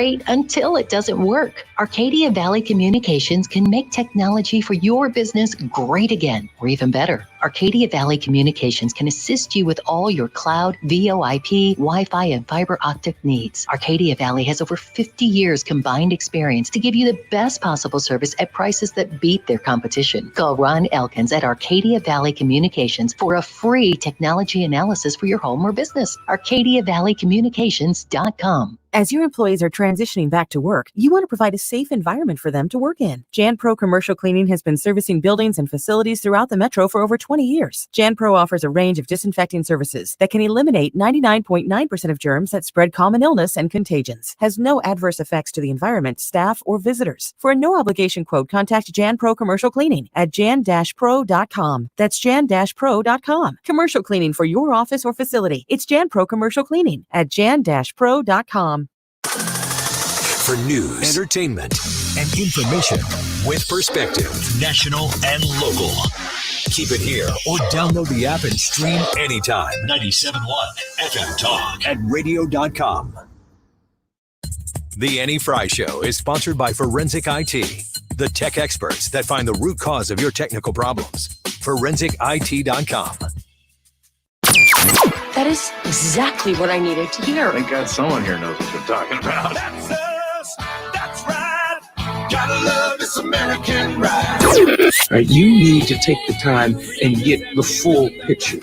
great until it doesn't work. Arcadia Valley Communications can make technology for your business great again, or even better. Arcadia Valley Communications can assist you with all your cloud, VoIP, Wi-Fi, and fiber optic needs. Arcadia Valley has over 50 years combined experience to give you the best possible service at prices that beat their competition. Call Ron Elkins at Arcadia Valley Communications for a free technology analysis for your home or business. ArcadiaValleyCommunications.com. As your employees are transitioning back to work, you want to provide a safe environment for them to work in. Jan Pro Commercial Cleaning has been servicing buildings and facilities throughout the metro for over 20 years. Jan Pro offers a range of disinfecting services that can eliminate 99.9% of germs that spread common illness and contagions. Has no adverse effects to the environment, staff, or visitors. For a no-obligation quote, contact Jan Pro Commercial Cleaning at jan-pro.com. That's jan-pro.com. Commercial cleaning for your office or facility. It's Jan Pro Commercial Cleaning at jan-pro.com. For news, entertainment, and information with perspective, national and local. Keep it here or download the app and stream anytime. 97.1 FM Talk at radio.com. The Annie Frey Show is sponsored by Forensic IT, the tech experts that find the root cause of your technical problems. ForensicIT.com. That is exactly what I needed to hear. Thank God someone here knows what you're talking about. That's us. That's right. Gotta love this American ride. Right, you need to take the time and get the full picture.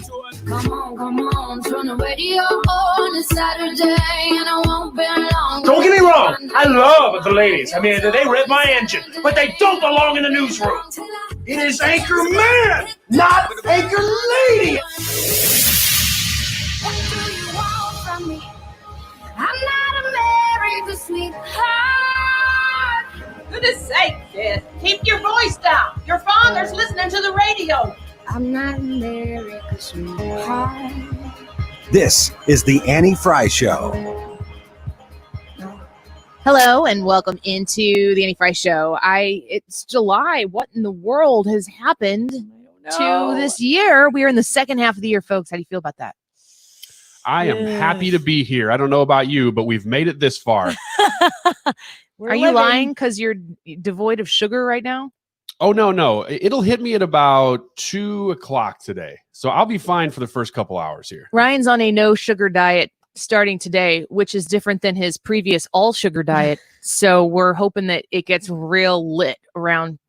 Come on, turn the radio on. It's Saturday and I won't be long. Don't get me wrong, I love the ladies. I mean, they rev my engine, but they don't belong in the newsroom. It is Anchor Man, not Anchor Lady. What do you want from me? I'm not America's sweetheart. Goodness sake, kid. Keep your voice down. Your father's listening to the radio. I'm not America's sweetheart. This is the Annie Frey Show. Hello and welcome into the Annie Frey Show. It's July. What in the world has happened to this year? We are in the second half of the year, folks. How do you feel about that? I am happy to be here. I don't know about you, but we've made it this far. Are you lying because you're devoid of sugar right now? Oh, no. It'll hit me at about 2 o'clock today. So I'll be fine for the first couple hours here. Ryan's on a no sugar diet starting today, which is different than his previous all sugar diet. So we're hoping that it gets real lit around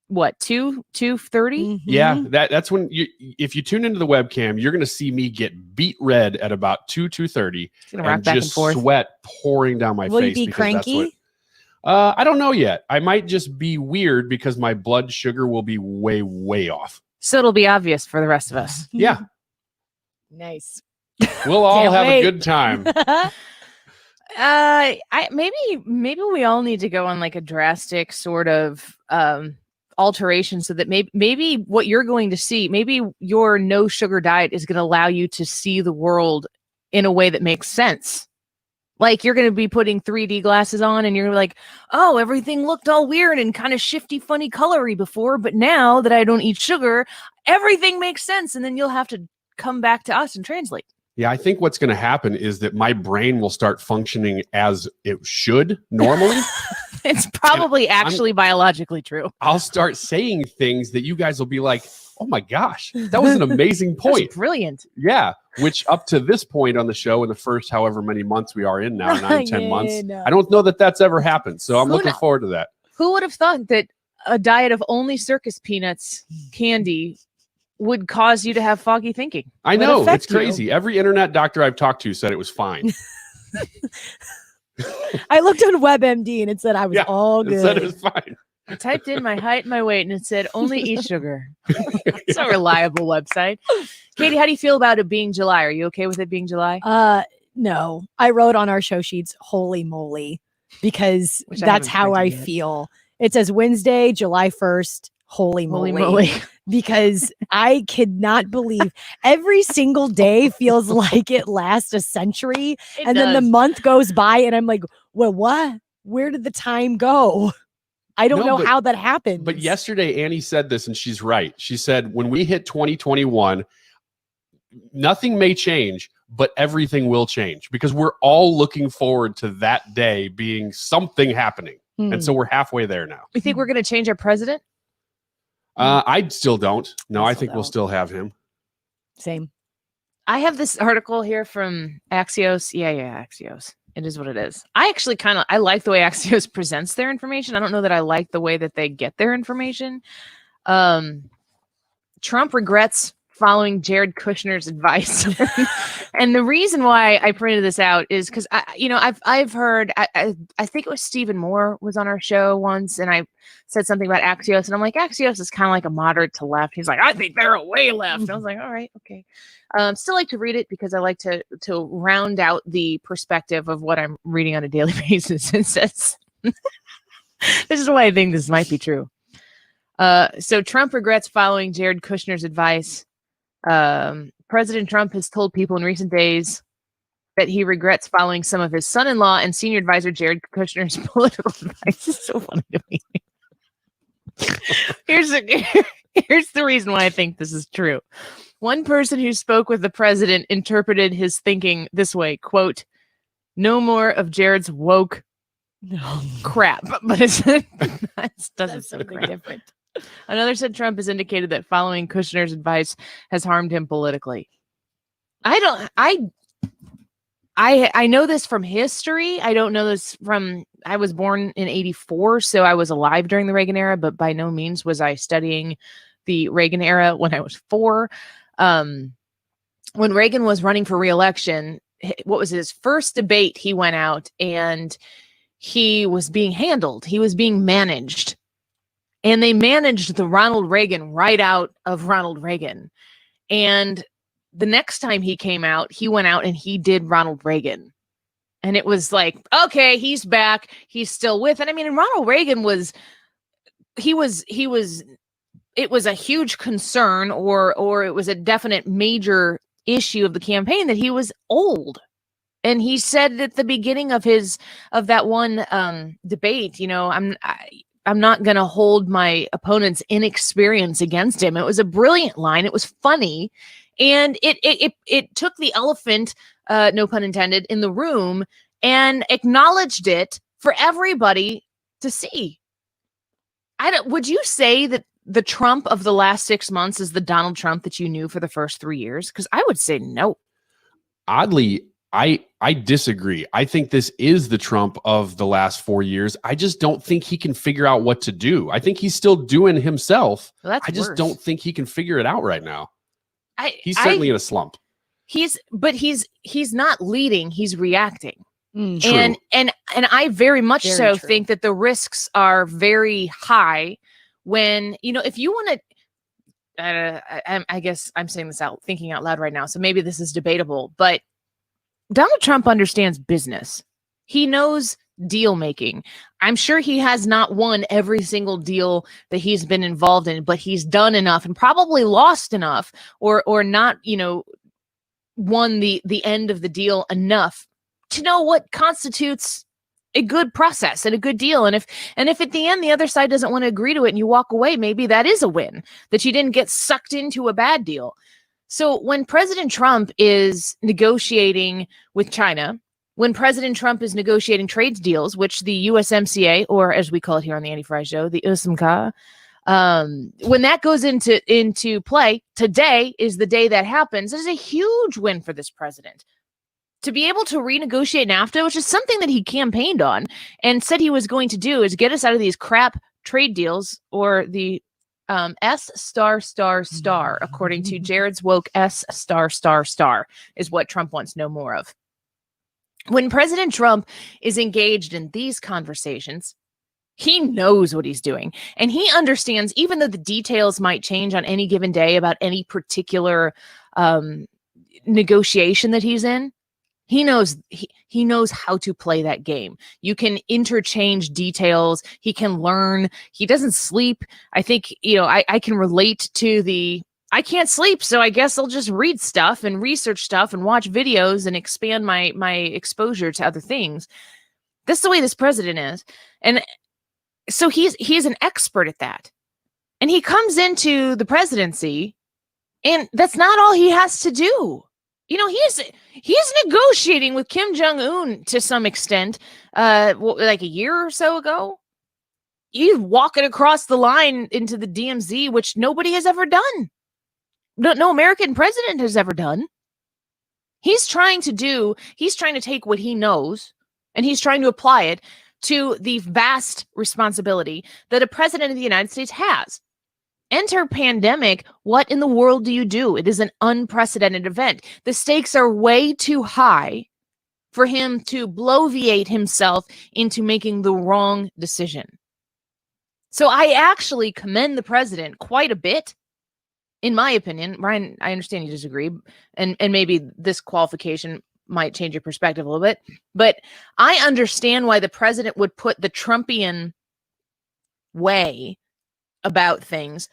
what, 2:30? Mm-hmm. Yeah, that's when if you tune into the webcam, you're going to see me get beat red at about 2:30 and just sweat pouring down my face. Will you be cranky? I don't know yet. I might just be weird because my blood sugar will be way, way off. So it'll be obvious for the rest of us. Yeah. Nice. We'll all have a good time. Maybe we all need to go on like a drastic sort of alteration so that maybe what you're going to see, maybe your no sugar diet is going to allow you to see the world in a way that makes sense. Like you're going to be putting 3D glasses on and you're like, oh, everything looked all weird and kind of shifty, funny, colory before. But now that I don't eat sugar, everything makes sense. And then you'll have to come back to us and translate. Yeah, I think what's going to happen is that my brain will start functioning as it should normally. It's probably actually biologically true. I'll start saying things that you guys will be like, oh my gosh, that was an amazing point. That's brilliant. Yeah, which up to this point on the show in the first however many months we are in now, 9-10 months, no. I don't know that that's ever happened. So I'm looking forward to that. Who would have thought that a diet of only circus peanuts candy would cause you to have foggy thinking? I know, it's crazy. Every internet doctor I've talked to said it was fine. I looked on WebMD and it said I was all good. It said it was fine. I typed in my height and my weight and it said only eat sugar. It's a reliable website. Katie, how do you feel about it being July? Are you okay with it being July? No. I wrote on our show sheets, holy moly, because that's how I feel. It says Wednesday, July 1st. Holy moly. Because I could not believe every single day feels like it lasts a century. Then the month goes by and I'm like, well, what? Where did the time go? I don't know how that happened. But yesterday, Annie said this and she's right. She said, when we hit 2021, nothing may change, but everything will change because we're all looking forward to that day being something happening. And so we're halfway there now. You think we're going to change our president? I still don't. No, I think we'll still have him. Same. I have this article here from Axios. Yeah, Axios. It is what it is. I actually I like the way Axios presents their information. I don't know that I like the way that they get their information. Trump regrets following Jared Kushner's advice. And the reason why I printed this out is because I've heard, I think it was Stephen Moore was on our show once, and I said something about Axios, and I'm like, Axios is kind of like a moderate to left. He's like, I think they're way left. And I was like, all right, okay. Still like to read it because I like to round out the perspective of what I'm reading on a daily basis. It says, this is why I think this might be true. So Trump regrets following Jared Kushner's advice. President Trump has told people in recent days that he regrets following some of his son-in-law and senior advisor Jared Kushner's political advice. It's so funny to me. Here's the reason why I think this is true. One person who spoke with the president interpreted his thinking this way, quote, "No more of Jared's woke crap." But it doesn't something different. Another said Trump has indicated that following Kushner's advice has harmed him politically. I know this from history. I don't know this from, I was born in 1984, so I was alive during the Reagan era, but by no means was I studying the Reagan era when I was 4. When Reagan was running for re-election, what was his first debate? He went out and he was being handled. He was being managed. And they managed the Ronald Reagan right out of Ronald Reagan. And the next time he came out, he went out and he did Ronald Reagan. And it was like, okay, he's back. He's still with it. I mean, and Ronald Reagan it was a huge concern or it was a definite major issue of the campaign that he was old. And he said at the beginning of that one debate, I'm not going to hold my opponent's inexperience against him. It was a brilliant line. It was funny. And it took the elephant, no pun intended, in the room and acknowledged it for everybody to see. Would you say that the Trump of the last 6 months is the Donald Trump that you knew for the first 3 years? Because I would say no. Oddly, I disagree. I think this is the Trump of the last 4 years. I just don't think he can figure out what to do. I think he's still doing himself. Well, I just don't think he can figure it out right now. He's certainly in a slump. He's not leading, he's reacting. True. And I very much think that the risks are very high when, if you want to, I guess I'm saying this thinking out loud right now, so maybe this is debatable, but Donald Trump understands business. He knows deal making. I'm sure he has not won every single deal that he's been involved in, but he's done enough and probably lost enough or not, won the end of the deal enough to know what constitutes a good process and a good deal. And if at the end the other side doesn't want to agree to it and you walk away, maybe that is a win, that you didn't get sucked into a bad deal. So when President Trump is negotiating with China, when President Trump is negotiating trade deals, which the USMCA, or as we call it here on the Andy Fry Show, the USMCA, when that goes into play, today is the day that happens. It is a huge win for this president. To be able to renegotiate NAFTA, which is something that he campaigned on and said he was going to do, is get us out of these crap trade deals, or the S***, according to Jared's woke S*** is what Trump wants no more of. When President Trump is engaged in these conversations, he knows what he's doing. And he understands, even though the details might change on any given day about any particular negotiation that he's in, he knows how to play that game. You can interchange details. He can learn. He doesn't sleep. I think, I can relate to I can't sleep, so I guess I'll just read stuff and research stuff and watch videos and expand my exposure to other things. That's the way this president is. And so he's an expert at that. And he comes into the presidency, and that's not all he has to do. he's negotiating with Kim Jong-un to some extent, like a year or so ago. He's walking across the line into the DMZ, which nobody has ever done. No American president has ever done. He's trying to take what he knows and he's trying to apply it to the vast responsibility that a president of the United States has. Enter pandemic. What in the world do you do? It is an unprecedented event. The stakes are way too high for him to bloviate himself into making the wrong decision. So I actually commend the president quite a bit, in my opinion. Ryan, I understand you disagree, and maybe this qualification might change your perspective a little bit, but I understand why the president would put the Trumpian way about things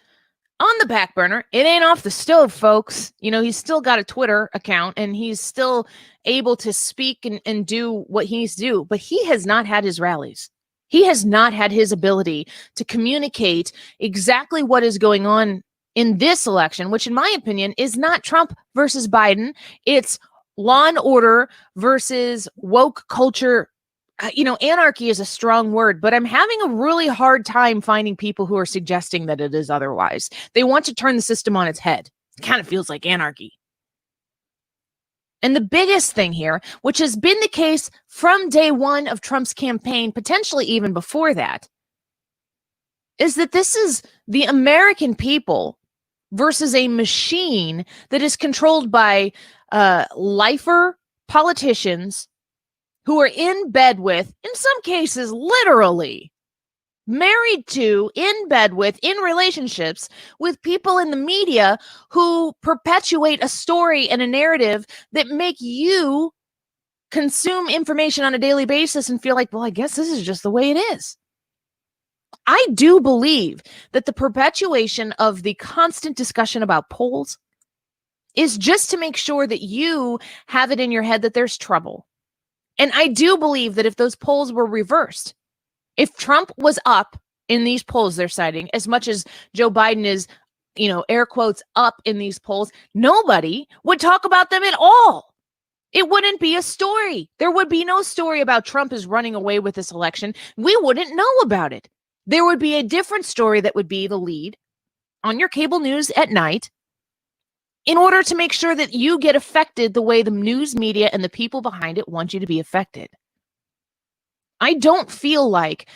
on the back burner. It ain't off the stove, folks. He's still got a Twitter account and he's still able to speak and do what he needs to do, but he has not had his rallies. He has not had his ability to communicate exactly what is going on in this election, which in my opinion is not Trump versus Biden. It's law and order versus woke culture. Anarchy is a strong word, but I'm having a really hard time finding people who are suggesting that it is otherwise. They want to turn the system on its head. It kind of feels like anarchy. And the biggest thing here, which has been the case from day one of Trump's campaign, potentially even before that, is that this is the American people versus a machine that is controlled by lifer politicians who are in bed with, in some cases, literally married to, in bed with, in relationships with people in the media who perpetuate a story and a narrative that make you consume information on a daily basis and feel like, well, I guess this is just the way it is. I do believe that the perpetuation of the constant discussion about polls is just to make sure that you have it in your head that there's trouble. And I do believe that if those polls were reversed, if Trump was up in these polls they're citing, as much as Joe Biden is, air quotes, up in these polls, nobody would talk about them at all. It wouldn't be a story. There would be no story about Trump is running away with this election. We wouldn't know about it. There would be a different story that would be the lead on your cable news at night in order to make sure that you get affected the way the news media and the people behind it want you to be affected. I don't feel like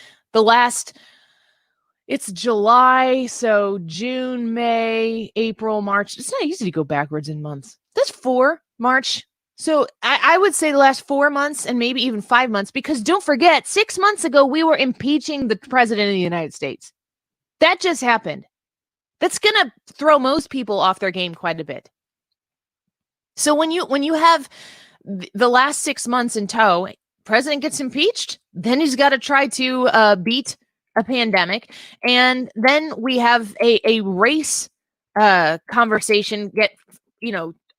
it's July, so June, May, April, March. It's not easy to go backwards in months. That's 4 March. So I would say the last 4 months and maybe even 5 months, because don't forget, 6 months ago, we were impeaching the president of the United States. That just happened. That's going to throw most people off their game quite a bit. So when you have the last 6 months in tow, president gets impeached, then he's got to try to beat a pandemic. And then we have a race conversation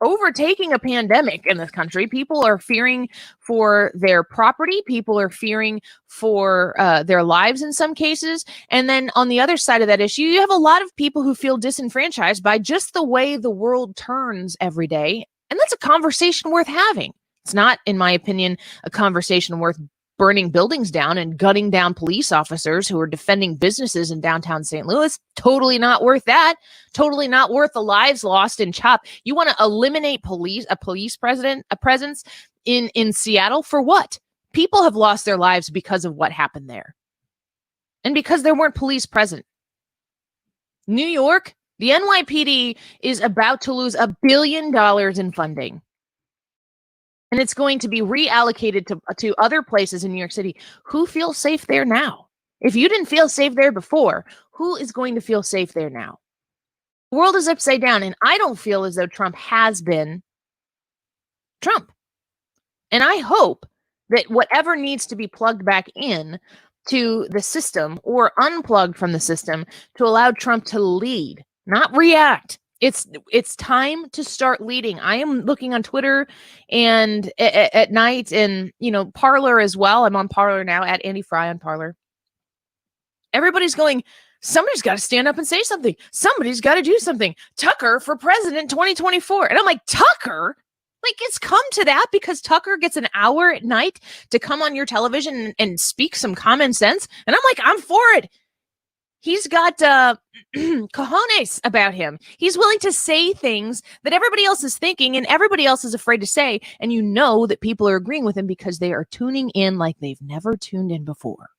overtaking a pandemic in this country. People are fearing for their property. People are fearing for their lives in some cases. And then on the other side of that issue, you have a lot of people who feel disenfranchised by just the way the world turns every day. And that's a conversation worth having. It's not, in my opinion, a conversation worth burning buildings down and gunning down police officers who are defending businesses in downtown St. Louis. Totally not worth that. Totally not worth the lives lost in CHOP. You want to eliminate a police presence in Seattle for what? People have lost their lives because of what happened there. And because there weren't police present. New York, the NYPD is about to lose $1 billion in funding. And it's going to be reallocated to other places in New York City. Who feels safe there now? If you didn't feel safe there before, who is going to feel safe there now? The world is upside down, and I don't feel as though Trump has been Trump. And I hope that whatever needs to be plugged back in to the system or unplugged from the system to allow Trump to lead, not react. It's time to start leading. I am looking on Twitter and at night and, Parler as well. I'm on Parler now, at Andy Frey on Parler. Everybody's going, somebody's got to stand up and say something. Somebody's got to do something. Tucker for president 2024. And I'm like, Tucker? Like, it's come to that because Tucker gets an hour at night to come on your television and speak some common sense. And I'm like, I'm for it. He's got cojones about him. He's willing to say things that everybody else is thinking and everybody else is afraid to say. And you know that people are agreeing with him because they are tuning in like they've never tuned in before.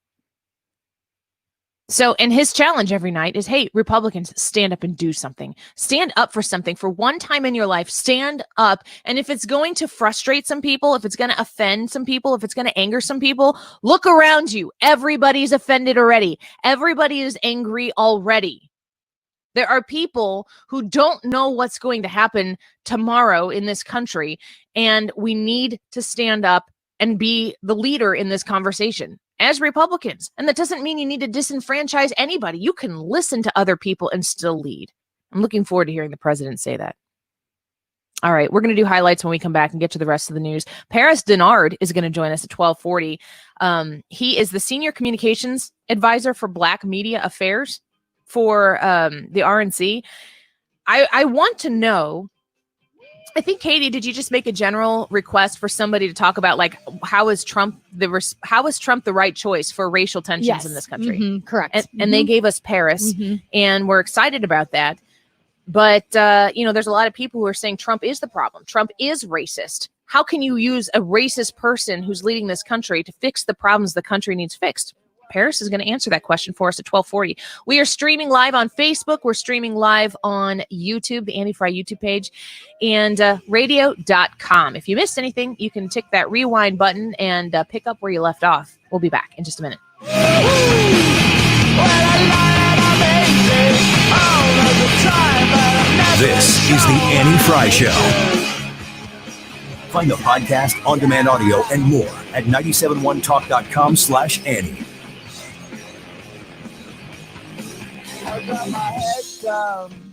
So, and his challenge every night is, hey, Republicans, stand up and do something. Stand up for something. For one time in your life, stand up. And if it's going to frustrate some people, if it's going to offend some people, if it's going to anger some people, look around you. Everybody's offended already. Everybody is angry already. There are people who don't know what's going to happen tomorrow in this country, and we need to stand up and be the leader in this conversation as Republicans. And that doesn't mean you need to disenfranchise anybody. You can listen to other people and still lead. I'm looking forward to hearing the president say that. All right, we're going to do highlights when we come back and get to the rest of the news. Paris Dennard is going to join us at 12:40. He is the senior communications advisor for Black Media Affairs for the RNC. I want to know, I think, Katie, did you just make a general request for somebody to talk about, like, how is Trump the right choice for racial tensions in this country? Mm-hmm, correct. And they gave us Paris, and we're excited about that. But, there's a lot of people who are saying Trump is the problem. Trump is racist. How can you use a racist person who's leading this country to fix the problems the country needs fixed? Paris is going to answer that question for us at 12:40. We are streaming live on Facebook. We're streaming live on YouTube, the Annie Frey YouTube page, and radio.com. If you missed anything, you can tick that rewind button and pick up where you left off. We'll be back in just a minute. This is the Annie Frey Show. Find the podcast, on-demand audio, and more at 971talk.com/Annie.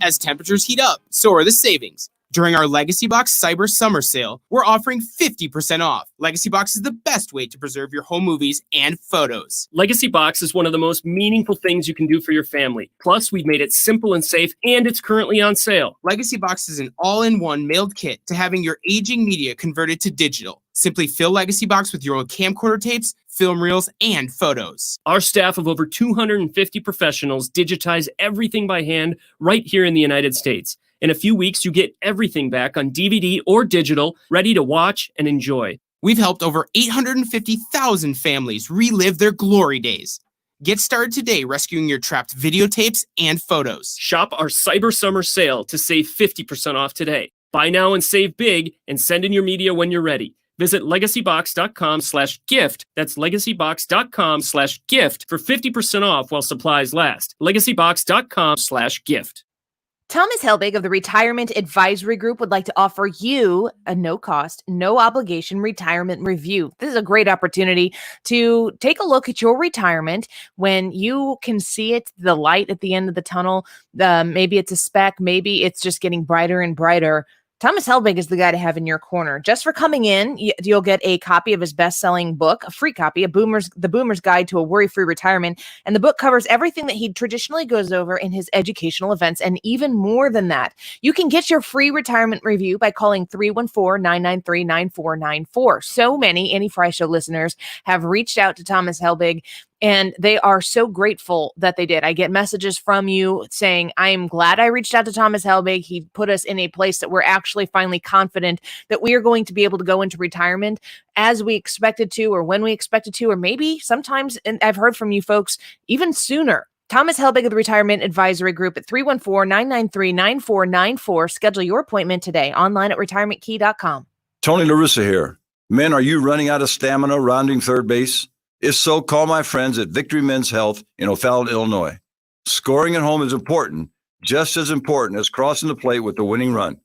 As temperatures heat up, so are the savings. During our Legacy Box Cyber Summer Sale, we're offering 50% off. Legacy Box is the best way to preserve your home movies and photos. Legacy Box is one of the most meaningful things you can do for your family. Plus, we've made it simple and safe, and it's currently on sale. Legacy Box is an all-in-one mailed kit to having your aging media converted to digital. Simply fill Legacy Box with your old camcorder tapes, film reels, and photos. Our staff of over 250 professionals digitize everything by hand right here in the United States. In a few weeks, you get everything back on DVD or digital, ready to watch and enjoy. We've helped over 850,000 families relive their glory days. Get started today rescuing your trapped videotapes and photos. Shop our Cyber Summer Sale to save 50% off today. Buy now and save big, and send in your media when you're ready. Visit legacybox.com/gift. That's legacybox.com/gift for 50% off while supplies last. legacybox.com/gift. Thomas Helbig of the Retirement Advisory Group would like to offer you a no-cost, no-obligation retirement review. This is a great opportunity to take a look at your retirement when you can see it, the light at the end of the tunnel. Maybe it's a speck, maybe it's just getting brighter and brighter. Thomas Helbig is the guy to have in your corner. Just for coming in, you'll get a copy of his best-selling book, a free copy, The Boomer's Guide to a Worry-Free Retirement. And the book covers everything that he traditionally goes over in his educational events, and even more than that. You can get your free retirement review by calling 314-993-9494. So many Annie Frey Show listeners have reached out to Thomas Helbig, and they are so grateful that they did. I get messages from you saying, I am glad I reached out to Thomas Helbig. He put us in a place that we're actually finally confident that we are going to be able to go into retirement as we expected to, or when we expected to, or maybe sometimes, and I've heard from you folks, even sooner. Thomas Helbig of the Retirement Advisory Group at 314-993-9494. Schedule your appointment today online at retirementkey.com. Tony LaRussa here. Men, are you running out of stamina rounding third base? If so, call my friends at Victory Men's Health in O'Fallon, Illinois. Scoring at home is important, just as important as crossing the plate with the winning run.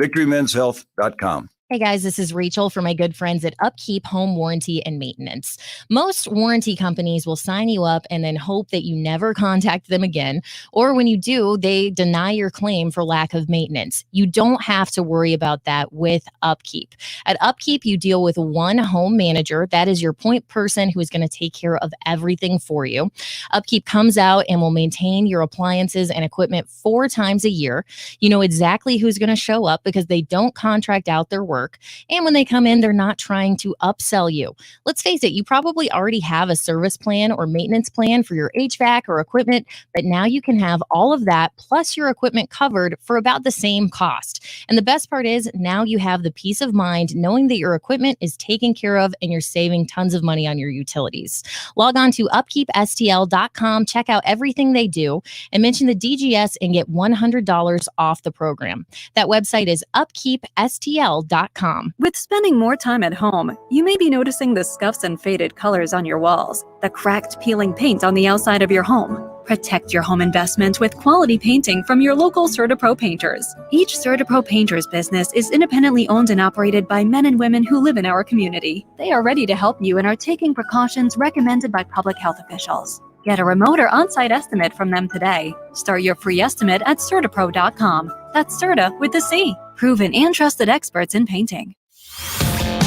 VictoryMen'sHealth.com. Hey guys, this is Rachel from my good friends at Upkeep Home Warranty and Maintenance. Most warranty companies will sign you up and then hope that you never contact them again. Or when you do, they deny your claim for lack of maintenance. You don't have to worry about that with Upkeep. At Upkeep, you deal with one home manager. That is your point person who is going to take care of everything for you. Upkeep comes out and will maintain your appliances and equipment 4 times a year. You know exactly who's going to show up because they don't contract out their work. work. And when they come in, they're not trying to upsell you. Let's face it, you probably already have a service plan or maintenance plan for your HVAC or equipment, but now you can have all of that plus your equipment covered for about the same cost. And the best part is now you have the peace of mind knowing that your equipment is taken care of and you're saving tons of money on your utilities. Log on to upkeepstl.com, check out everything they do, and mention the DGS and get $100 off the program. That website is upkeepstl.com. With spending more time at home, you may be noticing the scuffs and faded colors on your walls, the cracked peeling paint on the outside of your home. Protect your home investment with quality painting from your local CertaPro painters. Each CertaPro painter's business is independently owned and operated by men and women who live in our community. They are ready to help you and are taking precautions recommended by public health officials. Get a remote or on-site estimate from them today. Start your free estimate at CertaPro.com. That's Certa with a C. Proven and trusted experts in painting.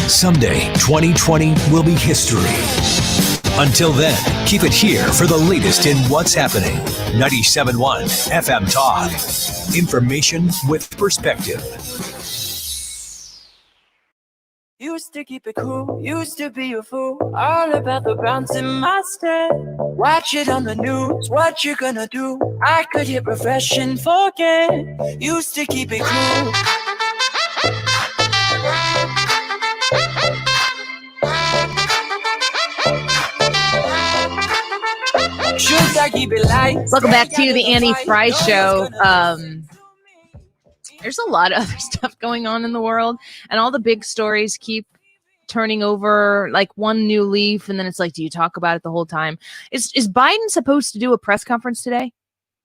Someday, 2020 will be history. Until then, keep it here for the latest in what's happening. 97.1 FM Talk. Information with perspective. Used to keep it cool, used to be a fool. All about the bounce in my step. Watch it on the news, what you gonna do? I could hit refresh and forget. Used to keep it cool. Should I keep it light? Welcome back to the Annie Frey Show. There's a lot of other stuff going on in the world, and all the big stories keep turning over like one new leaf, and then it's like, do you talk about it the whole time? Is Biden supposed to do a press conference today?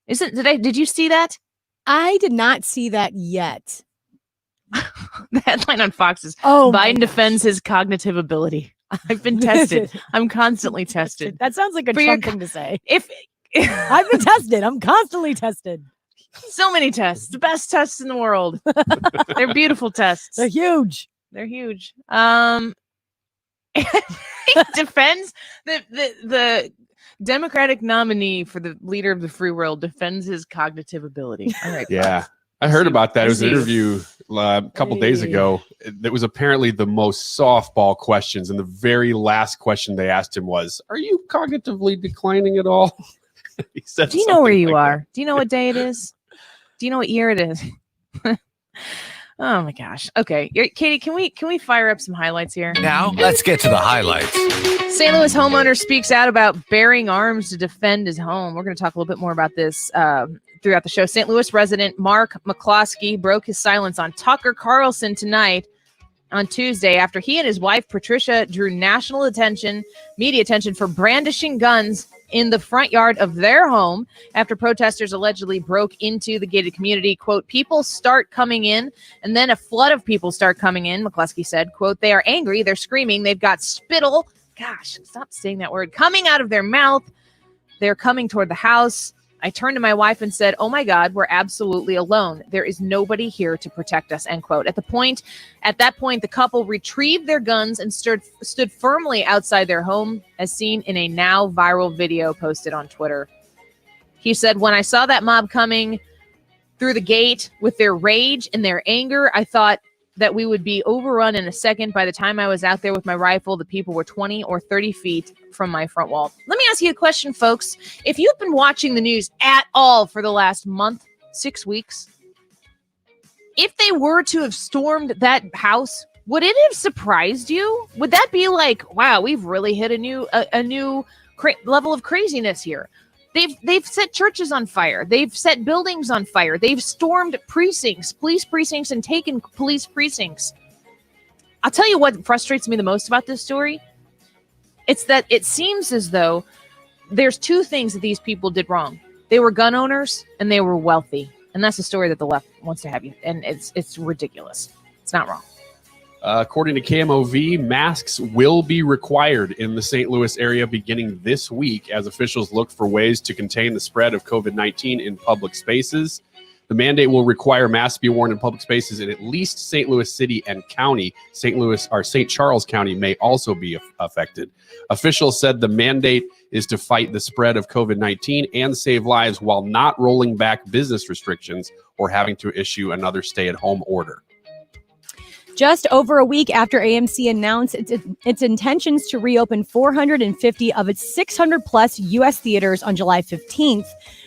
Did you see that? I did not see that yet. The headline on Fox is Biden defends his cognitive ability. I've been tested. I'm constantly tested. That sounds like a Trump thing to say. I've been tested. I'm constantly tested. So many tests. The best tests in the world. They're beautiful tests. They're huge. They're huge. Defends the Democratic nominee for the leader of the free world defends his cognitive ability. All right. Yeah. I heard about that. It was an interview a couple days ago. That was apparently the most softball questions. And the very last question they asked him was, are you cognitively declining at all? He said, do you know where you are? Do you know what day it is? Do you know what year it is? Oh my gosh. Okay. Katie, can we fire up some highlights here? Now, let's get to the highlights. St. Louis homeowner speaks out about bearing arms to defend his home. We're going to talk a little bit more about this throughout the show. St. Louis resident Mark McCloskey broke his silence on Tucker Carlson tonight on Tuesday after he and his wife Patricia drew national media attention for brandishing guns in the front yard of their home after protesters allegedly broke into the gated community. Quote, people start coming in and then a flood of people start coming in. McCluskey said, quote, they are angry. They're screaming. They've got spittle. Gosh, stop saying that word. Coming out of their mouth. They're coming toward the house. I turned to my wife and said, oh my God, we're absolutely alone. There is nobody here to protect us, end quote. At that point, the couple retrieved their guns and stood firmly outside their home, as seen in a now viral video posted on Twitter. He said, when I saw that mob coming through the gate with their rage and their anger, I thought that we would be overrun in a second. By the time I was out there with my rifle, the people were 20 or 30 feet from my front wall. Let me ask you a question, folks. If you've been watching the news at all for the last month, 6 weeks, if they were to have stormed that house, would it have surprised you? Would that be like, wow, we've really hit a new level of craziness here? They've set churches on fire. They've set buildings on fire. They've stormed precincts, police precincts, and taken police precincts. I'll tell you what frustrates me the most about this story. It's that it seems as though there's two things that these people did wrong. They were gun owners and they were wealthy. And that's the story that the left wants to have you. And it's ridiculous. It's not wrong. According to KMOV, masks will be required in the St. Louis area beginning this week as officials look for ways to contain the spread of COVID-19 in public spaces. The mandate will require masks to be worn in public spaces in at least St. Louis City and County. St. Charles County may also be affected. Officials said the mandate is to fight the spread of COVID-19 and save lives while not rolling back business restrictions or having to issue another stay-at-home order. Just over a week after AMC announced its intentions to reopen 450 of its 600-plus U.S. theaters on July 15th,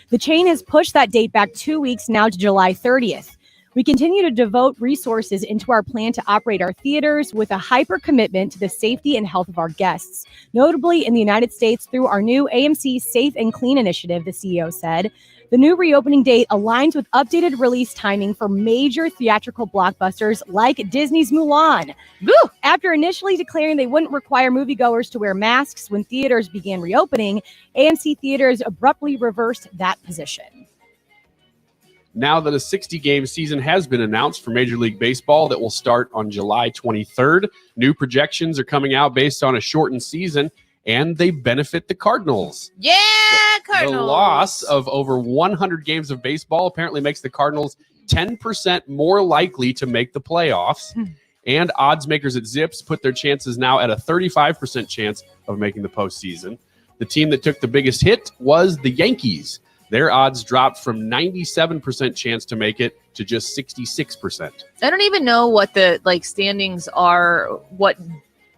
the chain has pushed that date back 2 weeks now to July 30th. We continue to devote resources into our plan to operate our theaters with a hyper commitment to the safety and health of our guests, notably in the United States through our new AMC Safe and Clean initiative, the CEO said. The new reopening date aligns with updated release timing for major theatrical blockbusters like Disney's Mulan. Woo! After initially declaring they wouldn't require moviegoers to wear masks when theaters began reopening, AMC Theaters abruptly reversed that position. Now that a 60-game season has been announced for Major League Baseball that will start on July 23rd, new projections are coming out based on a shortened season, and they benefit the Cardinals. Yeah, Cardinals. The loss of over 100 games of baseball apparently makes the Cardinals 10% more likely to make the playoffs. And odds makers at Zips put their chances now at a 35% chance of making the postseason. The team that took the biggest hit was the Yankees. Their odds dropped from 97% chance to make it to just 66%. I don't even know what the standings are, what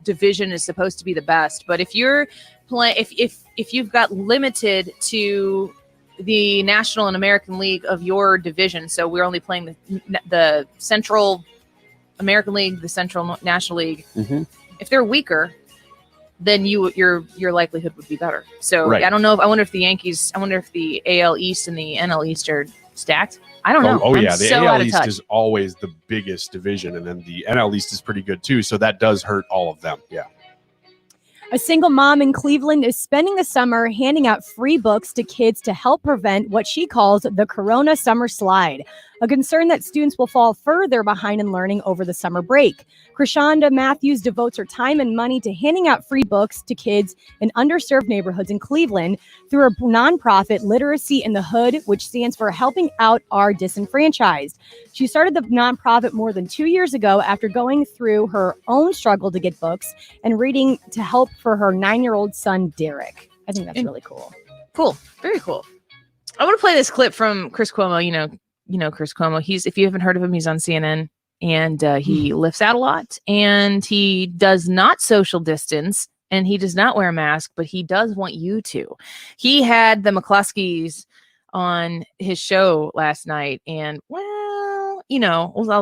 division is supposed to be the best, but if you're playing, if you've got limited to the National and American League of your division, so we're only playing the Central American League, the Central National League. Mm-hmm. If they're weaker, then your likelihood would be better. So right. I wonder if the AL East and the NL East are stacked. I don't know. The AL East is always the biggest division, and then the NL East is pretty good too. So that does hurt all of them. Yeah. A single mom in Cleveland is spending the summer handing out free books to kids to help prevent what she calls the Corona Summer Slide, a concern that students will fall further behind in learning over the summer break. Krishanda Matthews devotes her time and money to handing out free books to kids in underserved neighborhoods in Cleveland through her nonprofit Literacy in the Hood, which stands for Helping Out Our Disenfranchised. She started the nonprofit more than 2 years ago after going through her own struggle to get books and reading to help for her 9-year-old son, Derek. I think that's really cool. Cool. Very cool. I want to play this clip from Chris Cuomo. You know Chris Cuomo. If you haven't heard of him, he's on CNN, and he lifts out a lot, and he does not social distance, and he does not wear a mask, but he does want you to. He had the McCloskeys on his show last night, and I'll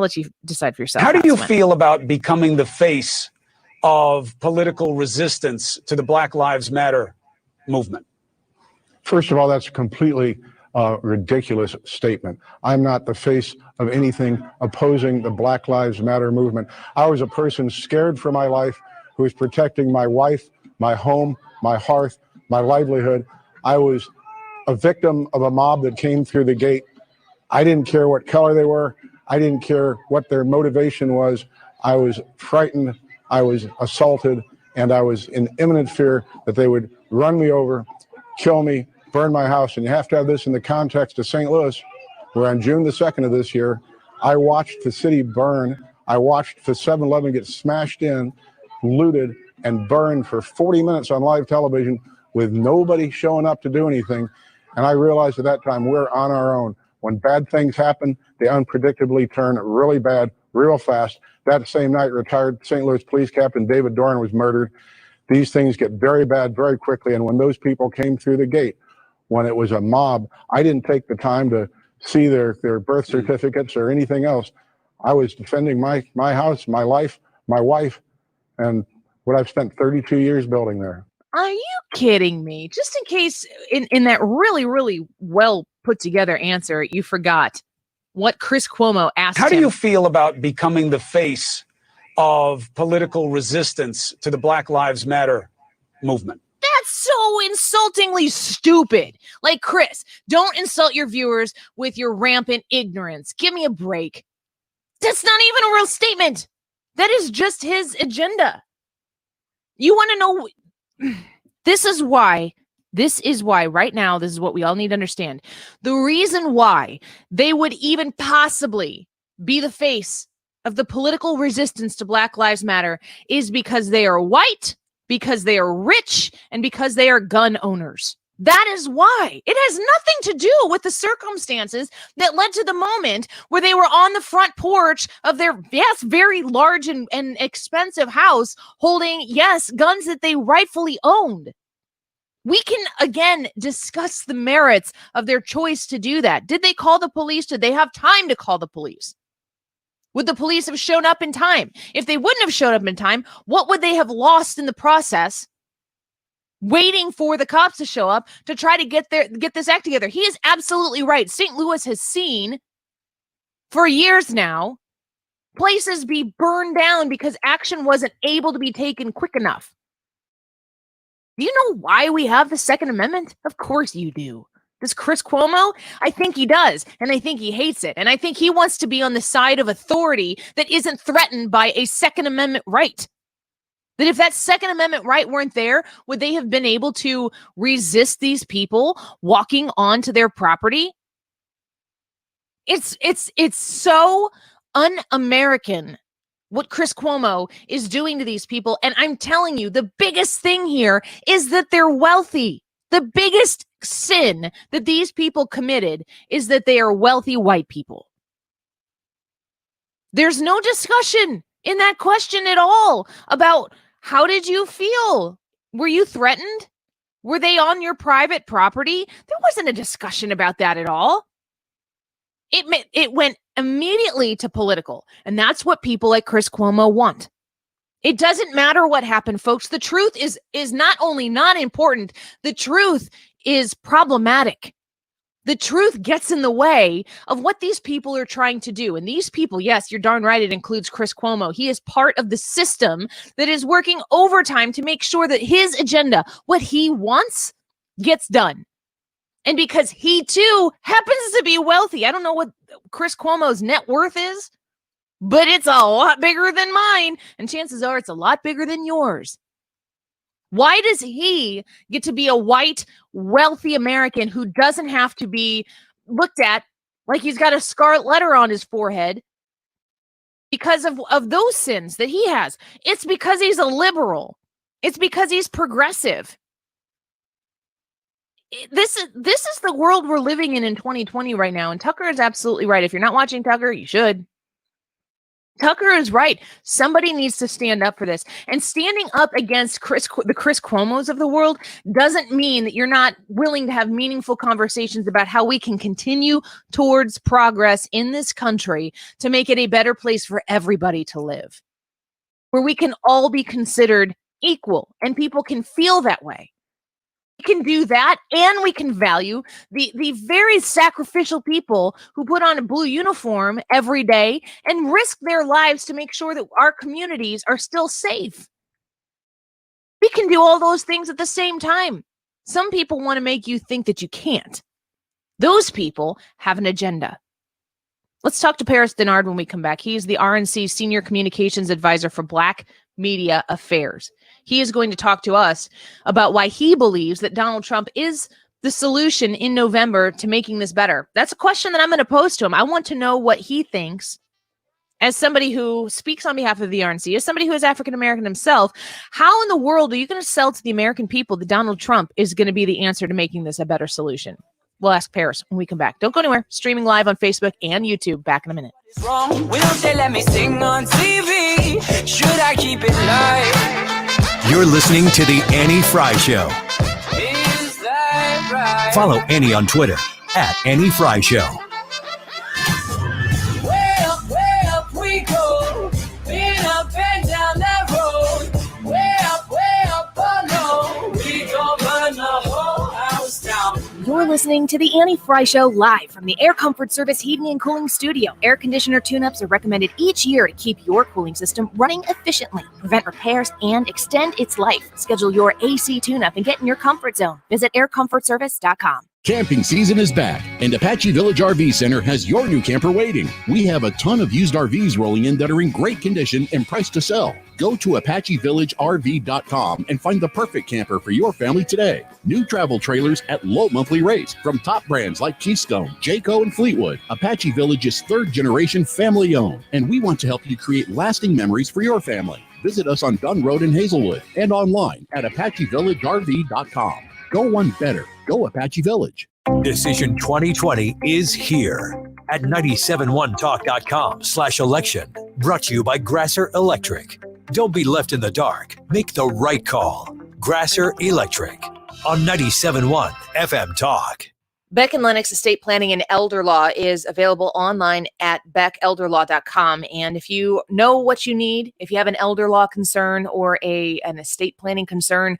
let you decide for yourself. How do you feel about becoming the face of political resistance to the Black Lives Matter movement? First of all, that's a completely ridiculous statement. I'm not the face of anything opposing the Black Lives Matter movement. I was a person scared for my life who was protecting my wife, my home, my hearth, my livelihood. I was a victim of a mob that came through the gate. I didn't care what color they were. I didn't care what their motivation was. I was frightened. I was assaulted, and I was in imminent fear that they would run me over, kill me, burn my house. And you have to have this in the context of St. Louis, where on June the 2nd of this year, I watched the city burn. I watched the 7-Eleven get smashed in, looted, and burned for 40 minutes on live television with nobody showing up to do anything. And I realized at that time we're on our own. When bad things happen, they unpredictably turn really bad, real fast. That same night, retired St. Louis Police Captain David Dorn was murdered. These things get very bad very quickly. And when those people came through the gate, when it was a mob, I didn't take the time to see their birth certificates or anything else. I was defending my house, my life, my wife, and what I've spent 32 years building there. Are you kidding me? Just in case in that really, really well put together answer, you forgot what Chris Cuomo asked him. How do you feel about becoming the face of political resistance to the Black Lives Matter movement? That's so insultingly stupid. Like, Chris, don't insult your viewers with your rampant ignorance. Give me a break. That's not even a real statement. That is just his agenda. You want to know? This is why right now, this is what we all need to understand. The reason why they would even possibly be the face of the political resistance to Black Lives Matter is because they are white, because they are rich, and because they are gun owners. That is why. It has nothing to do with the circumstances that led to the moment where they were on the front porch of their, yes, very large and expensive house holding, yes, guns that they rightfully owned. We can, again, discuss the merits of their choice to do that. Did they call the police? Did they have time to call the police? Would the police have shown up in time? If they wouldn't have shown up in time, what would they have lost in the process waiting for the cops to show up to try to get this act together? He is absolutely right. St. Louis has seen for years now places be burned down because action wasn't able to be taken quick enough. Do you know why we have the Second Amendment? Of course you do. Does Chris Cuomo? I think he does, and I think he hates it, and I think he wants to be on the side of authority that isn't threatened by a Second Amendment right. That if that Second Amendment right weren't there, would they have been able to resist these people walking onto their property? It's so un-American what Chris Cuomo is doing to these people. And I'm telling you, the biggest thing here is that they're wealthy. The biggest sin that these people committed is that they are wealthy white people. There's no discussion in that question at all about how did you feel? Were you threatened? Were they on your private property? There wasn't a discussion about that at all. It went immediately to political, and that's what people like Chris Cuomo want. It doesn't matter what happened, folks. The truth is not only not important, the truth is problematic. The truth gets in the way of what these people are trying to do. And these people, yes, you're darn right, it includes Chris Cuomo. He is part of the system that is working overtime to make sure that his agenda, what he wants, gets done. And because he too happens to be wealthy, I don't know what Chris Cuomo's net worth is, but it's a lot bigger than mine. And chances are it's a lot bigger than yours. Why does he get to be a white, wealthy American who doesn't have to be looked at like he's got a scarlet letter on his forehead because of those sins that he has? It's because he's a liberal. It's because he's progressive. This is the world we're living in 2020 right now. And Tucker is absolutely right. If you're not watching Tucker, you should. Tucker is right. Somebody needs to stand up for this. And standing up against the Chris Cuomos of the world doesn't mean that you're not willing to have meaningful conversations about how we can continue towards progress in this country to make it a better place for everybody to live, where we can all be considered equal and people can feel that way. We can do that, and we can value the very sacrificial people who put on a blue uniform every day and risk their lives to make sure that our communities are still safe. We can do all those things at the same time. Some people want to make you think that you can't. Those people have an agenda. Let's talk to Paris Dennard when we come back. He is the RNC Senior Communications Advisor for Black Media Affairs. He is going to talk to us about why he believes that Donald Trump is the solution in November to making this better. That's a question that I'm going to pose to him. I want to know what he thinks as somebody who speaks on behalf of the RNC, as somebody who is African-American himself. How in the world are you going to sell to the American people that Donald Trump is going to be the answer to making this a better solution? We'll ask Paris when we come back. Don't go anywhere. Streaming live on Facebook and YouTube. Back in a minute. Wrong. We don't say let me sing on TV. Should I keep it live? You're listening to The Annie Frey Show. Is that right? Follow Annie on Twitter @Annie Frey Show. Way up we go. Been up and down that road. Way up, oh no. We gon' burn the whole house down. You're listening to The Annie Frey Show live from the Air Comfort Service Heating and Cooling Studio. Air conditioner tune-ups are recommended each year to keep your cooling system running efficiently, prevent repairs, and extend its life. Schedule your AC tune-up and get in your comfort zone. Visit aircomfortservice.com. Camping season is back, and Apache Village RV Center has your new camper waiting. We have a ton of used RVs rolling in that are in great condition and priced to sell. Go to ApacheVillageRV.com and find the perfect camper for your family today. New travel trailers at low monthly rates from top brands like Keystone, Jayco, and Fleetwood. Apache Village is third-generation family-owned, and we want to help you create lasting memories for your family. Visit us on Dunn Road in Hazelwood and online at ApacheVillageRV.com. Go one better. Go Apache Village. Decision 2020 is here at 971talk.com/election. Brought to you by Grasser Electric. Don't be left in the dark. Make the right call. Grasser Electric on 97.1 FM Talk. Beck and Lennox Estate Planning and Elder Law is available online at beckelderlaw.com. And if you know what you need, if you have an elder law concern or an estate planning concern,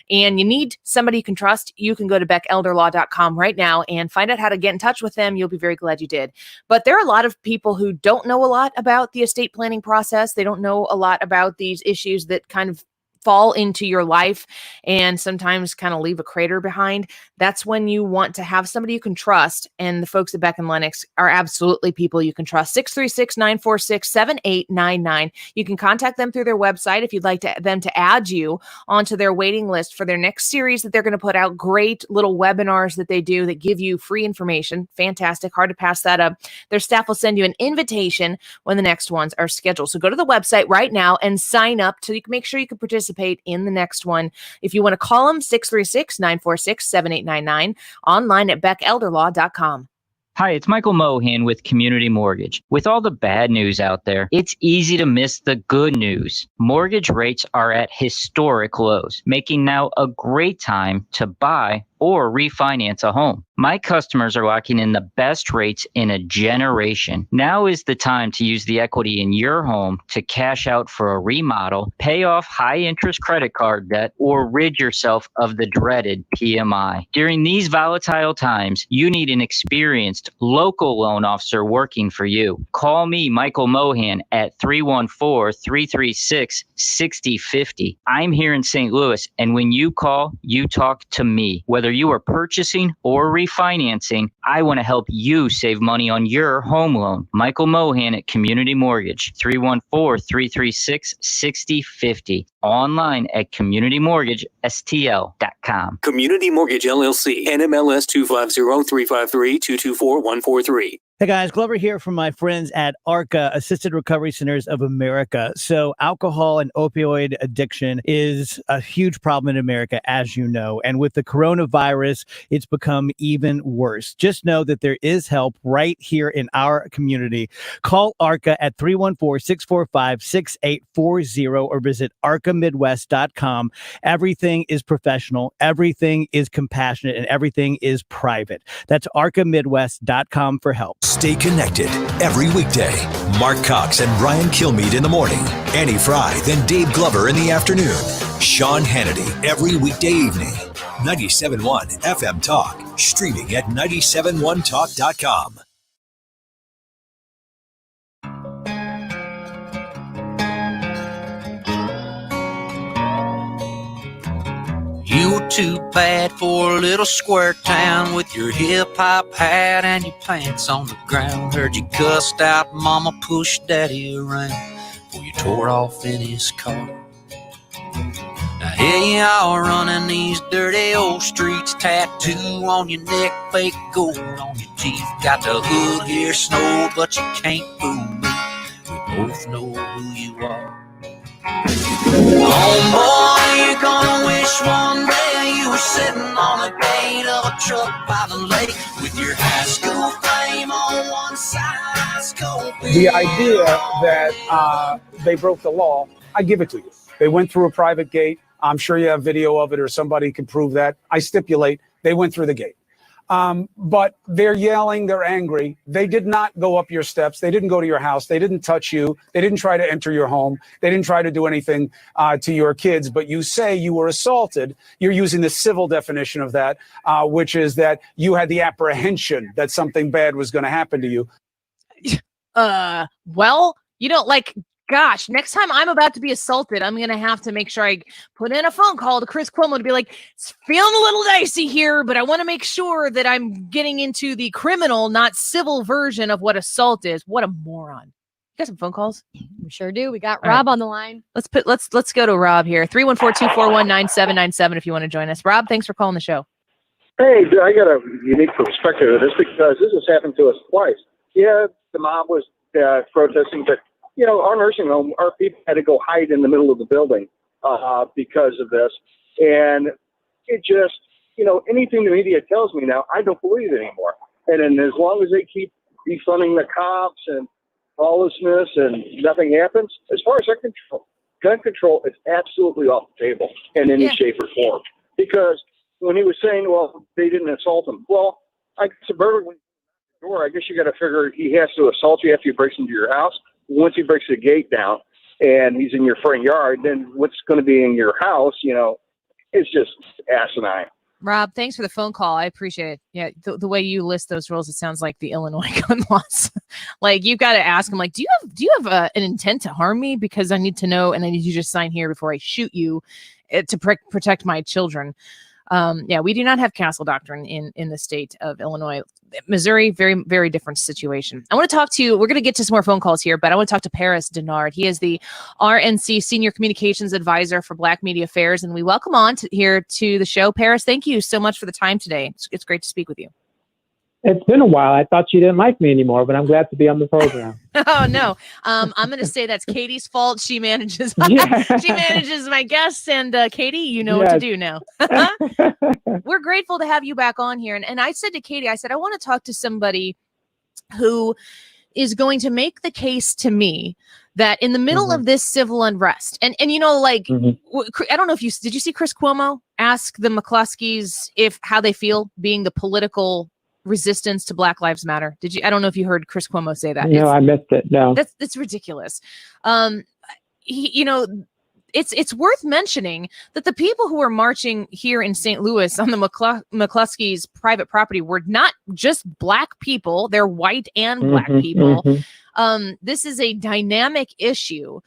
and you need somebody you can trust, you can go to beckelderlaw.com right now and find out how to get in touch with them. You'll be very glad you did. But there are a lot of people who don't know a lot about the estate planning process. They don't know a lot about these issues that kind of fall into your life and sometimes kind of leave a crater behind. That's when you want to have somebody you can trust. And the folks at Beck and Lennox are absolutely people you can trust. 636-946-7899. You can contact them through their website if you'd like them to add you onto their waiting list for their next series that they're going to put out. Great little webinars that they do that give you free information. Fantastic. Hard to pass that up. Their staff will send you an invitation when the next ones are scheduled. So go to the website right now and sign up so you can make sure you can participate in the next one. If you want to call them, 636-946-7899, online at beckelderlaw.com. Hi, it's Michael Mohan with Community Mortgage. With all the bad news out there, it's easy to miss the good news. Mortgage rates are at historic lows, making now a great time to buy or refinance a home. My customers are locking in the best rates in a generation. Now is the time to use the equity in your home to cash out for a remodel, pay off high-interest credit card debt, or rid yourself of the dreaded PMI. During these volatile times, you need an experienced local loan officer working for you. Call me, Michael Mohan, at 314-336-6050. I'm here in St. Louis, and when you call, you talk to me. Whether you are purchasing or refinancing, I want to help you save money on your home loan. Michael Mohan at Community Mortgage, 314-336-6050. Online at communitymortgagestl.com. Community Mortgage LLC, NMLS 250353224143. Hey guys, Glover here from my friends at ARCA, Assisted Recovery Centers of America. So alcohol and opioid addiction is a huge problem in America, as you know. And with the coronavirus, it's become even worse. Just know that there is help right here in our community. Call ARCA at 314-645-6840 or visit arcamidwest.com. Everything is professional, everything is compassionate, and everything is private. That's arcamidwest.com for help. Stay connected every weekday. Mark Cox and Brian Kilmeade in the morning. Annie Fry, then Dave Glover in the afternoon. Sean Hannity every weekday evening. 97.1 FM Talk. Streaming at 971talk.com. You were too bad for a little square town with your hip-hop hat and your pants on the ground. Heard you cussed out mama, pushed daddy around before you tore off in his car. Now here you are running these dirty old streets, tattoo on your neck, fake gold on your teeth. Got the hood here, snow, but you can't fool me. We both know who you are. Oh boy, you're gonna wish one day you were sitting on the gate of a truck by the lake with your high school fame on one side. The idea that they broke the law, I give it to you. They went through a private gate. I'm sure you have video of it or somebody can prove that. I stipulate they went through the gate. But they're yelling, they're angry. They did not go up your steps. They didn't go to your house. They didn't touch you. They didn't try to enter your home. They didn't try to do anything to your kids. But you say you were assaulted. You're using the civil definition of that, which is that you had the apprehension that something bad was going to happen to you. Well, you know, like, gosh, next time I'm about to be assaulted, I'm going to have to make sure I put in a phone call to Chris Cuomo to be like, it's feeling a little dicey here, but I want to make sure that I'm getting into the criminal, not civil version of what assault is. What a moron. You got some phone calls? We sure do. We got All Rob right. on the line. Let's go to Rob here. 314-241-9797 if you want to join us. Rob, thanks for calling the show. Hey, I got a unique perspective of this because this has happened to us twice. Yeah, the mob was protesting, but you know, our nursing home, our people had to go hide in the middle of the building because of this. And it just, anything the media tells me now, I don't believe anymore. And then as long as they keep defunding the cops and lawlessness and nothing happens, as far as gun control is absolutely off the table in any shape or form. Because when he was saying, well, they didn't assault him. Well, I guess a burglar, when he door, I guess you got to figure he has to assault you after he breaks into your house. Once he breaks the gate down and he's in your front yard, then what's going to be in your house, it's just asinine. Rob, thanks for the phone call. I appreciate it. Yeah, the way you list those rules, it sounds like the Illinois gun laws. Like, you've got to ask them, like, do you have an intent to harm me? Because I need to know, and I need you to sign here before I shoot you to protect my children. We do not have castle doctrine in the state of Illinois. Missouri, very, very different situation. we're going to get to some more phone calls here, but I want to talk to Paris Dennard. He is the RNC Senior Communications Advisor for Black Media Affairs, and we welcome on here to the show. Paris, thank you so much for the time today. It's great to speak with you. It's been a while. I thought you didn't like me anymore, but I'm glad to be on the program. Oh, no. I'm going to say that's Katie's fault. She manages she manages my guests, and Katie, you know what to do now. We're grateful to have you back on here. And I said to Katie, I said, I want to talk to somebody who is going to make the case to me that in the middle of this civil unrest, and I don't know if did you see Chris Cuomo ask the McCluskeys how they feel being the political resistance to Black Lives Matter? I don't know if you heard Chris Cuomo say that. No, I missed it. No, that's ridiculous. It's worth mentioning that the people who were marching here in St. Louis on the McCluskey's private property were not just Black people; they're white and Black people. This is a dynamic issue,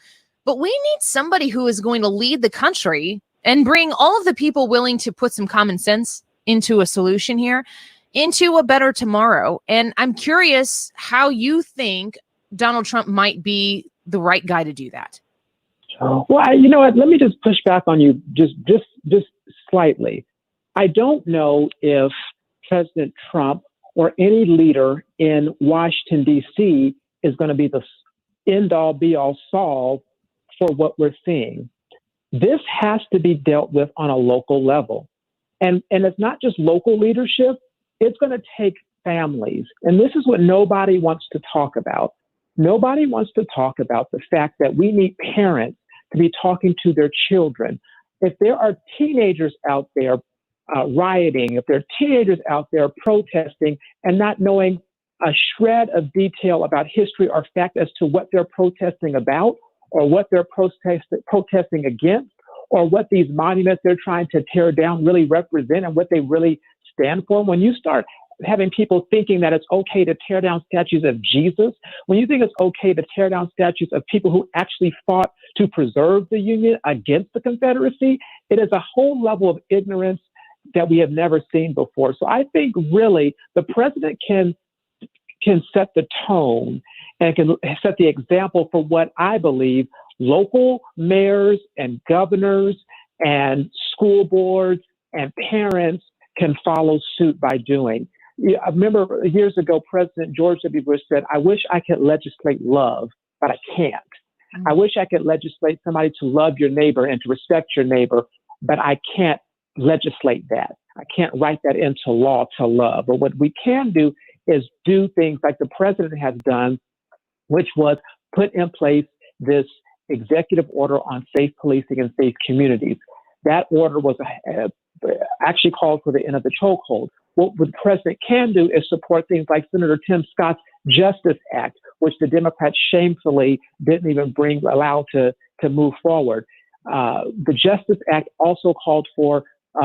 but we need somebody who is going to lead the country and bring all of the people willing to put some common sense into a solution here, into a better tomorrow. And I'm curious how you think Donald Trump might be the right guy to do that. Well, you know what? Let me just push back on you just slightly. I don't know if President Trump or any leader in Washington, D.C. is going to be the end-all, be-all solve for what we're seeing. This has to be dealt with on a local level. And it's not just local leadership. It's going to take families. And this is what nobody wants to talk about. Nobody wants to talk about the fact that we need parents to be talking to their children. If there are teenagers out there rioting, if there are teenagers out there protesting and not knowing a shred of detail about history or fact as to what they're protesting about or what they're protesting against or what these monuments they're trying to tear down really represent and what they really stand for, when you start having people thinking that it's okay to tear down statues of Jesus, when you think it's okay to tear down statues of people who actually fought to preserve the Union against the Confederacy, it is a whole level of ignorance that we have never seen before. So I think really the president can set the tone and can set the example for what I believe local mayors and governors and school boards and parents can follow suit by doing. I remember years ago, President George W. Bush said, I wish I could legislate love, but I can't. I wish I could legislate somebody to love your neighbor and to respect your neighbor, but I can't legislate that. I can't write that into law to love. But what we can do is do things like the president has done, which was put in place this executive order on safe policing and safe communities. That order was actually called for the end of the chokehold. What the president can do is support things like Senator Tim Scott's Justice Act, which the Democrats shamefully didn't even allow to move forward. The Justice Act also called for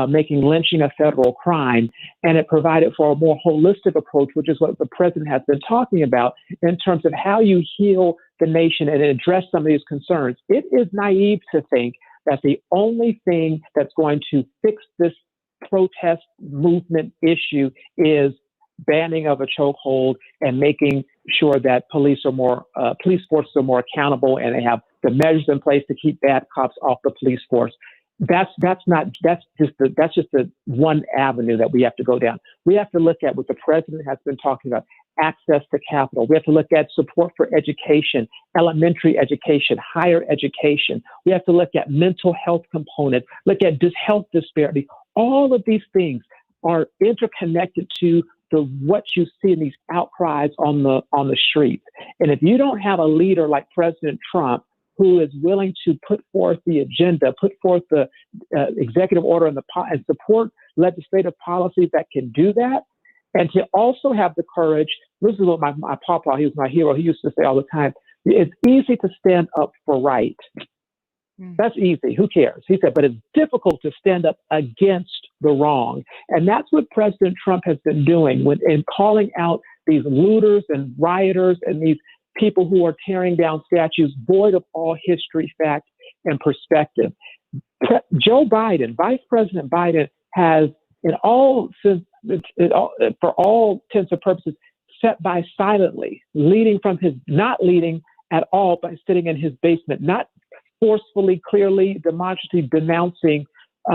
making lynching a federal crime, and it provided for a more holistic approach, which is what the president has been talking about in terms of how you heal the nation and address some of these concerns. It is naive to think that the only thing that's going to fix this protest movement issue is banning of a chokehold and making sure that police forces are more accountable and they have the measures in place to keep bad cops off the police force. That's just the one avenue that we have to go down. We have to look at what the president has been talking about: access to capital. We have to look at support for education, elementary education, higher education. We have to look at mental health components, look at health disparity. All of these things are interconnected to what you see in these outcries on the streets. And if you don't have a leader like President Trump who is willing to put forth the agenda, put forth the executive order and support legislative policies that can do that, and to also have the courage. This is what my papa, he was my hero, he used to say all the time, it's easy to stand up for right. That's easy. Who cares? He said, but it's difficult to stand up against the wrong. And that's what President Trump has been doing in calling out these looters and rioters and these people who are tearing down statues void of all history, fact, and perspective. Joe Biden, Vice President Biden, has, for all intents and purposes, sat by silently, not leading at all by sitting in his basement, not forcefully, clearly, demonstratively denouncing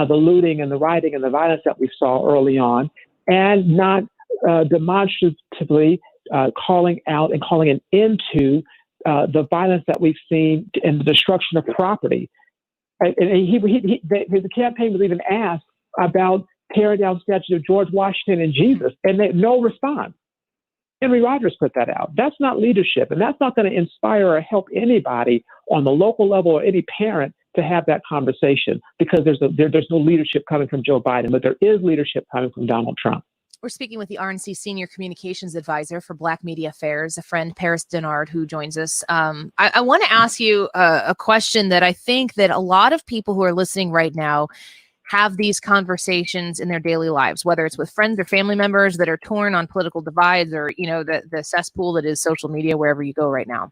the looting and the rioting and the violence that we saw early on, and not demonstratively calling out and calling an end to the violence that we've seen and the destruction of property. And the campaign was even asked about tearing down statues of George Washington and Jesus, and no response. Henry Rogers put that out. That's not leadership, and that's not going to inspire or help anybody on the local level or any parent to have that conversation, because there's no leadership coming from Joe Biden, but there is leadership coming from Donald Trump. We're speaking with the RNC Senior Communications Advisor for Black Media Affairs, a friend, Paris Dennard, who joins us. I want to ask you a question that I think that a lot of people who are listening right now have these conversations in their daily lives, whether it's with friends or family members that are torn on political divides, or, the cesspool that is social media, wherever you go right now.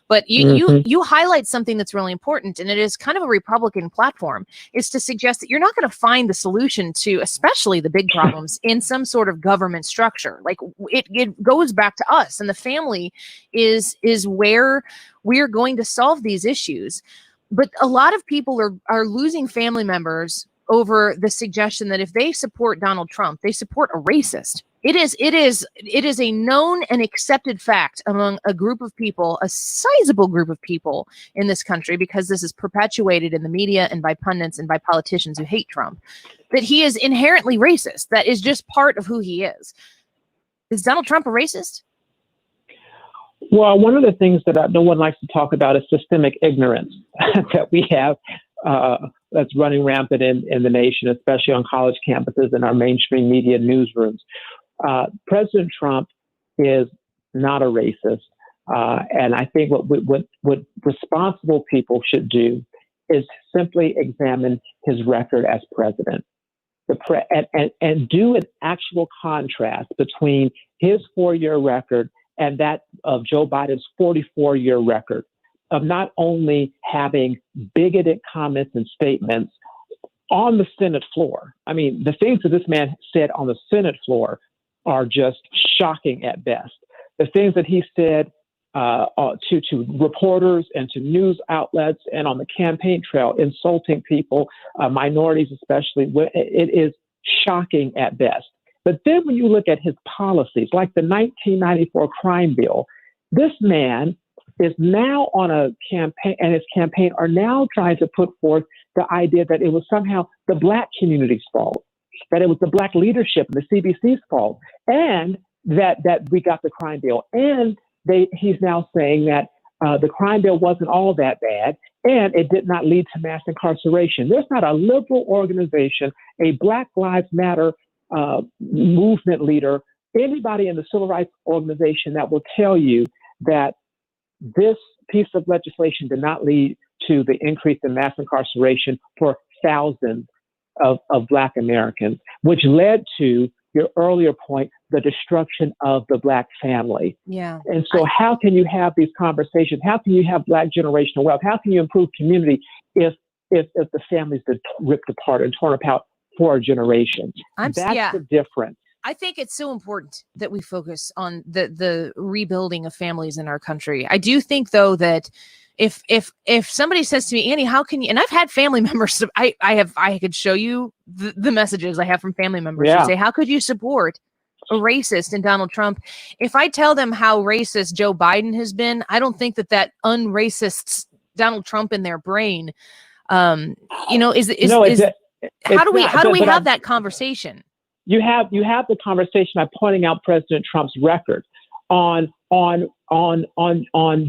But you highlight something that's really important, and it is kind of a Republican platform, is to suggest that you're not going to find the solution to especially the big problems in some sort of government structure. Like it goes back to us, and the family is where we're going to solve these issues. But a lot of people are losing family members over the suggestion that if they support Donald Trump, they support a racist. It is a known and accepted fact among a group of people, a sizable group of people in this country, because this is perpetuated in the media and by pundits and by politicians who hate Trump, that he is inherently racist. That is just part of who he is. Is Donald Trump a racist? Well, one of the things that no one likes to talk about is systemic ignorance that we have that's running rampant in the nation, especially on college campuses and our mainstream media newsrooms. President Trump is not a racist. And I think what responsible people should do is simply examine his record as president. And do an actual contrast between his 4-year record and that of Joe Biden's 44-year record of not only having bigoted comments and statements on the Senate floor. I mean, the things that this man said on the Senate floor are just shocking at best. The things that he said to reporters and to news outlets and on the campaign trail, insulting people, minorities especially, it is shocking at best. But then when you look at his policies, like the 1994 crime bill, this man is now on a campaign, and his campaign are now trying to put forth the idea that it was somehow the Black community's fault, that it was the Black leadership and the CBC's fault, and that we got the crime bill. And he's now saying that the crime bill wasn't all that bad, and it did not lead to mass incarceration. There's not a liberal organization, a Black Lives Matter movement leader, anybody in the civil rights organization that will tell you that this piece of legislation did not lead to the increase in mass incarceration for thousands of Black Americans, which led to your earlier point, the destruction of the Black family. Yeah. And so how can you have these conversations? How can you have Black generational wealth? How can you improve community if the family's been ripped apart and torn apart for a generation? That's the difference. I think it's so important that we focus on the rebuilding of families in our country. I do think, though, that if somebody says to me, Annie, how can you? And I've had family members. I could show you the messages I have from family members who say, how could you support a racist in Donald Trump? If I tell them how racist Joe Biden has been, I don't think that unracists Donald Trump in their brain. How do we have that conversation? you have the conversation by pointing out President Trump's record on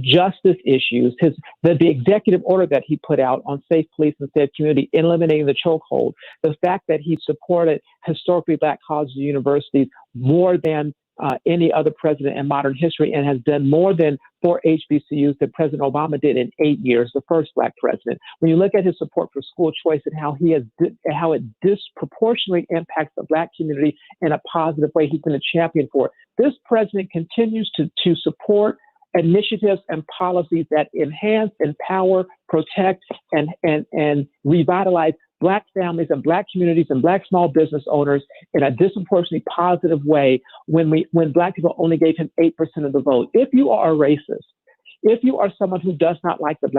justice issues, the executive order that he put out on safe police and safe community, eliminating the chokehold, the fact that he supported historically Black colleges and universities more than any other president in modern history, and has done more than 4 HBCUs that President Obama did in 8 years, the first Black president. When you look at his support for school choice and how it disproportionately impacts the Black community in a positive way, he's been a champion for it. This president continues to support initiatives and policies that enhance, empower, protect, and revitalize Black families and Black communities and Black small business owners in a disproportionately positive way when Black people only gave him 8% of the vote. If you are a racist, if you are someone who does not like the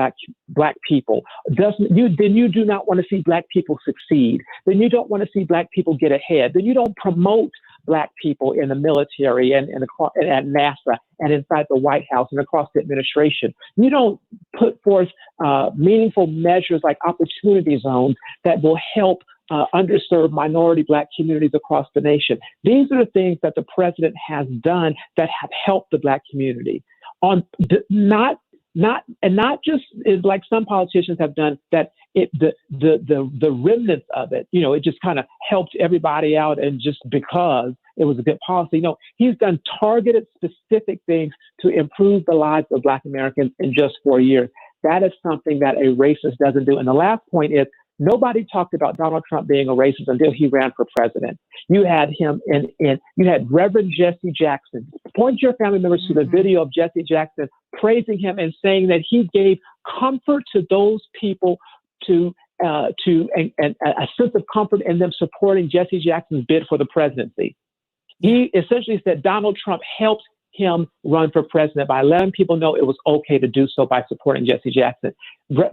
Black people, then you do not want to see Black people succeed. Then you don't want to see Black people get ahead. Then you don't promote Black people in the military and at NASA and inside the White House and across the administration. You don't put forth meaningful measures like opportunity zones that will help underserved minority Black communities across the nation. These are the things that the president has done that have helped the Black community. Not just is like some politicians have done that. The remnants of it, it just kind of helped everybody out, and just because it was a good policy. No, he's done targeted, specific things to improve the lives of Black Americans in just 4 years. That is something that a racist doesn't do. And the last point is, nobody talked about Donald Trump being a racist until he ran for president. You had him you had Reverend Jesse Jackson. Point your family members to the video of Jesse Jackson praising him and saying that he gave comfort to those people, to a sense of comfort in them supporting Jesse Jackson's bid for the presidency. He essentially said Donald Trump helped him run for president by letting people know it was okay to do so by supporting Jesse Jackson.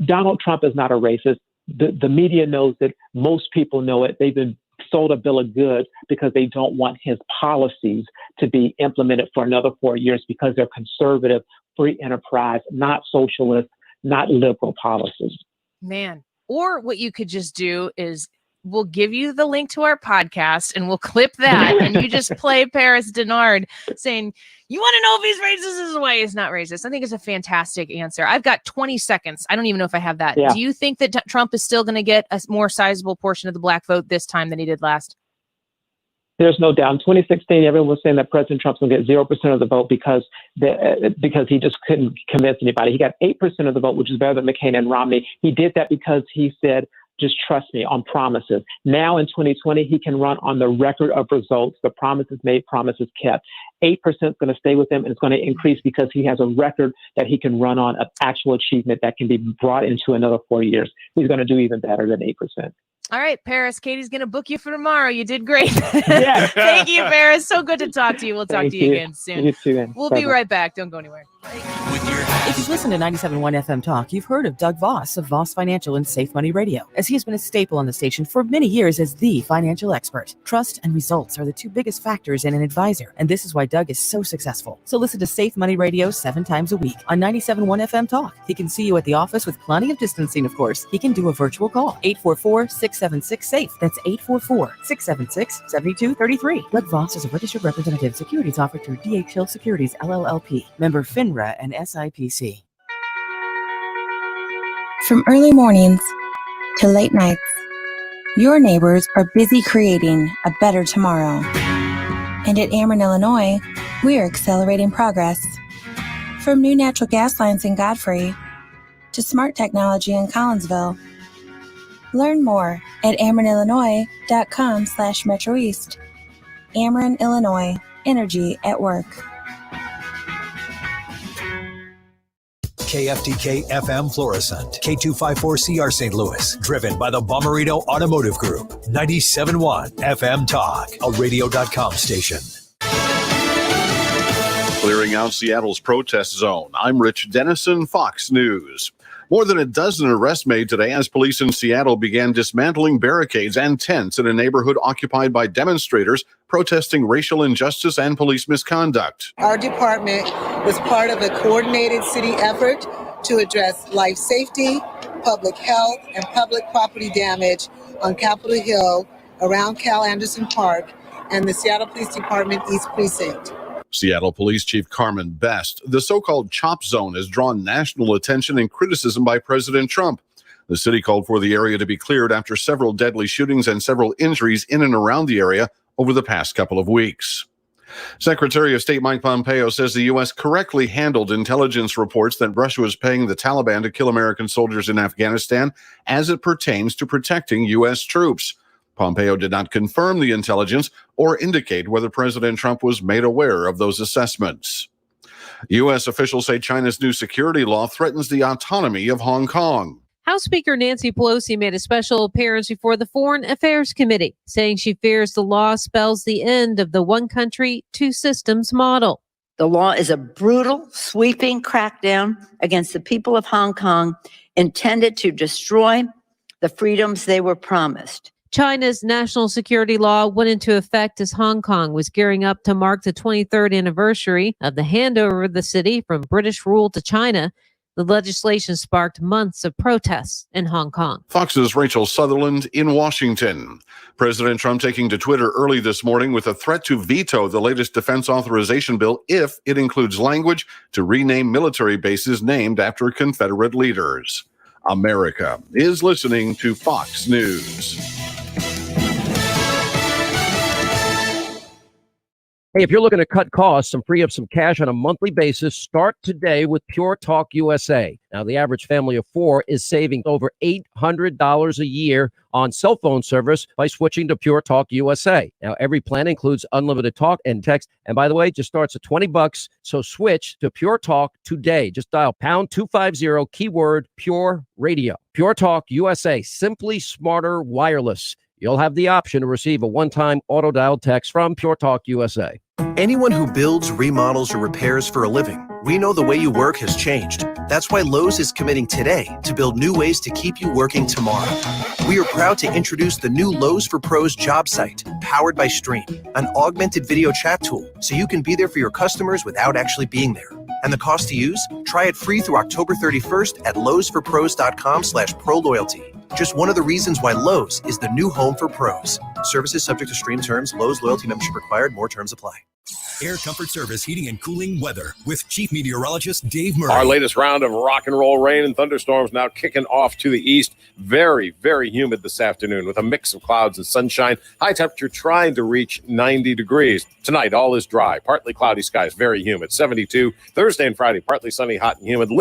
Donald Trump is not a racist. The media knows it. Most people know it. They've been sold a bill of goods because they don't want his policies to be implemented for another 4 years because they're conservative, free enterprise, not socialist, not liberal policies. Man. Or what you could just do is we'll give you the link to our podcast and we'll clip that and you just play Paris Dennard saying, you want to know if he's racist? This is why he's not racist. I think it's a fantastic answer. I've got 20 seconds. I don't even know if I have that. Yeah. Do you think that Trump is still going to get a more sizable portion of the Black vote this time than he did last? There's no doubt. In 2016, everyone was saying that President Trump's going to get 0% of the vote because he just couldn't convince anybody. He got 8% of the vote, which is better than McCain and Romney. He did that because he said, just trust me, on promises. Now in 2020, he can run on the record of results, the promises made, promises kept. 8% is going to stay with him, and it's going to increase because he has a record that he can run on of actual achievement that can be brought into another 4 years. He's going to do even better than 8%. All right, Paris, Katie's going to book you for tomorrow. You did great. Yeah. Thank you, Paris. So good to talk to you. We'll talk to you again soon. You too, man. We'll be right back. Don't go anywhere. If you've listened to 97.1 FM Talk, you've heard of Doug Voss of Voss Financial and Safe Money Radio, as he has been a staple on the station for many years as the financial expert. Trust and results are the two biggest factors in an advisor, and this is why Doug is so successful. So listen to Safe Money Radio 7 times a week on 97.1 FM Talk. He can see you at the office with plenty of distancing, of course. He can do a virtual call, 844-676-SAFE. That's 844-676-7233. Doug Voss is a registered representative. Securities offered through DHL Securities, LLLP. Member FINRA and SIPC. From early mornings to late nights, your neighbors are busy creating a better tomorrow. And at Ameren, Illinois, we are accelerating progress. From new natural gas lines in Godfrey to smart technology in Collinsville. Learn more at AmerenIllinois.com/MetroEast. Ameren, Illinois, energy at work. KFTK FM Florissant, K254CR St. Louis, driven by the Bommarito Automotive Group, 97.1 FM Talk, a radio.com station. Clearing out Seattle's protest zone. I'm Rich Dennison, Fox News. More than a dozen arrests made today as police in Seattle began dismantling barricades and tents in a neighborhood occupied by demonstrators protesting racial injustice and police misconduct. Our department was part of a coordinated city effort to address life safety, public health, and public property damage on Capitol Hill, around Cal Anderson Park, and the Seattle Police Department East Precinct. Seattle Police Chief Carmen Best. The so-called CHOP zone has drawn national attention and criticism by President Trump. The city called for the area to be cleared after several deadly shootings and several injuries in and around the area over the past couple of weeks. Secretary of State Mike Pompeo says the U.S. correctly handled intelligence reports that Russia was paying the Taliban to kill American soldiers in Afghanistan as it pertains to protecting U.S. troops. Pompeo did not confirm the intelligence or indicate whether President Trump was made aware of those assessments. U.S. officials say China's new security law threatens the autonomy of Hong Kong. House Speaker Nancy Pelosi made a special appearance before the Foreign Affairs Committee, saying she fears the law spells the end of the one country, two systems model. The law is a brutal, sweeping crackdown against the people of Hong Kong intended to destroy the freedoms they were promised. China's national security law went into effect as Hong Kong was gearing up to mark the 23rd anniversary of the handover of the city from British rule to China. The legislation sparked months of protests in Hong Kong. Fox's Rachel Sutherland in Washington. President Trump taking to Twitter early this morning with a threat to veto the latest defense authorization bill if it includes language to rename military bases named after Confederate leaders. America is listening to Fox News. Hey, if you're looking to cut costs and free up some cash on a monthly basis, start today with Pure Talk USA. Now, the average family of four is saving over $800 a year on cell phone service by switching to Pure Talk USA. Now, every plan includes unlimited talk and text. And by the way, it just starts at $20. So switch to Pure Talk today. Just dial pound 250 keyword Pure Radio. Pure Talk USA, simply smarter wireless. You'll have the option to receive a one-time auto-dial text from Pure Talk USA. Anyone who builds, remodels, or repairs for a living, we know the way you work has changed. That's why Lowe's is committing today to build new ways to keep you working tomorrow. We are proud to introduce the new Lowe's for Pros job site, powered by Stream, an augmented video chat tool so you can be there for your customers without actually being there. And the cost to use? Try it free through October 31st at lowesforpros.com/proloyalty. Just one of the reasons why Lowe's is the new home for pros. Services subject to Stream terms. Lowe's loyalty membership required. More terms apply. Air Comfort Service heating and cooling weather with Chief Meteorologist Dave Murray. Our latest round of rock and roll rain and thunderstorms now kicking off to the east. Very, very humid this afternoon with a mix of clouds and sunshine. High temperature trying to reach 90 degrees. Tonight, all is dry. Partly cloudy skies, very humid. 72. Thursday and Friday, partly sunny, hot and humid.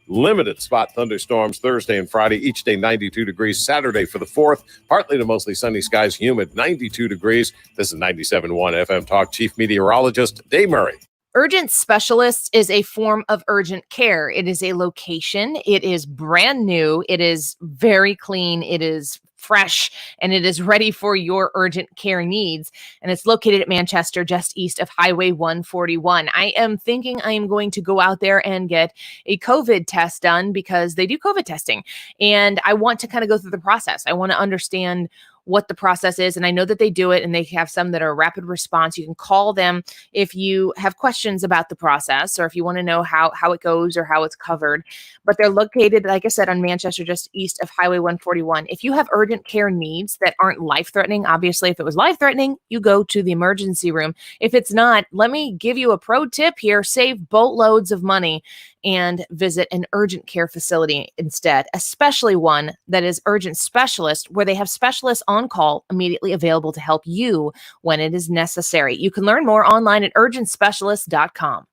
Limited spot thunderstorms Thursday and Friday, each day 92 degrees. Saturday for the 4th, partly to mostly sunny skies, humid, 92 degrees. This is 97.1 FM Talk. Chief Meteorologist Dave Murray. Urgent Specialists is a form of urgent care. It is a location. It is brand new. It is very clean. It is fresh, and it is ready for your urgent care needs. And it's located at Manchester, just east of Highway 141. I am thinking I am going to go out there and get a COVID test done because they do COVID testing. And I want to kind of go through the process. I want to understand what the process is. And I know that they do it, and they have some that are rapid response. You can call them if you have questions about the process, or if you want to know how it goes or how it's covered. But they're located, like I said, on Manchester, just east of Highway 141. If you have urgent care needs that aren't life-threatening, obviously, if it was life-threatening, you go to the emergency room. If it's not, let me give you a pro tip here. Save boatloads of money and visit an urgent care facility instead, especially one that is urgent specialist, where they have specialists on call immediately available to help you when it is necessary. You can learn more online at urgentspecialist.com.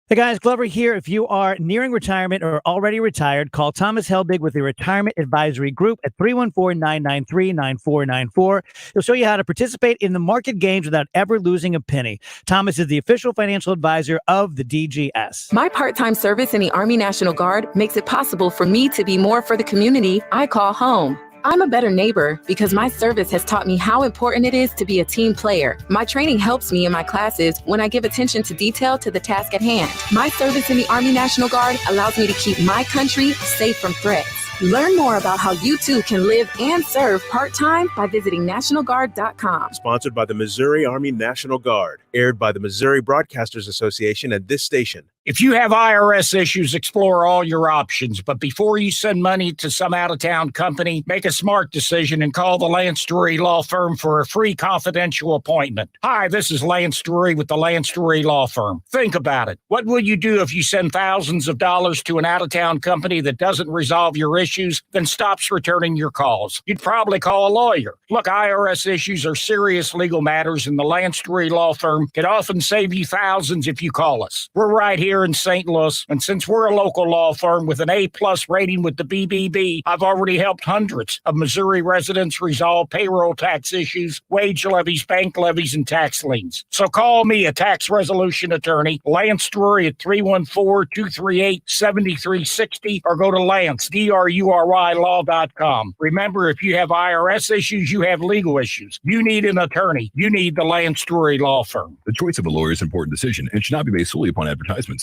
Hey guys, Glover here. If you are nearing retirement or already retired, call Thomas Helbig with the Retirement Advisory Group at 314-993-9494. He'll show you how to participate in the market games without ever losing a penny. Thomas is the official financial advisor of the DGS. My part-time service in the Army National Guard makes it possible for me to be more for the community I call home. I'm a better neighbor because my service has taught me how important it is to be a team player. My training helps me in my classes when I give attention to detail to the task at hand. My service in the Army National Guard allows me to keep my country safe from threats. Learn more about how you too can live and serve part-time by visiting NationalGuard.com. Sponsored by the Missouri Army National Guard. Aired by the Missouri Broadcasters Association and this station. If you have IRS issues, explore all your options. But before you send money to some out-of-town company, make a smart decision and call the Lance Drury Law Firm for a free confidential appointment. Hi, this is Lance Drury with the Lance Drury Law Firm. Think about it. What will you do if you send thousands of dollars to an out-of-town company that doesn't resolve your issues, then stops returning your calls? You'd probably call a lawyer. Look, IRS issues are serious legal matters, and the Lance Drury Law Firm can often save you thousands if you call us. We're right here in St. Louis, and since we're a local law firm with an A-plus rating with the BBB, I've already helped hundreds of Missouri residents resolve payroll tax issues, wage levies, bank levies, and tax liens. So call me, a tax resolution attorney, Lance Drury at 314-238-7360, or go to Lance, DRURY law.com. Remember, if you have IRS issues, you have legal issues. You need an attorney. You need the Lance Drury Law Firm. The choice of a lawyer is an important decision and should not be based solely upon advertisements.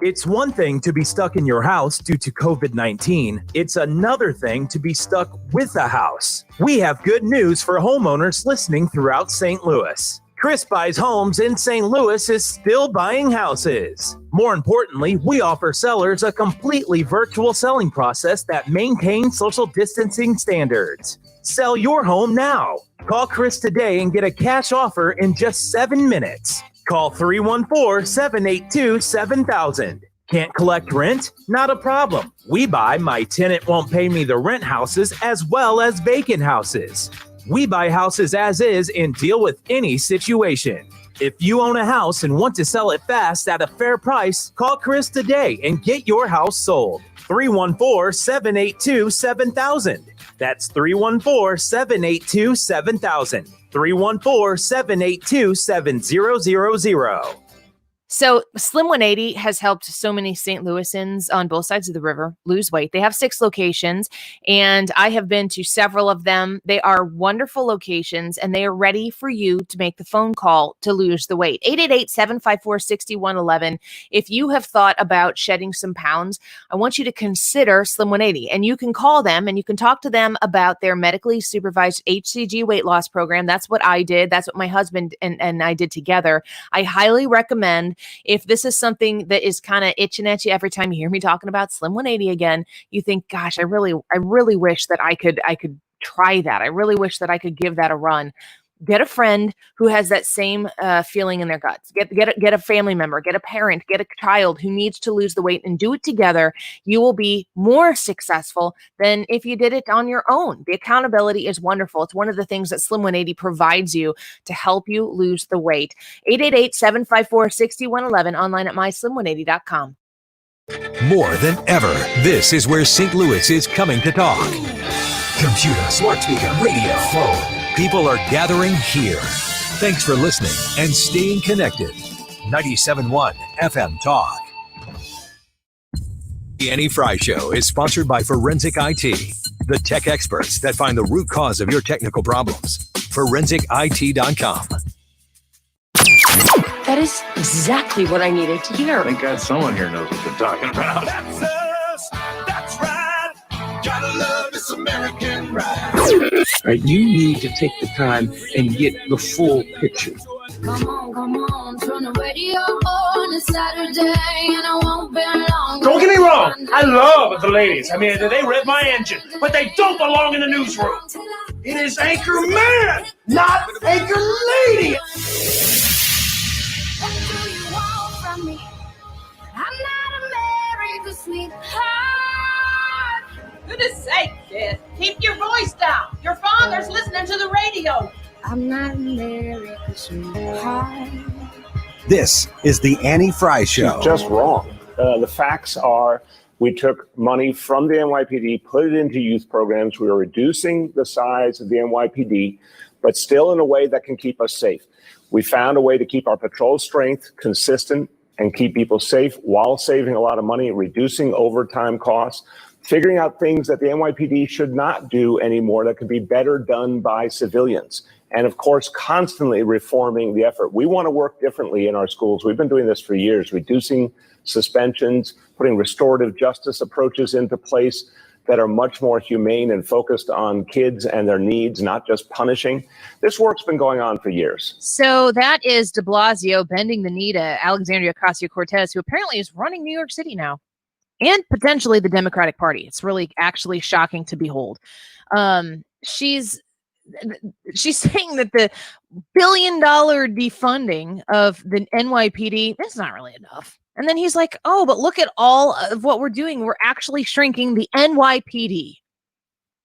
It's one thing to be stuck in your house due to COVID-19. It's another thing to be stuck with a house. We have good news for homeowners listening throughout St. Louis. Chris Buys Homes in St. Louis is still buying houses. More importantly, we offer sellers a completely virtual selling process that maintains social distancing standards. Sell your home now. Call Chris today and get a cash offer in just 7 minutes. Call 314-782-7000. Can't collect rent? Not a problem. We buy My Tenant Won't Pay Me the Rent houses as well as vacant houses. We buy houses as is and deal with any situation. If you own a house and want to sell it fast at a fair price, call Chris today and get your house sold. 314-782-7000. That's 314-782-7000. 314-782-7000. So Slim 180 has helped so many St. Louisans on both sides of the river lose weight. They have 6 locations, and I have been to several of them. They are wonderful locations, and they are ready for you to make the phone call to lose the weight. 888-754-6111. If you have thought about shedding some pounds, I want you to consider Slim 180, and you can call them and you can talk to them about their medically supervised HCG weight loss program. That's what I did. That's what my husband and I did together. I highly recommend, if this is something that is kind of itching at you every time you hear me talking about Slim 180 again, you think, gosh, I really wish that I could try that. I really wish that I could give that a run. Get a friend who has that same feeling in their guts. Get a family member, get a parent, get a child who needs to lose the weight, and do it together. You will be more successful than if you did it on your own. The accountability is wonderful. It's one of the things that Slim 180 provides you to help you lose the weight. 888-754-6111, online at myslim180.com. More than ever, this is where St. Louis is coming to talk. Computer, smart speaker, radio, phone. People are gathering here. Thanks for listening and staying connected. 97.1 FM Talk. The Annie Frey Show is sponsored by Forensic IT, the tech experts that find the root cause of your technical problems. ForensicIT.com. That is exactly what I needed to hear. Thank God someone here knows what they're talking about. That's us. That's right. Gotta love this American ride. Right, you need to take the time and get the full picture. Come on, turn the radio on. It's Saturday and I won't be long. Don't get me wrong, I love the ladies. I mean, they rev my engine, but they don't belong in the newsroom. It is Anchor Man, not Anchor Lady. What do you want from me? I'm not America's sweetheart. Goodness sake, kid. Keep your voice down. Your father's listening to the radio. I'm not America's sweetheart. This is the Annie Frey Show. Just wrong. The facts are we took money from the NYPD, put it into youth programs. We are reducing the size of the NYPD, but still in a way that can keep us safe. We found a way to keep our patrol strength consistent and keep people safe while saving a lot of money, reducing overtime costs, figuring out things that the NYPD should not do anymore that could be better done by civilians. And of course, constantly reforming the effort. We want to work differently in our schools. We've been doing this for years, reducing suspensions, putting restorative justice approaches into place, that are much more humane and focused on kids and their needs, not just punishing. This work's been going on for years. So that is de Blasio bending the knee to Alexandria Ocasio-Cortez, who apparently is running New York City now, and potentially the Democratic Party. It's really actually shocking to behold. She's saying that the $1 billion defunding of the NYPD, that's not really enough. And then he's like, oh, but look at all of what we're doing. We're actually shrinking the NYPD.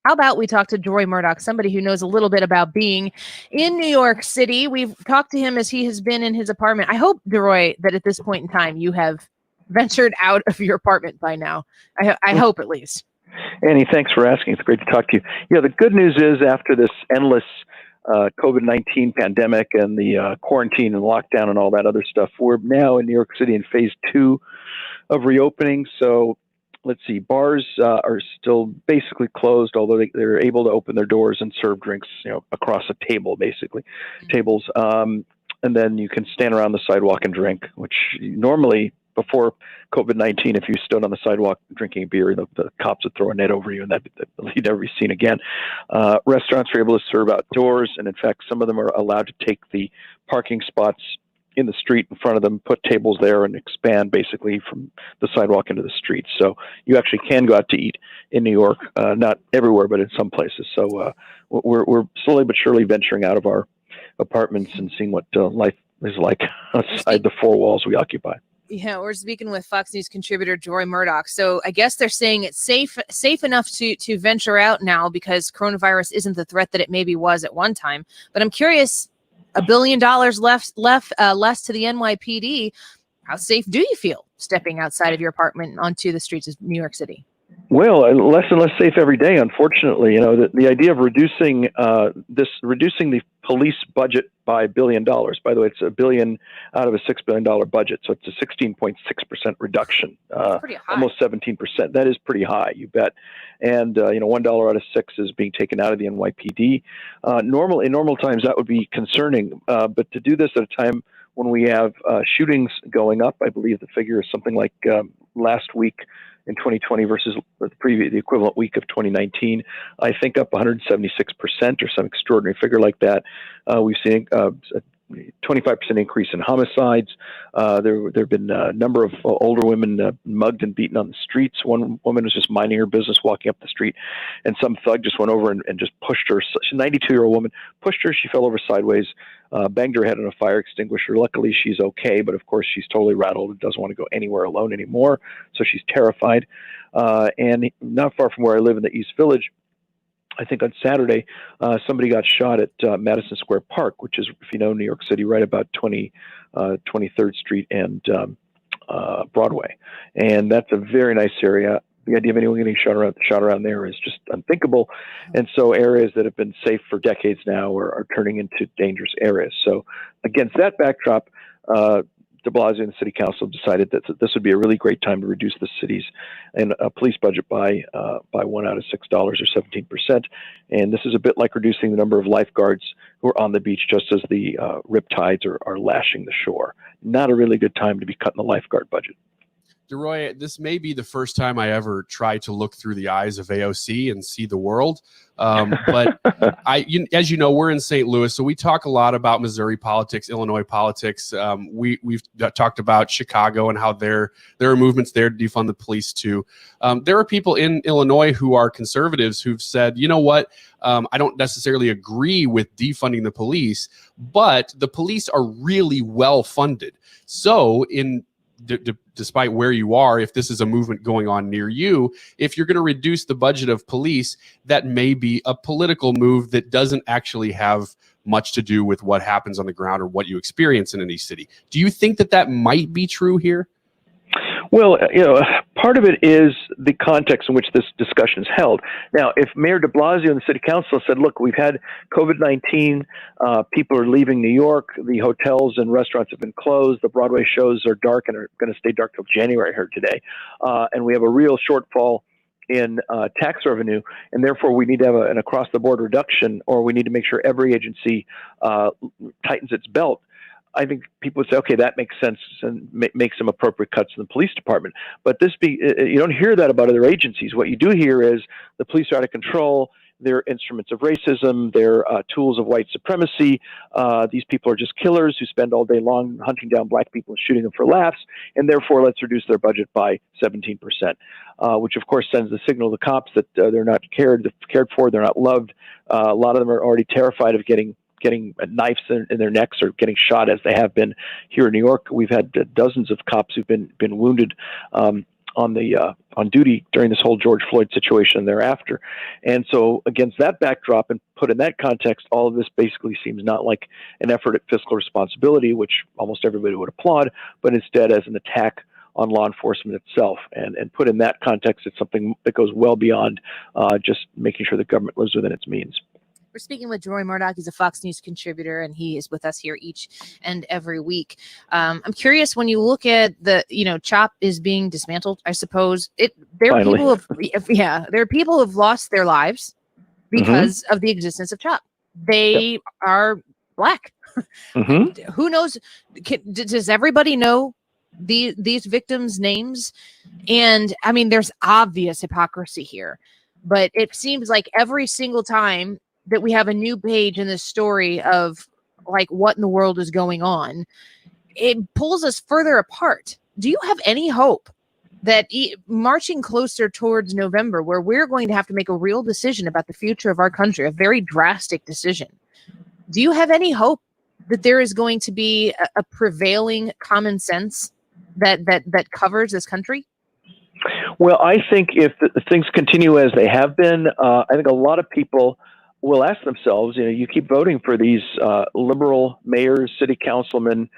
How about we talk to Deroy Murdock, somebody who knows a little bit about being in New York City. We've talked to him as he has been in his apartment. I hope, Deroy, that at this point in time you have ventured out of your apartment by now. I hope at least. Annie, thanks for asking. It's great to talk to you. Yeah, the good news is after this endless COVID-19 pandemic and the quarantine and lockdown and all that other stuff, we're now in New York City in phase 2 of reopening. So let's see, bars are still basically closed, although they're able to open their doors and serve drinks, across a table, basically, tables. And then you can stand around the sidewalk and drink, which normally before COVID-19, if you stood on the sidewalk drinking a beer, the cops would throw a net over you, and you'd never be seen again. Restaurants are able to serve outdoors, and in fact, some of them are allowed to take the parking spots in the street in front of them, put tables there, and expand basically from the sidewalk into the street. So you actually can go out to eat in New York, not everywhere, but in some places. So we're slowly but surely venturing out of our apartments and seeing what life is like outside the four walls we occupy. Yeah, we're speaking with Fox News contributor Deroy Murdock. So I guess they're saying it's safe enough to venture out now because coronavirus isn't the threat that it maybe was at one time. But I'm curious, $1 billion less to the NYPD. How safe do you feel stepping outside of your apartment onto the streets of New York City? Well, less and less safe every day, unfortunately. The idea of reducing the police budget by $1 billion. By the way, it's $1 billion out of a $6 billion budget, so it's a 16.6% reduction, almost 17%. That is pretty high, you bet. And $1 out of 6 is being taken out of the NYPD. In normal times, that would be concerning, but to do this at a time when we have shootings going up, I believe the figure is something like last week in 2020 versus the equivalent week of 2019, I think up 176% or some extraordinary figure like that. We've seen a 25% increase in homicides. There have been a number of older women mugged and beaten on the streets. One woman was just minding her business, walking up the street, and some thug just went over and just pushed her. She's a 92-year-old woman, pushed her. She fell over sideways, banged her head on a fire extinguisher. Luckily, she's okay, but of course, she's totally rattled and doesn't want to go anywhere alone anymore, so she's terrified. And not far from where I live in the East Village, I think on Saturday, somebody got shot at Madison Square Park, which is, if you know New York City, right about 23rd Street and Broadway. And that's a very nice area. The idea of anyone getting shot around there is just unthinkable. And so areas that have been safe for decades now are turning into dangerous areas. So against that backdrop, de Blasio and the city council decided that this would be a really great time to reduce the city's and police budget by $1 out of $6 or 17%. And this is a bit like reducing the number of lifeguards who are on the beach just as the riptides are lashing the shore. Not a really good time to be cutting the lifeguard budget. Deroy, this may be the first time I ever try to look through the eyes of AOC and see the world. But as you know, we're in St. Louis, so we talk a lot about Missouri politics, Illinois politics. We've talked about Chicago and how there are movements there to defund the police too. There are people in Illinois who are conservatives who've said, you know what, I don't necessarily agree with defunding the police, but the police are really well funded. So despite where you are, if this is a movement going on near you, if you're going to reduce the budget of police, that may be a political move that doesn't actually have much to do with what happens on the ground or what you experience in any city. Do you think that might be true here? Well, part of it is the context in which this discussion is held. Now, if Mayor de Blasio and the city council said, look, we've had COVID-19, people are leaving New York, the hotels and restaurants have been closed, the Broadway shows are dark and are going to stay dark till January, I heard today, and we have a real shortfall in tax revenue, and therefore we need to have an across-the-board reduction, or we need to make sure every agency tightens its belt. I think people would say, okay, that makes sense and make some appropriate cuts in the police department. But you don't hear that about other agencies. What you do hear is the police are out of control. They're instruments of racism. They're tools of white supremacy. These people are just killers who spend all day long hunting down black people and shooting them for laughs. And therefore, let's reduce their budget by 17%, which of course sends the signal to the cops that they're not cared for. They're not loved. A lot of them are already terrified of getting knives in their necks or getting shot, as they have been here in New York. We've had dozens of cops who've been wounded on duty during this whole George Floyd situation and thereafter. And so against that backdrop and put in that context, all of this basically seems not like an effort at fiscal responsibility, which almost everybody would applaud, but instead as an attack on law enforcement itself. And put in that context, it's something that goes well beyond just making sure the government lives within its means. We're speaking with Deroy Murdock. He's a Fox News contributor, and he is with us here each and every week. I'm curious, when you look at CHOP is being dismantled, I suppose there are people who've lost their lives because of the existence of CHOP. They are Black. Who knows? Does everybody know these victims' names? And I mean, there's obvious hypocrisy here, but it seems like every single time that we have a new page in this story of like what in the world is going on, it pulls us further apart. Do you have any hope that marching closer towards November, where we're going to have to make a real decision about the future of our country, a very drastic decision, do you have any hope that there is going to be a prevailing common sense that covers this country? Well, I think if things continue as they have been, I think a lot of people will ask themselves, you keep voting for these liberal mayors, city councilmen,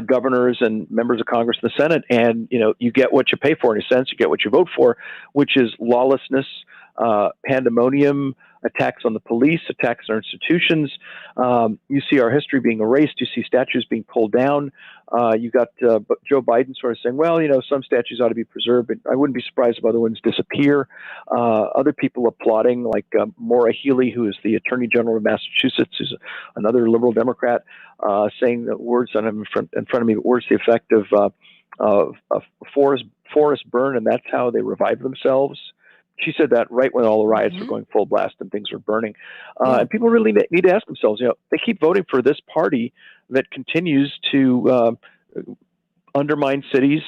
governors, and members of Congress and the Senate, and you get what you pay for. In a sense, you get what you vote for, which is lawlessness, pandemonium, attacks on the police, attacks on our institutions. You see our history being erased. You see statues being pulled down. You got Joe Biden sort of saying, well, some statues ought to be preserved, but I wouldn't be surprised if other ones disappear. Other people applauding, like Maura Healey, who is the Attorney General of Massachusetts, who's another liberal Democrat, saying that words in front of me, but words to the effect of forest burn, and that's how they revive themselves. She said that right when all the riots were going full blast and things were burning. And people really need to ask themselves, they keep voting for this party that continues to undermine cities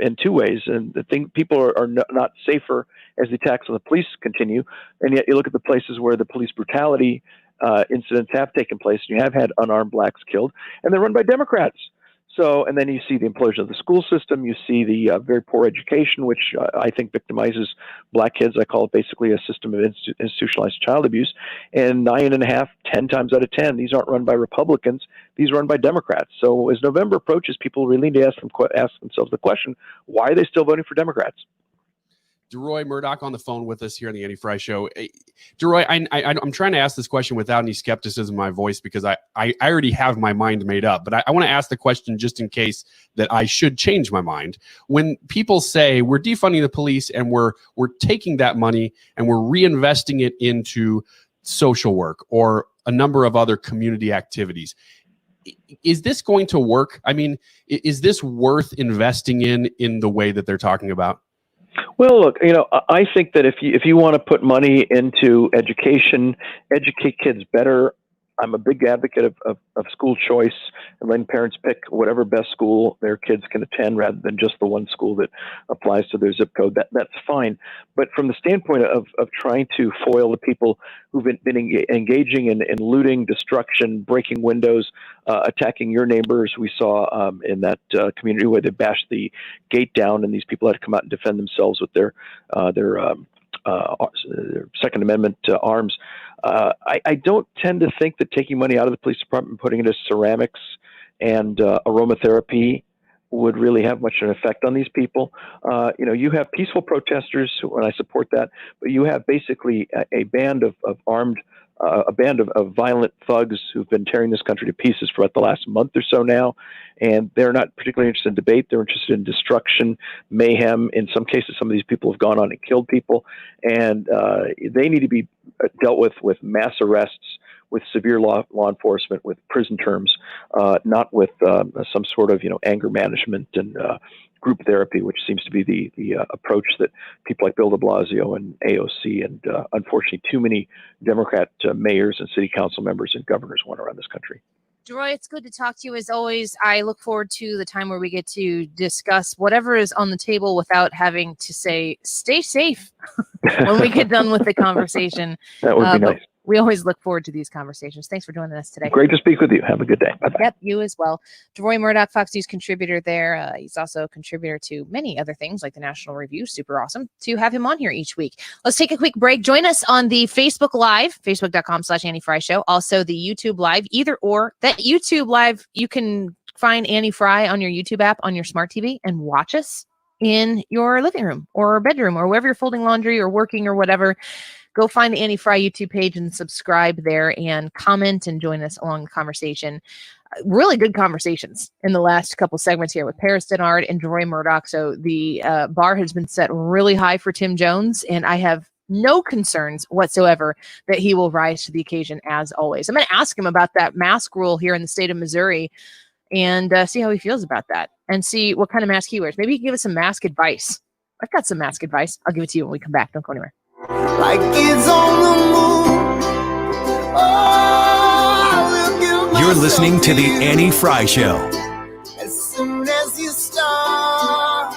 in two ways. And the thing, people are not safer as the attacks on the police continue. And yet you look at the places where the police brutality incidents have taken place, and you have had unarmed blacks killed, and they're run by Democrats. So, and then you see the implosion of the school system. You see the very poor education, which I think victimizes black kids. I call it basically a system of institutionalized child abuse. And 9.5, 10 times out of 10, these aren't run by Republicans. These are run by Democrats. So as November approaches, people really need to ask themselves the question, why are they still voting for Democrats? Deroy Murdock on the phone with us here on the Andy Frey Show. Deroy, I'm trying to ask this question without any skepticism in my voice, because I already have my mind made up. But I want to ask the question just in case that I should change my mind. When people say we're defunding the police and we're taking that money and we're reinvesting it into social work or a number of other community activities, is this going to work? I mean, is this worth investing in the way that they're talking about? Well, look, I think that if you want to put money into education, educate kids better, I'm a big advocate of school choice and letting parents pick whatever best school their kids can attend rather than just the one school that applies to their zip code. That's fine. But from the standpoint of trying to foil the people who've been engaging in looting, destruction, breaking windows, attacking your neighbors, we saw in that community where they bashed the gate down and these people had to come out and defend themselves with their Second Amendment arms. I don't tend to think that taking money out of the police department and putting it into ceramics and aromatherapy would really have much of an effect on these people. You have peaceful protesters, and I support that, but you have basically a band of armed, a band of violent thugs who've been tearing this country to pieces for about the last month or so now, and they're not particularly interested in debate. They're interested in destruction, mayhem. In some cases, some of these people have gone on and killed people, and they need to be dealt with mass arrests, with severe law enforcement, with prison terms, not with some sort of anger management and group therapy, which seems to be the approach that people like Bill de Blasio and AOC and unfortunately too many Democrat mayors and city council members and governors want around this country. Deroy, it's good to talk to you as always. I look forward to the time where we get to discuss whatever is on the table without having to say, stay safe when we get done with the conversation. That would be nice. We always look forward to these conversations. Thanks for joining us today. Great to speak with you. Have a good day. Bye-bye. Yep, you as well. Deroy Murdock, Fox News contributor there. He's also a contributor to many other things like the National Review. Super awesome to have him on here each week. Let's take a quick break. Join us on the Facebook Live, facebook.com/Annie Frey Show. Also the YouTube Live, either or. That YouTube Live, you can find Annie Frey on your YouTube app on your smart TV and watch us in your living room or bedroom or wherever you're folding laundry or working or whatever. Go find the Annie Frey YouTube page and subscribe there and comment and join us along the conversation. Really good conversations in the last couple segments here with Paris Dennard and Deroy Murdock. So the bar has been set really high for Tim Jones, and I have no concerns whatsoever that he will rise to the occasion as always. I'm going to ask him about that mask rule here in the state of Missouri and see how he feels about that and see what kind of mask he wears. Maybe he can give us some mask advice. I've got some mask advice. I'll give it to you when we come back. Don't go anywhere. Like it's on the moon. Oh, You're listening to The Annie Frey Show. As soon as you start,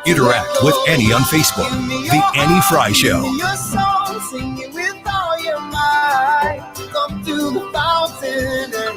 Interact with Annie on Facebook. The Annie Frey Show. your song, sing it with all your might. Come to the fountain and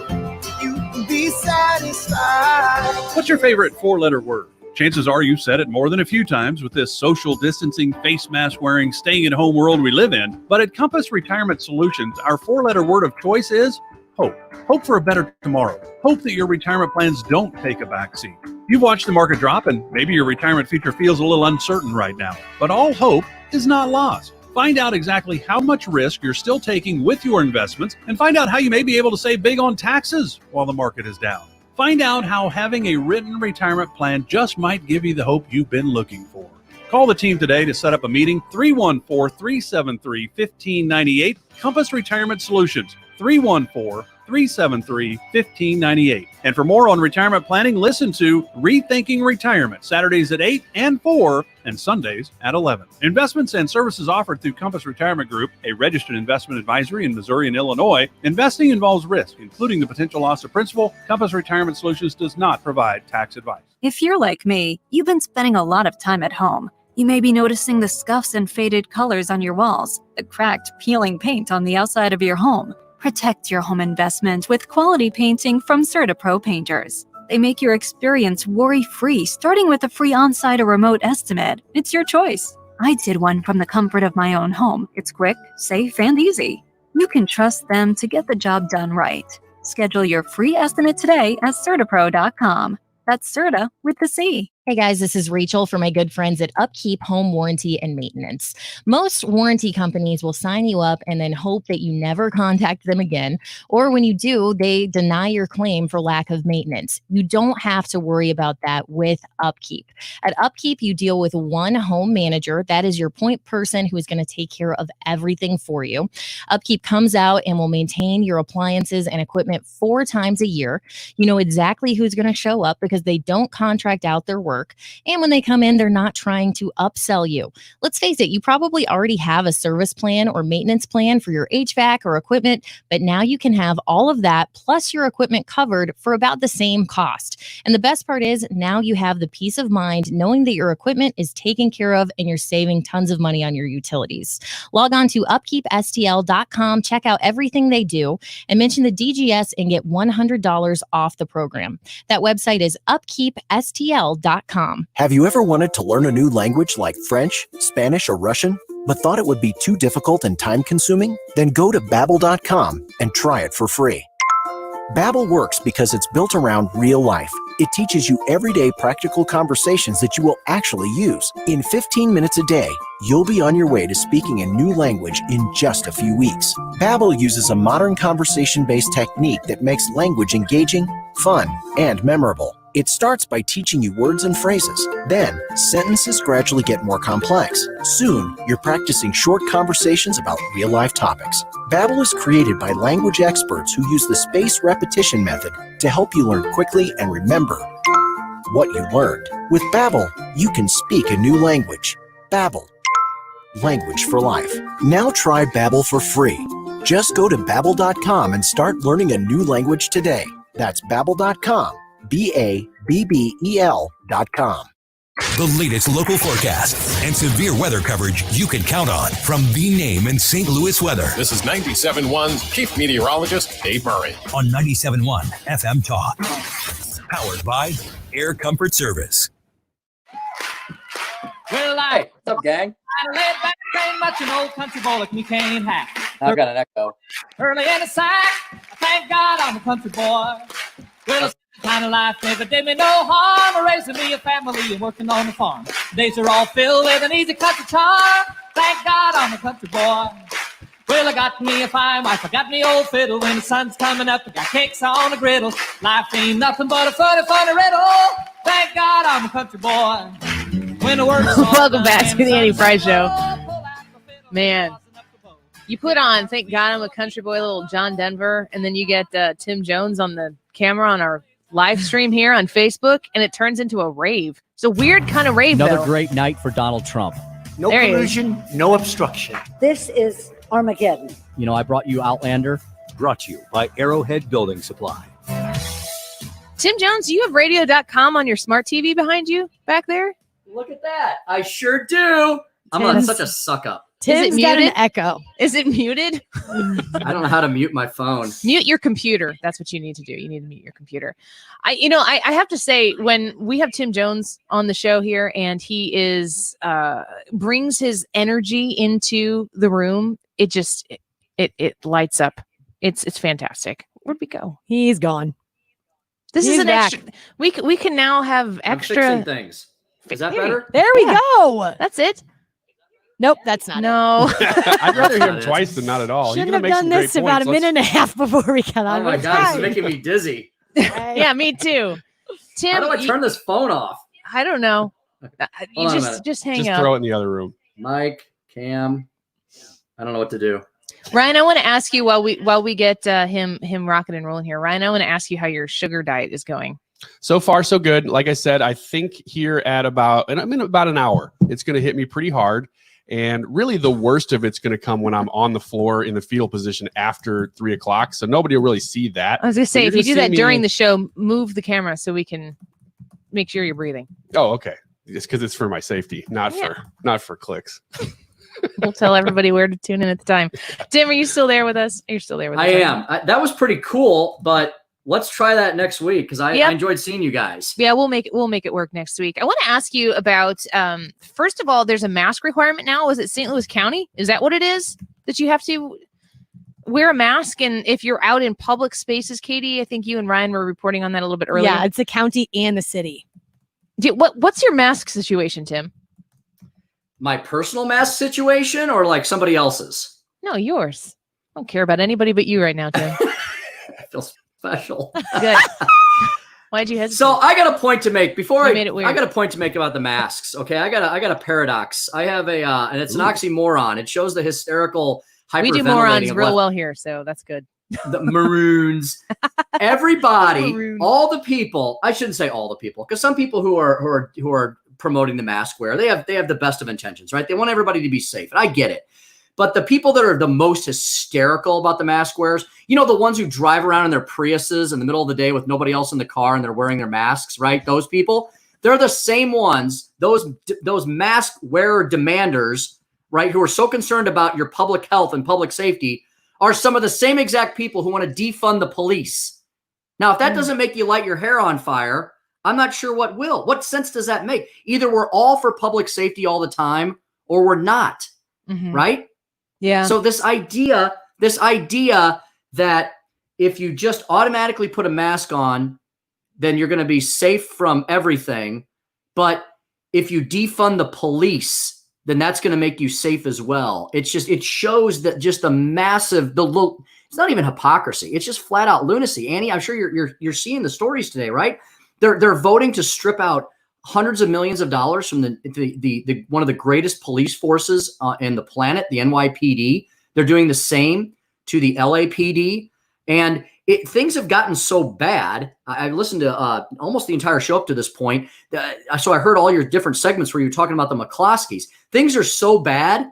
you can be satisfied. What's your favorite four-letter word? Chances are you've said it more than a few times with this social distancing, face mask wearing, staying at home world we live in. But at Compass Retirement Solutions, our four-letter word of choice is hope. Hope for a better tomorrow. Hope that your retirement plans don't take a backseat. You've watched the market drop and maybe your retirement future feels a little uncertain right now. But all hope is not lost. Find out exactly how much risk you're still taking with your investments and find out how you may be able to save big on taxes while the market is down. Find out how having a written retirement plan just might give you the hope you've been looking for. Call the team today to set up a meeting, 314-373-1598, Compass Retirement Solutions, 314-373-1598. And for more on retirement planning, listen to Rethinking Retirement, Saturdays at 8 and 4 and Sundays at 11. Investments and services offered through Compass Retirement Group, a registered investment advisory in Missouri and Illinois. Investing involves risk, including the potential loss of principal. Compass Retirement Solutions does not provide tax advice. If you're like me, you've been spending a lot of time at home. You may be noticing the scuffs and faded colors on your walls, the cracked, peeling paint on the outside of your home. Protect your home investment with quality painting from CertaPro Painters. They make your experience worry-free, starting with a free on-site or remote estimate. It's your choice. I did one from the comfort of my own home. It's quick, safe, and easy. You can trust them to get the job done right. Schedule your free estimate today at CertaPro.com. That's Certa with the C. Hey guys, this is Rachel from my good friends at Upkeep Home Warranty and Maintenance. Most warranty companies will sign you up and then hope that you never contact them again. Or when you do, they deny your claim for lack of maintenance. You don't have to worry about that with Upkeep. At Upkeep, you deal with one home manager. That is your point person who is going to take care of everything for you. Upkeep comes out and will maintain your appliances and equipment 4 times a year. You know exactly who's going to show up because they don't contract out their work. And when they come in, they're not trying to upsell you. Let's face it, you probably already have a service plan or maintenance plan for your HVAC or equipment, but now you can have all of that plus your equipment covered for about the same cost. And the best part is now you have the peace of mind knowing that your equipment is taken care of and you're saving tons of money on your utilities. Log on to upkeepstl.com, check out everything they do, and mention the DGS and get $100 off the program. That website is upkeepstl.com. Have you ever wanted to learn a new language like French, Spanish, or Russian, but thought it would be too difficult and time-consuming? Then go to Babbel.com and try it for free. Babbel works because it's built around real life. It teaches you everyday practical conversations that you will actually use. In 15 minutes a day, you'll be on your way to speaking a new language in just a few weeks. Babbel uses a modern conversation-based technique that makes language engaging, fun, and memorable. It starts by teaching you words and phrases. Then, sentences gradually get more complex. Soon, you're practicing short conversations about real-life topics. Babbel is created by language experts who use the spaced repetition method to help you learn quickly and remember what you learned. With Babbel, you can speak a new language. Babbel, language for life. Now try Babbel for free. Just go to Babbel.com and start learning a new language today. That's Babbel.com. Babbel.com. The latest local forecast and severe weather coverage you can count on from the name in St. Louis weather. This is 97.1's Chief Meteorologist Dave Murray. On 97.1 FM Talk. Powered by Air Comfort Service. Well, hey, what's up, gang? I laid back, ain't much an old country boy like me can't hack. I've got an echo. Early in the sack, thank God I'm a country boy. Well, it's the kind of life never did me no harm. Raising me a family and working on the farm. Days are all filled with an easy country charm. Thank God I'm a country boy. Well, I got me a fine wife, I got me old fiddle. When the sun's coming up, I got cakes on the griddle. Life ain't nothing but a funny, funny riddle. Thank God I'm a country boy. When the work's Welcome back to the Annie Frey Show. Man, you put on "Thank God I'm a Country Boy," little John Denver, and then you get Tim Jones on the camera on our live stream here on Facebook, and it turns into a rave. It's a weird kind of rave. Another though. great night for Donald Trump. No There he is. collusion, no obstruction. This is Armageddon. You know, I brought you Outlander. Brought to you by Arrowhead Building Supply. Tim Jones, you have radio.com on your smart TV behind you back there? Look at that. I sure do. I'm on such a suck up. Is it got muted? an echo. Is it muted? I don't know how to mute my phone. Mute your computer. That's what you need to do. You need to mute your computer. I have to say, when we have Tim Jones on the show here and he is brings his energy into the room, it lights up. It's fantastic. Where'd we go? He's gone. This He's is an back. extra. We can now have I'm extra fixing things. Is that better? There we go. That's it. Nope, that's not No. I'd rather hear him twice than not at all. Shouldn't have done this about a minute and a half before we got on. Oh my We're God, tired. it's making me dizzy. Yeah, me too. Tim, How do I turn this phone off? I don't know. You Hold on a minute. just hang Just up. throw it in the other room. Mic, cam. I don't know what to do. Ryan, I want to ask you while we get him rocking and rolling here. Ryan, I want to ask you how your sugar diet is going. So far, so good. Like I said, I think here at about an hour, it's going to hit me pretty hard. And really the worst of it's going to come when I'm on the floor in the fetal position after 3 o'clock. So nobody will really see that. I was going to say, if you do that during the the show, move the camera so we can make sure you're breathing. Oh, okay. It's because it's for my safety, not for clicks. We'll tell everybody where to tune in at the time. Tim, are you still there with us? You're still there with us. I am. That was pretty cool, but let's try that next week because I enjoyed seeing you guys. Yeah, we'll make it work next week. I want to ask you about first of all, there's a mask requirement now. Is it St. Louis County? Is that what it is? That you have to wear a mask, and if you're out in public spaces, Katie, I think you and Ryan were reporting on that a little bit earlier. Yeah, it's the county and the city. What's your mask situation, Tim? My personal mask situation or like somebody else's? No, yours. I don't care about anybody but you right now, Tim. I feel special. Good. Why'd you hesitate? So I got a point to make before You made it weird. I got a point to make about the masks. Okay, I got a paradox. I have a and it's an oxymoron. It shows the hysterical hyperventilating. We do morons of real what- well here, so that's good. The maroons, everybody, all the people. I shouldn't say all the people, because some people who are promoting the mask wear, they have the best of intentions, right? They want everybody to be safe, and I get it. But the people that are the most hysterical about the mask wearers, you know, the ones who drive around in their Priuses in the middle of the day with nobody else in the car and they're wearing their masks, right? Those people, they're the same ones. Those mask wearer demanders, right, who are so concerned about your public health and public safety, are some of the same exact people who want to defund the police. Now, if that doesn't make you light your hair on fire, I'm not sure what will. What sense does that make? Either we're all for public safety all the time or we're not, right? Yeah. So this idea that if you just automatically put a mask on, then you're going to be safe from everything. But if you defund the police, then that's going to make you safe as well. It shows that just it's not even hypocrisy. It's just flat out lunacy. Annie, I'm sure you're seeing the stories today, right? They're voting to strip out hundreds of millions of dollars from the one of the greatest police forces in the planet, the NYPD. They're doing the same to the LAPD. And things have gotten so bad. I listened to almost the entire show up to this point. So I heard all your different segments where you're talking about the McCloskeys. Things are so bad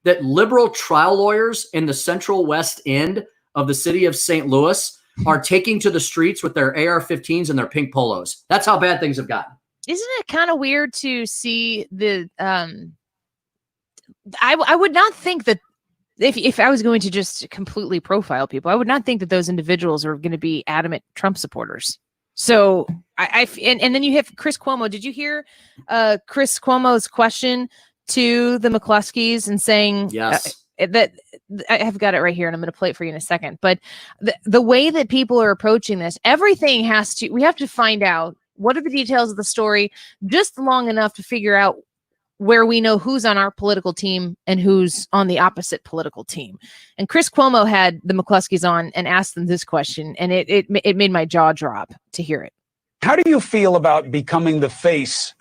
that liberal trial lawyers in the Central West End of the city of St. Louis are taking to the streets with their AR-15s and their pink polos. That's how bad things have gotten. Isn't it kind of weird to see the I would not think that if I was going to just completely profile people, I would not think that those individuals are going to be adamant Trump supporters. So and then you have Chris Cuomo. Did you hear Chris Cuomo's question to the McCloskeys and saying yes that I have got it right here and I'm going to play it for you in a second. But the way that people are approaching this, everything we have to find out what are the details of the story just long enough to figure out where we know who's on our political team and who's on the opposite political team. And Chris Cuomo had the McCloskeys on and asked them this question, and it made my jaw drop to hear it. How do you feel about becoming the face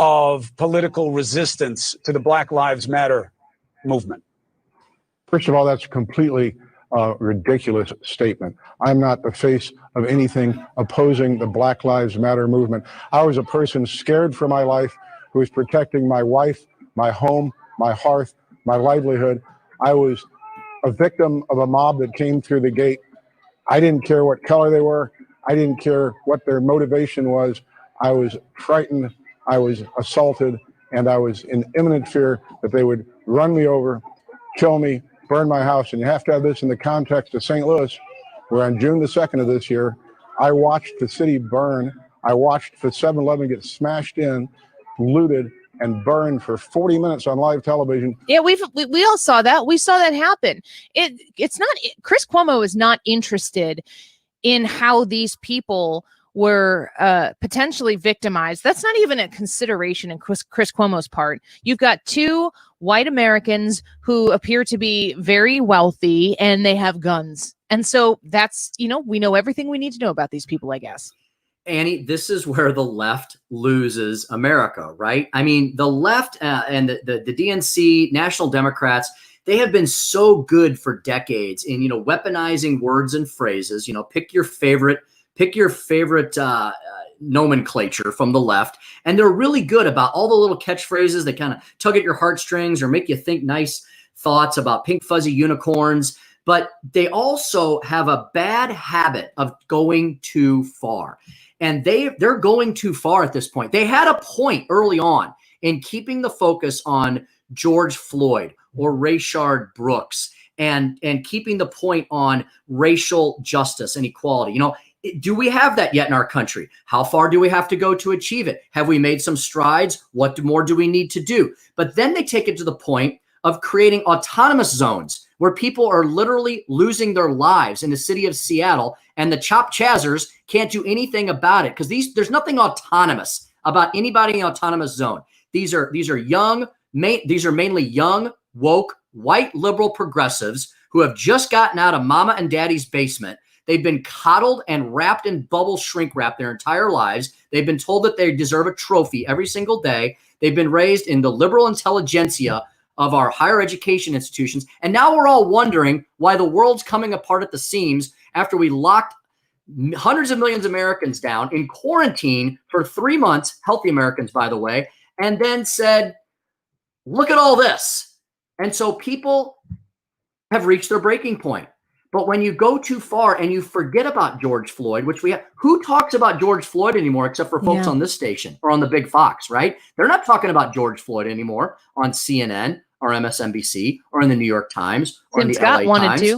of political resistance to the Black Lives Matter movement? First of all, that's a completely ridiculous statement. I'm not the face of anything opposing the Black Lives Matter movement. I was a person scared for my life who was protecting my wife, my home, my hearth, my livelihood. I was a victim of a mob that came through the gate. I didn't care what color they were. I didn't care what their motivation was. I was frightened. I was assaulted, and I was in imminent fear that they would run me over, kill me, burn my house. And you have to have this in the context of St. Louis, where on June the 2nd of this year, I watched the city burn. I watched the 7-Eleven get smashed in, looted, and burned for 40 minutes on live television. Yeah, we all saw that. We saw that happen. Chris Cuomo is not interested in how these people were potentially victimized. That's not even a consideration in Chris Cuomo's part. You've got two white Americans who appear to be very wealthy and they have guns. And so that's, we know everything we need to know about these people, I guess. Annie, this is where the left loses America, right? I mean, the left and the DNC, National Democrats, they have been so good for decades in, weaponizing words and phrases, pick your favorite nomenclature from the left. And they're really good about all the little catchphrases that kind of tug at your heartstrings or make you think nice thoughts about pink fuzzy unicorns. But they also have a bad habit of going too far. And they're going too far at this point. They had a point early on in keeping the focus on George Floyd or Rayshard Brooks and keeping the point on racial justice and equality. Do we have that yet in our country? How far do we have to go to achieve it? Have we made some strides? What more do we need to do? But then they take it to the point of creating autonomous zones where people are literally losing their lives in the city of Seattle, and the Chop Chazzers can't do anything about it because there's nothing autonomous about anybody in the autonomous zone. These are mainly young, woke, white liberal progressives who have just gotten out of mama and daddy's basement. They've been coddled and wrapped in bubble shrink wrap their entire lives. They've been told that they deserve a trophy every single day. They've been raised in the liberal intelligentsia of our higher education institutions. And now we're all wondering why the world's coming apart at the seams after we locked hundreds of millions of Americans down in quarantine for 3 months, healthy Americans, by the way, and then said, look at all this. And so people have reached their breaking point. But when you go too far and you forget about George Floyd, which we have, who talks about George Floyd anymore except for folks on this station or on the Big Fox, right? They're not talking about George Floyd anymore on CNN or MSNBC or in the New York Times or in the LA Times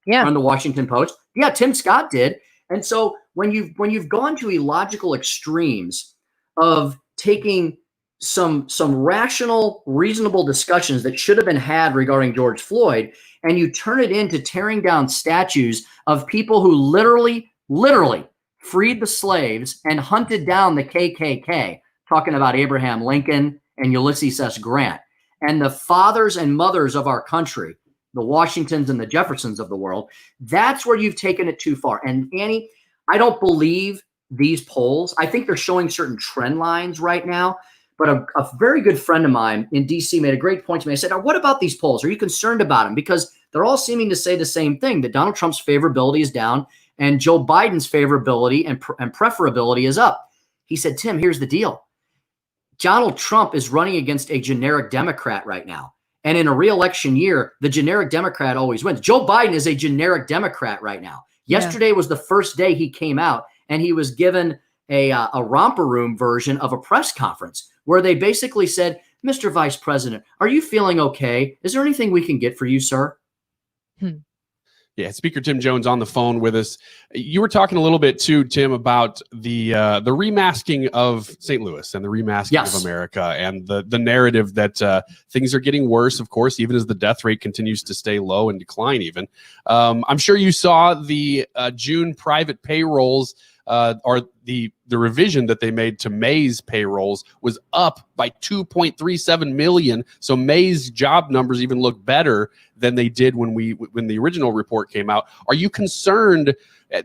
or on the Washington Post. Yeah, Tim Scott did. And so when you've gone to illogical extremes of taking some rational, reasonable discussions that should have been had regarding George Floyd, and you turn it into tearing down statues of people who literally freed the slaves and hunted down the KKK, talking about Abraham Lincoln and Ulysses S. Grant, and the fathers and mothers of our country, the Washingtons and the Jeffersons of the world, that's where you've taken it too far. And Annie, I don't believe these polls. I think they're showing certain trend lines right now. But a very good friend of mine in DC made a great point to me. I said, what about these polls? Are you concerned about them? Because they're all seeming to say the same thing, that Donald Trump's favorability is down and Joe Biden's favorability and preferability is up. He said, Tim, here's the deal. Donald Trump is running against a generic Democrat right now. And in a re-election year, the generic Democrat always wins. Joe Biden is a generic Democrat right now. Yesterday was the first day he came out, and he was given a romper room version of a press conference where they basically said, Mr. Vice President, are you feeling okay? Is there anything we can get for you, sir? Yeah, Speaker Tim Jones on the phone with us. You were talking a little bit too, Tim, about the remasking of St. Louis and the remasking of America, and the narrative that things are getting worse, of course, even as the death rate continues to stay low and decline even. I'm sure you saw the June private payrolls, or the revision that they made to May's payrolls was up by 2.37 million. So May's job numbers even look better than they did when the original report came out. Are you concerned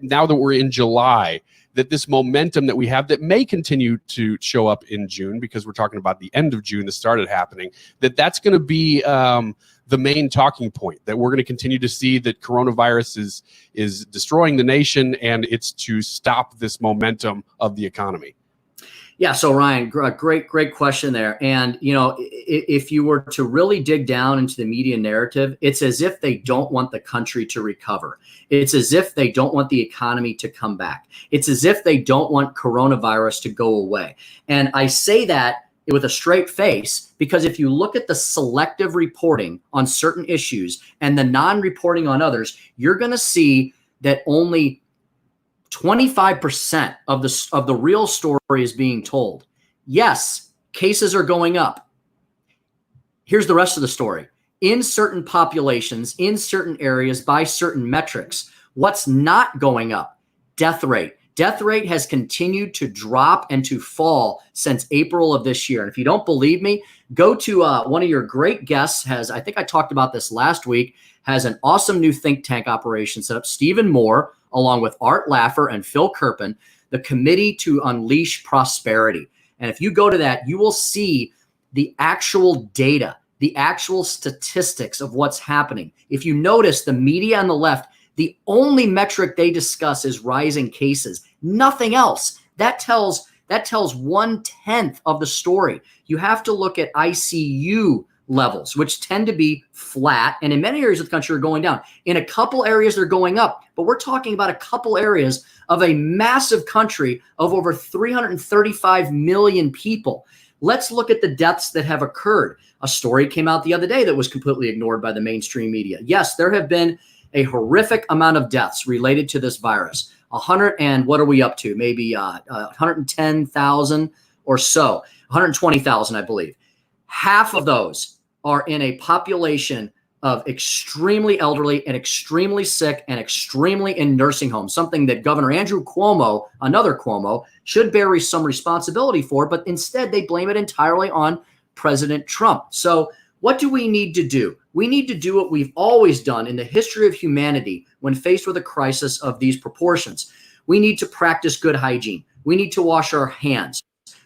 now that we're in July that this momentum that we have that may continue to show up in June, because we're talking about the end of June that started happening, that's going to be the main talking point, that we're going to continue to see that coronavirus is destroying the nation, and it's to stop this momentum of the economy? Yeah. So Ryan, great question there. And, if you were to really dig down into the media narrative, it's as if they don't want the country to recover. It's as if they don't want the economy to come back. It's as if they don't want coronavirus to go away. And I say that with a straight face, because if you look at the selective reporting on certain issues and the non-reporting on others, you're going to see that only 25% of the real story is being told. Yes, cases are going up. Here's the rest of the story. In certain populations, in certain areas, by certain metrics, what's not going up? Death rate. Death rate has continued to drop and to fall since April of this year. And if you don't believe me, go to one of your great guests I think I talked about this last week, has an awesome new think tank operation set up. Stephen Moore, along with Art Laffer and Phil Kerpen, the Committee to Unleash Prosperity. And if you go to that, you will see the actual data, the actual statistics of what's happening. If you notice, the media on the left, the only metric they discuss is rising cases, nothing else. That tells 1/10 of the story. You have to look at ICU levels, which tend to be flat, and in many areas of the country are going down. In a couple areas, they're going up, but we're talking about a couple areas of a massive country of over 335 million people. Let's look at the deaths that have occurred. A story came out the other day that was completely ignored by the mainstream media. Yes, there have been a horrific amount of deaths related to this virus. 100 and what are we up to? Maybe 110,000 or so, 120,000, I believe. Half of those are in a population of extremely elderly and extremely sick and extremely in nursing homes, something that Governor Andrew Cuomo, another Cuomo, should bear some responsibility for, but instead they blame it entirely on President Trump. So what do we need to do? We need to do what we've always done in the history of humanity when faced with a crisis of these proportions. We need to practice good hygiene. We need to wash our hands.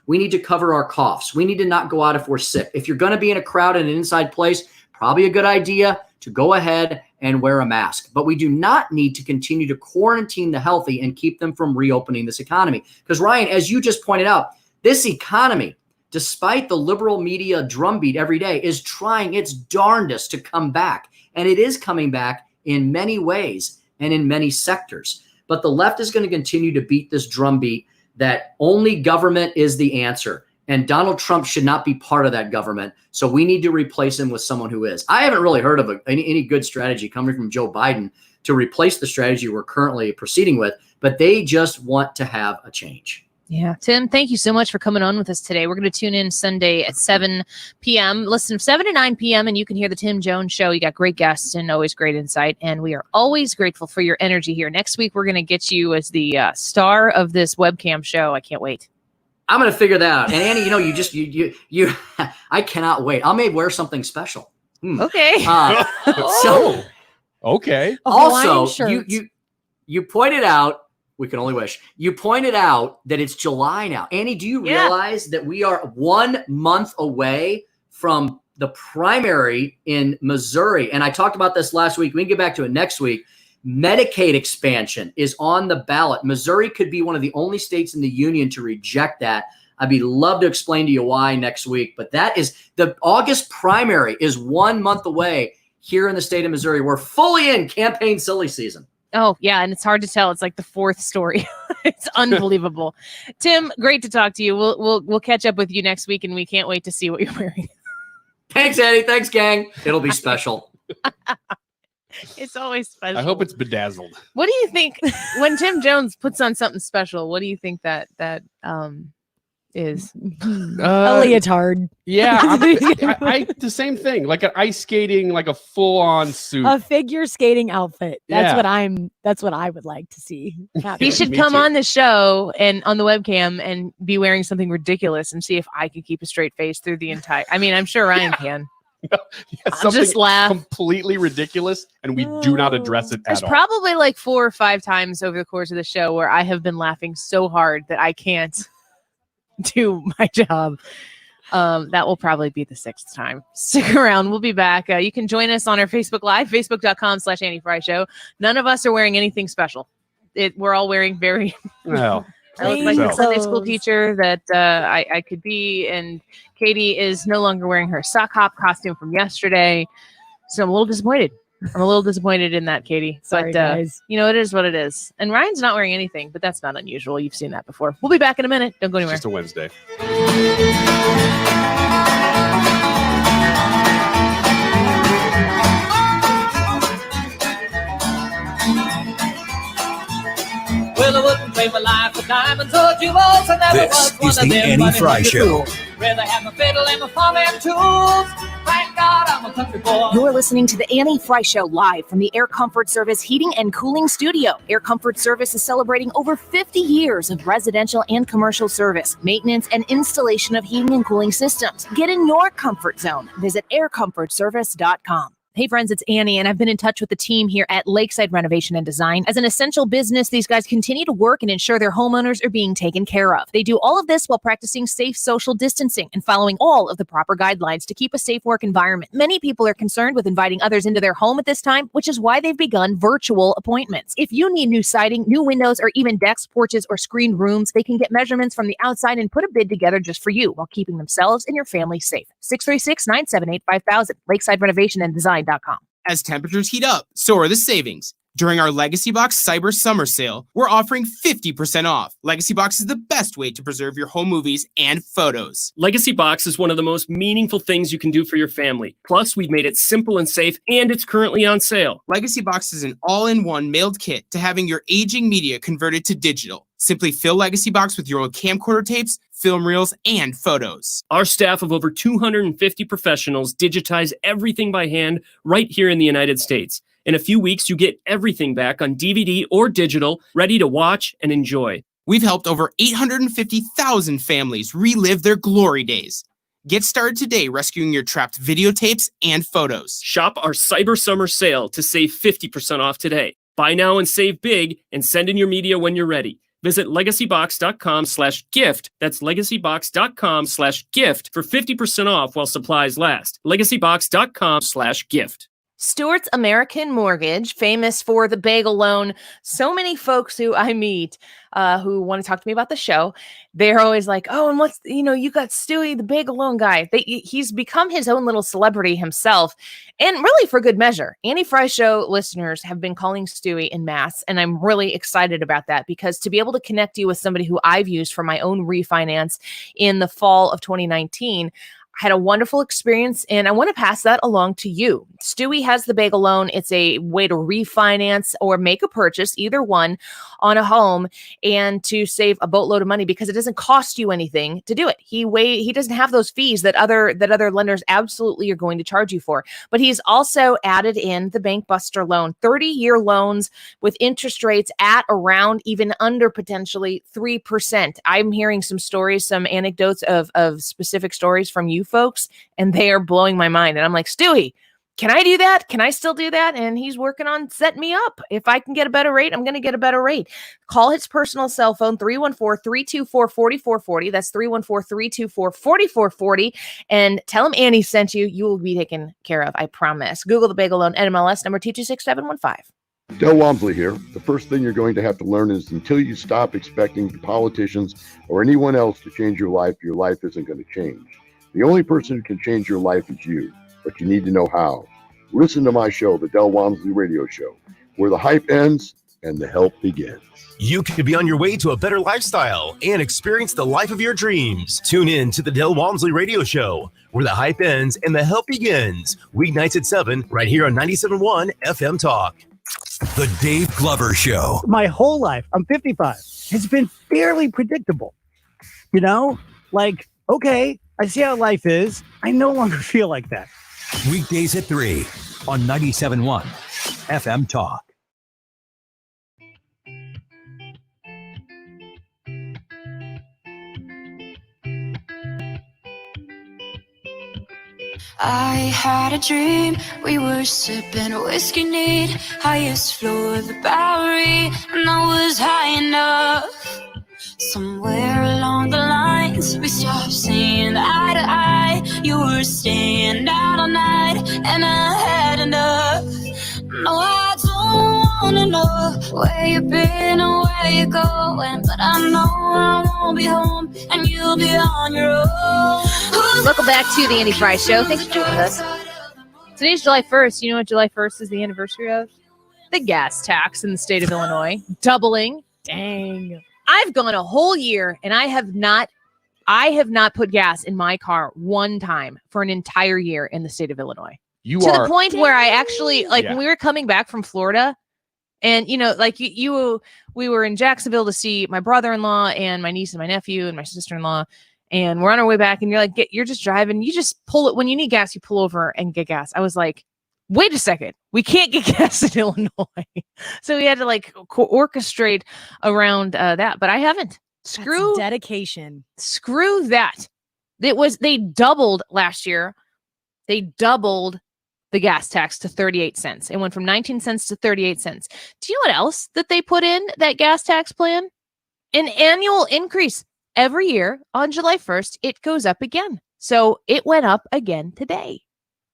We need to cover our coughs. We need to not go out if we're sick. If you're going to be in a crowd in an inside place, probably a good idea to go ahead and wear a mask. But we do not need to continue to quarantine the healthy and keep them from reopening this economy. Because Ryan, as you just pointed out, this economy, despite the liberal media drumbeat every day, is trying its darndest to come back. And it is coming back in many ways and in many sectors. But the left is going to continue to beat this drumbeat that only government is the answer. And Donald Trump should not be part of that government. So we need to replace him with someone who is. I haven't really heard of any good strategy coming from Joe Biden to replace the strategy we're currently proceeding with, but they just want to have a change. Yeah. Tim, thank you so much for coming on with us today. We're going to tune in Sunday at 7 p.m. Listen, 7 to 9 p.m. and you can hear the Tim Jones Show. You got great guests and always great insight. And we are always grateful for your energy here. Next week, we're going to get you as the star of this webcam show. I can't wait. I'm going to figure that out. And Annie, you I cannot wait. I may wear something special. Okay. Okay. Also, you pointed out We can only wish. You pointed out that it's July now. Annie, do you realize that we are 1 month away from the primary in Missouri? And I talked about this last week. We can get back to it next week. Medicaid expansion is on the ballot. Missouri could be one of the only states in the union to reject that. I'd be love to explain to you why next week. But that is the August primary is 1 month away here in the state of Missouri. We're fully in campaign silly season. Oh, yeah. And it's hard to tell. It's like the fourth story. It's unbelievable. Tim, great to talk to you. We'll catch up with you next week, and we can't wait to see what you're wearing. Thanks, Eddie. Thanks, gang. It'll be special. It's always special. I hope it's bedazzled. What do you think when Tim Jones puts on something special? What do you think that is? A leotard. Yeah, I the same thing, like an ice skating, like a full-on suit, a figure skating outfit. That's what I would like to see. He should come on the show and on the webcam and be wearing something ridiculous and see if I can keep a straight face through the entire. I mean, I'm sure Ryan can. I'll just laugh. Completely ridiculous, and we do not address it at There's all. probably like 4 or 5 times over the course of the show where I have been laughing so hard that I can't do my job. That will probably be the 6th time. Stick around. We'll be back. You can join us on our Facebook Live, facebook.com/Annie Frey Show. None of us are wearing anything special. We're all wearing very well. I look like a Sunday school teacher that I could be, and Katie is no longer wearing her sock hop costume from yesterday, so I'm a little disappointed. In that, Katie. Sorry, but guys. you know, it is what it is. And Ryan's not wearing anything, but that's not unusual. You've seen that before. We'll be back in a minute. Don't go anywhere. It's just a Wednesday. Well, I wouldn't trade my life for diamonds or jewels. I never This was one is of the them Annie money Frey hungry Show. fools. Rather have my fiddle and my farming tools. Thank God I'm a country boy. You're listening to the Annie Frey Show live from the Air Comfort Service Heating and Cooling Studio. Air Comfort Service is celebrating over 50 years of residential and commercial service, maintenance, and installation of heating and cooling systems. Get in your comfort zone. Visit aircomfortservice.com. Hey friends, it's Annie, and I've been in touch with the team here at Lakeside Renovation and Design. As an essential business, these guys continue to work and ensure their homeowners are being taken care of. They do all of this while practicing safe social distancing and following all of the proper guidelines to keep a safe work environment. Many people are concerned with inviting others into their home at this time, which is why they've begun virtual appointments. If you need new siding, new windows, or even decks, porches, or screened rooms, they can get measurements from the outside and put a bid together just for you while keeping themselves and your family safe. 636-978-5000, lakesiderenovationanddesign.com. As temperatures heat up, so are the savings. During our Legacy Box Cyber Summer Sale, we're offering 50% off. Legacy Box is the best way to preserve your home movies and photos. Legacy Box is one of the most meaningful things you can do for your family. Plus, we've made it simple and safe, and it's currently on sale. Legacy Box is an all-in-one mailed kit to having your aging media converted to digital. Simply fill Legacy Box with your old camcorder tapes, film reels, and photos. Our staff of over 250 professionals digitize everything by hand right here in the United States. In a few weeks, you get everything back on DVD or digital, ready to watch and enjoy. We've helped over 850,000 families relive their glory days. Get started today rescuing your trapped videotapes and photos. Shop our Cyber Summer Sale to save 50% off today. Buy now and save big, and send in your media when you're ready. Visit legacybox.com/gift. That's legacybox.com/gift for 50% off while supplies last. legacybox.com/gift. Stewart's American Mortgage, famous for the bagel loan. So many folks who I meet who want to talk to me about the show, they're always like, oh, and what's, you got Stewie, the bagel loan guy. He's become his own little celebrity himself, and really for good measure. Annie Frey Show listeners have been calling Stewie en masse, and I'm really excited about that, because to be able to connect you with somebody who I've used for my own refinance in the fall of 2019, had a wonderful experience, and I want to pass that along to you. Stewie has the bagel loan. It's a way to refinance or make a purchase, either one, on a home, and to save a boatload of money, because it doesn't cost you anything to do it. He doesn't have those fees that other lenders absolutely are going to charge you for. But he's also added in the Bank Buster loan, 30-year loans with interest rates at around, even under potentially 3%. I'm hearing some stories, some anecdotes of specific stories from you folks, and they are blowing my mind. And I'm like, Stewie, can I do that? Can I still do that? And he's working on setting me up. If I can get a better rate, I'm going to get a better rate. Call his personal cell phone, 314-324-4440. That's 314-324-4440. And tell him Annie sent you. You will be taken care of. I promise. Google the Bagel Loan NMLS number 226-715. Del Walmsley here. The first thing you're going to have to learn is until you stop expecting politicians or anyone else to change your life isn't going to change. The only person who can change your life is you, but you need to know how. Listen to my show, the Del Walmsley Radio Show, where the hype ends and the help begins. You could be on your way to a better lifestyle and experience the life of your dreams. Tune in to the Del Walmsley Radio Show, where the hype ends and the help begins. Weeknights at 7, right here on 97.1 FM Talk. The Dave Glover Show. My whole life, I'm 55, has been fairly predictable. You know, like, okay, I see how life is. I no longer feel like that. Weekdays at 3 on 97.1 FM Talk. I had a dream, we were sipping whiskey neat, highest floor of the Bowery, and I was high enough. Somewhere along the lines, we stopped seeing eye to eye. You were staying out all night, and I had enough. No, I don't wanna know where you've been or where you're going, but I know I won't be home, and you'll be on your own. Welcome back to the Andy Frey Show. Thanks for joining us. Today's July 1st. You know what July 1st is the anniversary of? The gas tax in the state of Illinois. Doubling. Dang. I've gone a whole year and I have not put gas in my car one time for an entire year in the state of Illinois. The point where I actually, when we were coming back from Florida, and, you know, like we were in Jacksonville to see my brother-in-law and my niece and my nephew and my sister-in-law. And we're on our way back and you're like, you're just driving. You just pull it. When you need gas, you pull over and get gas. I was like, wait a second. We can't get gas in Illinois. So we had to orchestrate around that. But I haven't. That's dedication. Screw that. They doubled last year. They doubled the gas tax to 38 cents. It went from 19 cents to 38 cents. Do you know what else that they put in that gas tax plan? An annual increase. Every year on July 1st, it goes up again. So it went up again today.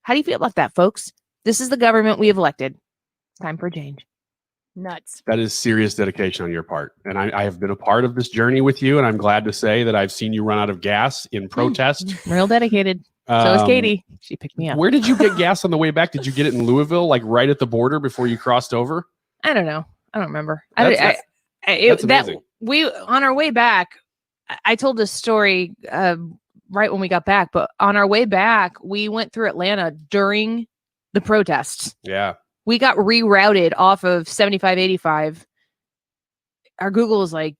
How do you feel about that, folks? This is the government we have elected. Time for change. Nuts. That is serious dedication on your part. And I have been a part of this journey with you. And I'm glad to say that I've seen you run out of gas in protest. Real dedicated. So is Katie. She picked me up. Where did you get gas on the way back? Did you get it in Louisville, like right at the border before you crossed over? I don't know. I don't remember. That's amazing. On our way back, I told this story right when we got back, but on our way back, we went through Atlanta during the protests. Yeah. We got rerouted off of 7585. Our Google was like,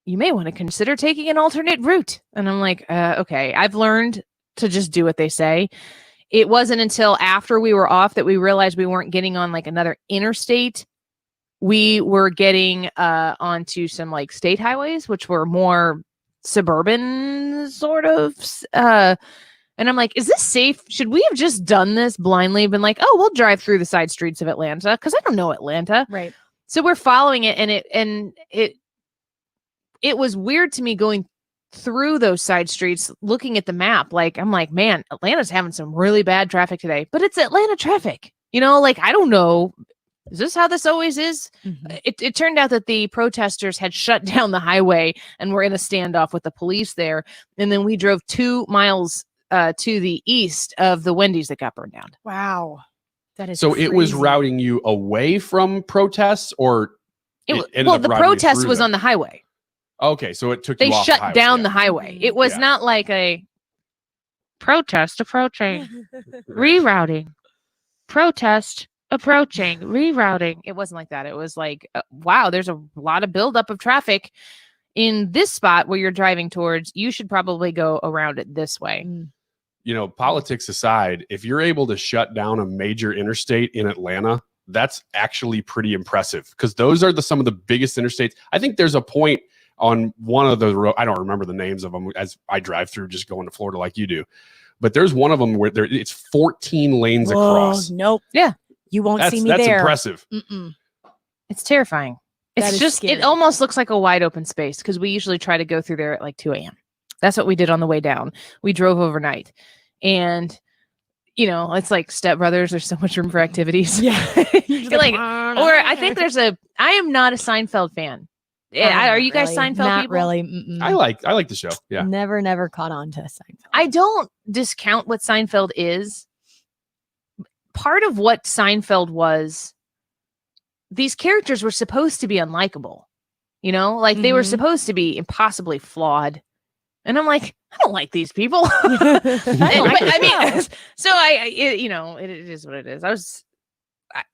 you may want to consider taking an alternate route. And I'm like, okay, I've learned to just do what they say. It wasn't until after we were off that we realized we weren't getting on like another interstate. We were getting onto some like state highways, which were more suburban sort of. And I'm like, is this safe? Should we have just done this blindly? Been like, oh, we'll drive through the side streets of Atlanta because I don't know Atlanta. Right. So we're following it, and it was weird to me going through those side streets, looking at the map. Like, I'm like, man, Atlanta's having some really bad traffic today, but it's Atlanta traffic. You know, like, I don't know. Is this how this always is? Mm-hmm. It turned out that the protesters had shut down the highway and were in a standoff with the police there. And then we drove 2 miles to the east of the Wendy's that got burned down. Wow. That is so crazy. It was routing you away from protests, or the protest was on the highway. Okay, so it took they you off shut the highway, down the highway. It was not like a protest approaching, rerouting, protest approaching, rerouting. It wasn't like that. It was like, wow, there's a lot of buildup of traffic in this spot where you're driving towards. You should probably go around it this way. You know, politics aside, if you're able to shut down a major interstate in Atlanta, that's actually pretty impressive because those are some of the biggest interstates. I think there's a point on one of the I don't remember the names of them as I drive through just going to Florida like you do. But there's one of them where it's 14 lanes across. Nope. Yeah. You won't see me that's there. impressive. It's terrifying. That It's is just, scary. it almost looks like a wide open space because we usually try to go through there at like 2 a.m. That's what we did on the way down. We drove overnight. And, you know, it's like Step Brothers. There's so much room for activities. Yeah. You're like, or I think I am not a Seinfeld fan. Are you guys Seinfeld Not people? really. Mm-mm. I like the show. Yeah. Never caught on to Seinfeld. I don't discount what Seinfeld is. Part of what Seinfeld was, these characters were supposed to be unlikable. You know, like they were supposed to be impossibly flawed. And I'm like, I don't like these people. I mean, so you know, it is what it is.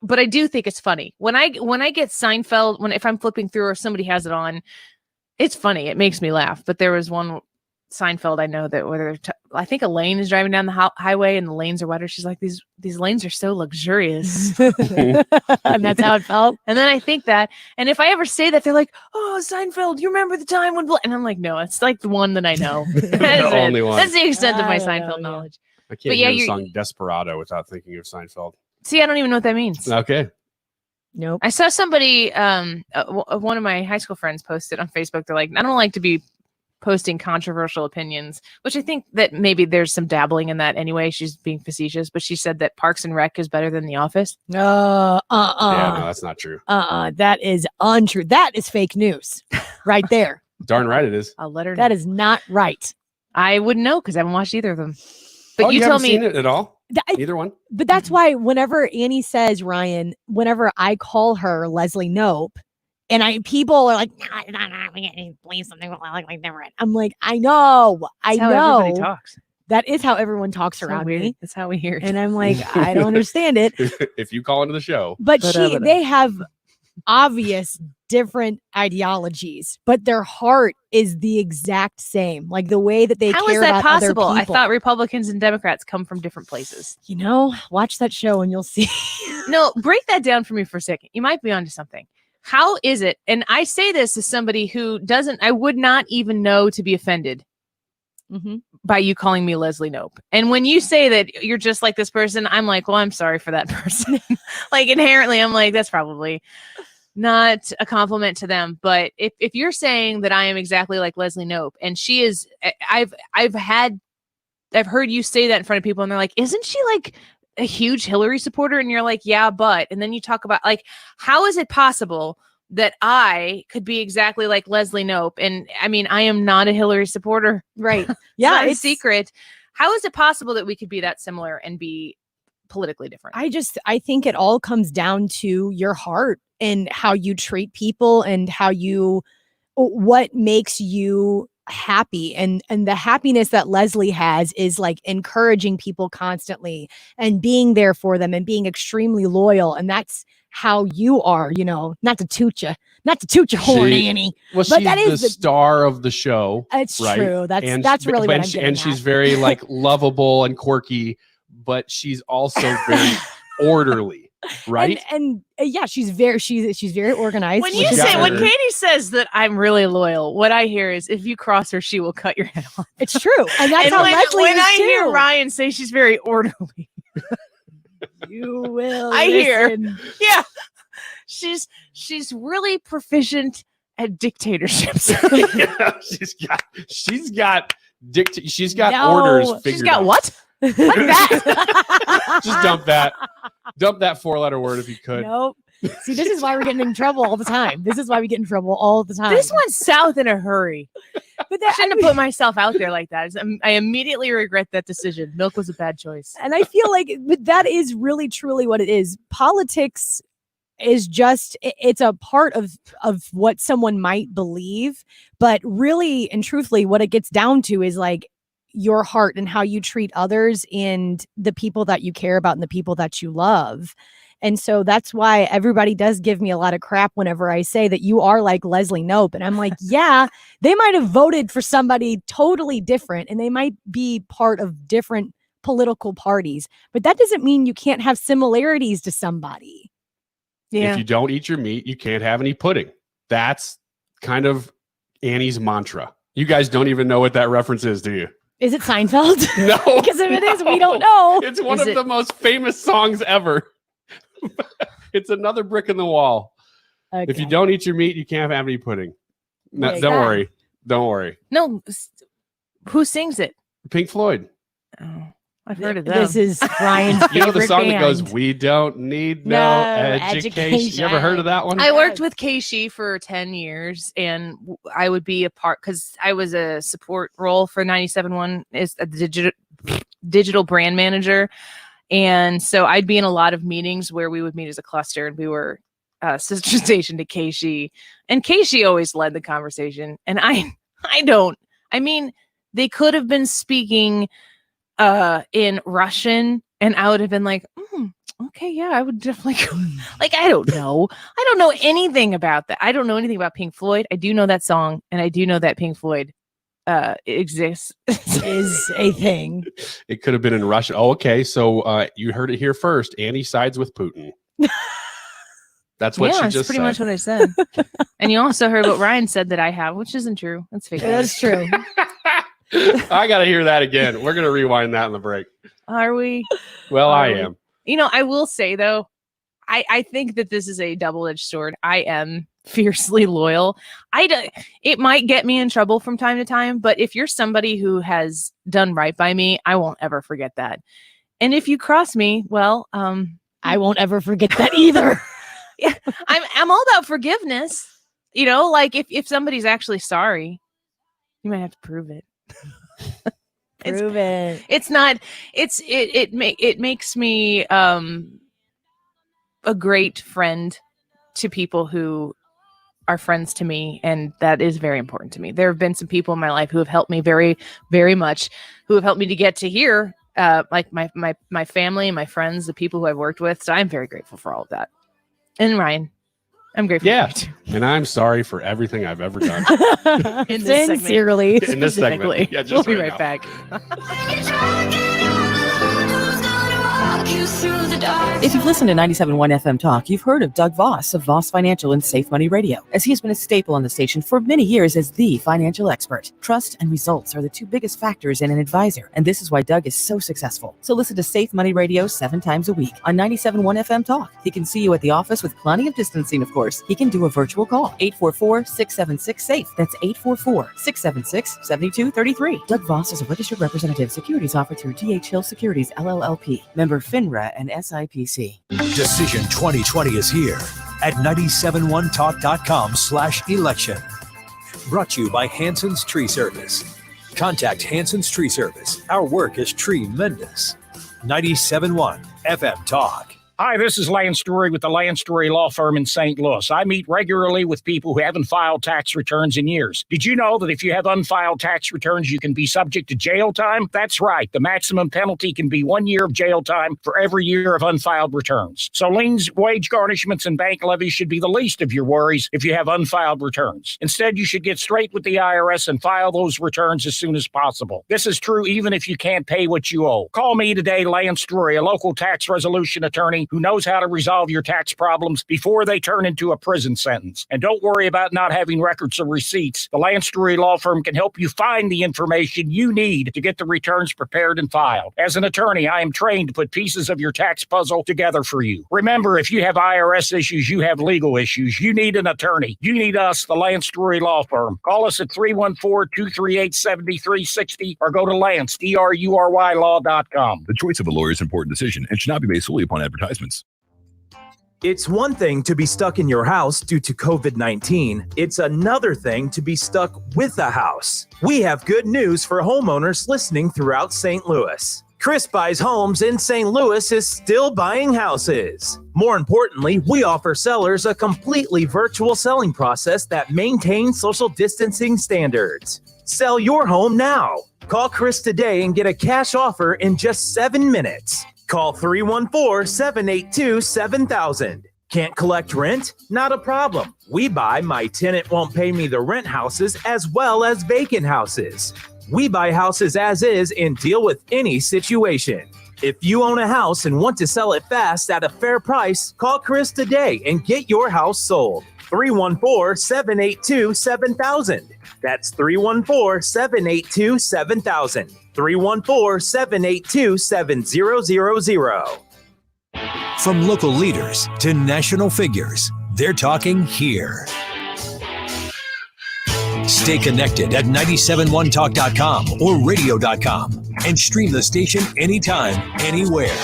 But I do think it's funny when I get Seinfeld, if I'm flipping through or somebody has it on, it's funny. It makes me laugh. But there was one Seinfeld I know that where I think Elaine is driving down the highway and the lanes are wider. She's like, these lanes are so luxurious. And that's how it felt. And then I think that, and if I ever say that, they're like, oh, Seinfeld, you remember the time when, and I'm like, no, it's like the one that I know. The only one. That's the extent of my Seinfeld knowledge. I can't hear the song Desperado without thinking of Seinfeld. See, I don't even know what that means. Okay. Nope. I saw somebody, one of my high school friends posted on Facebook. They're like, I don't like to be posting controversial opinions, which I think that maybe there's some dabbling in that anyway. She's being facetious, but she said that Parks and Rec is better than The Office. Yeah, no, that's not true. That is untrue. That is fake news right there. Darn right it is. I'll let her know. That is not right. I wouldn't know because I haven't watched either of them. But you tell me seen it at all? Either one? But that's why whenever Annie says, Ryan, whenever I call her Leslie Knope, and people are like, please something like different. I'm like, I know. That's how everybody talks. That is how everyone talks around me. That's how we hear it. And I'm like, I don't understand it. If you call into the show. But they have obvious different ideologies, but their heart is the exact same. Like the way that they How care is that about possible? other I people. thought Republicans and Democrats come from different places. You know, watch that show and you'll see. No, break that down for me for a second. You might be onto something. How is it? And I say this as somebody who I would not even know to be offended by you calling me Leslie Knope. And when you say that you're just like this person, I'm like, well, I'm sorry for that person. Like inherently, I'm like, that's probably not a compliment to them. But if you're saying that I am exactly like Leslie Knope, and she is, I've heard you say that in front of people, and they're like, isn't she like a huge Hillary supporter? And you're like, yeah, but, and then you talk about like, how is it possible that I could be exactly like Leslie Knope? And I mean, I am not a Hillary supporter. Right. Yeah. It's a secret. How is it possible that we could be that similar and be politically different? I think it all comes down to your heart and how you treat people and what makes you happy, and the happiness that Leslie has is like encouraging people constantly and being there for them and being extremely loyal, and that's how you are, you know, not to toot your horn, Annie. Well, but she's that is the star of the show. It's right? true. That's really what I'm getting and she's very like lovable and quirky, but she's also very orderly. Right. And yeah, she's very organized. When when Katie says that I'm really loyal, what I hear is if you cross her, she will cut your head off. It's true. And that's how Leslie when is I too. hear Ryan say she's very orderly, you will I hear, listen. yeah, she's really proficient at dictatorships. Yeah, she's got orders figured She's got out. what? What's that? Just dump that 4-letter word if you could. Nope. See, this is why we're getting in trouble all the time. This went south in a hurry. But I shouldn't have put myself out there like that. I immediately regret that decision. Milk was a bad choice. And I feel like but that is really truly what it is. Politics is just, it's a part of what someone might believe, but really and truthfully what it gets down to is like your heart and how you treat others and the people that you care about and the people that you love. And so that's why everybody does give me a lot of crap whenever I say that you are like Leslie Knope. And I'm like, yeah, they might have voted for somebody totally different and they might be part of different political parties, but that doesn't mean you can't have similarities to somebody. If you don't eat your meat, you can't have any pudding. That's kind of Annie's Mantra. You guys don't even know what that reference is, do you? Is it Seinfeld? No. Because if it is, we don't know. It's one of the most famous songs ever. It's another brick in the wall. Okay. If you don't eat your meat, you can't have any pudding. No, don't worry. Don't worry. No, who sings it? Pink Floyd. Oh, I've heard of them. This is Ryan's You know the favorite song band. that goes, "We don't need no education." You ever heard of that one? I worked with Keishi for 10 years, and I would be a part because I was a support role for 97.1 as a digital brand manager. And so I'd be in a lot of meetings where we would meet as a cluster, and we were sister station to Keishi. And Keishi always led the conversation. And I mean, they could have been speaking in Russian, and I would have been like, okay, yeah, I would definitely go. Like, I don't know anything about that. I don't know anything about Pink Floyd. I do know that song, and I do know that Pink Floyd exists. Is a thing. It could have been in Russian. Oh, okay. So you heard it here first. Annie sides with Putin. That's what she that's just pretty said. much what I said. And you also heard what Ryan said that I have, which isn't true. That's fake. That's true. I got to hear that again. We're going to rewind that in the break. Are we? Well, I am. You know, I will say, though, I think that this is a double-edged sword. I am fiercely loyal. It might get me in trouble from time to time, but if you're somebody who has done right by me, I won't ever forget that. And if you cross me, well, I won't ever forget that either. Yeah, I'm all about forgiveness. You know, like if somebody's actually sorry, you might have to prove it. Prove it. It's not. It makes me a great friend to people who are friends to me, and that is very important to me. There have been some people in my life who have helped me very, very much, who have helped me to get to here, like my family, my friends, the people who I've worked with. So I'm very grateful for all of that. And Ryan, I'm grateful. Yeah, for you and I'm sorry for everything I've ever done. in this Sincerely. In this segment. Yeah, We'll just be right right now. back. If you've listened to 97.1 FM Talk, you've heard of Doug Voss of Voss Financial and Safe Money Radio, as he has been a staple on the station for many years as the financial expert. Trust and results are the two biggest factors in an advisor, and this is why Doug is so successful. So listen to Safe Money Radio 7 times a week on 97.1 FM Talk. He can see you at the office with plenty of distancing, of course. He can do a virtual call, 844-676-SAFE. That's 844-676-7233. Doug Voss is a registered representative. Securities offered through D.H. Hill Securities, LLLP. Member FINRA and SIPC. Decision 2020 is here at 971talk.com/election. Brought to you by Hanson's Tree Service. Contact Hanson's Tree Service. Our work is tremendous. 97.1 FM Talk. Hi, this is Lance Story with the Lance Story Law Firm in St. Louis. I meet regularly with people who haven't filed tax returns in years. Did you know that if you have unfiled tax returns, you can be subject to jail time? That's right. The maximum penalty can be 1 year of jail time for every year of unfiled returns. So liens, wage garnishments, and bank levies should be the least of your worries if you have unfiled returns. Instead, you should get straight with the IRS and file those returns as soon as possible. This is true even if you can't pay what you owe. Call me today, Lance Story, a local tax resolution attorney who knows how to resolve your tax problems before they turn into a prison sentence. And don't worry about not having records or receipts. The Lance Story Law Firm can help you find the information you need to get the returns prepared and filed. As an attorney, I am trained to put pieces of your tax puzzle together for you. Remember, if you have IRS issues, you have legal issues. You need an attorney. You need us, the Lance Story Law Firm. Call us at 314-238-7360 or go to Lance, DRURY law.com. The choice of a lawyer is an important decision and should not be based solely upon advertisements. It's one thing to be stuck in your house due to COVID-19. It's another thing to be stuck with a house. We have good news for homeowners listening throughout St. Louis. Chris Buys Homes in St. Louis is still buying houses. More importantly, we offer sellers a completely virtual selling process that maintains social distancing standards. Sell your home now. Call Chris today and get a cash offer in just 7 minutes. Call 314-782-7000. Can't collect rent? Not a problem. We buy My Tenant Won't Pay Me the Rent houses as well as vacant houses. We buy houses as is and deal with any situation. If you own a house and want to sell it fast at a fair price, call Chris today and get your house sold. 314-782-7000. That's 314-782-7000. 314-782-7000. From local leaders to national figures, they're talking here. Stay connected at 971talk.com or radio.com and stream the station anytime, anywhere.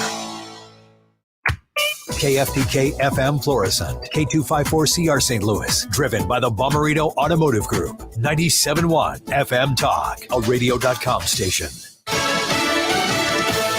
KFTK FM Florissant, K254CR St. Louis, driven by the Bommarito Automotive Group, 97.1 FM Talk, a radio.com station.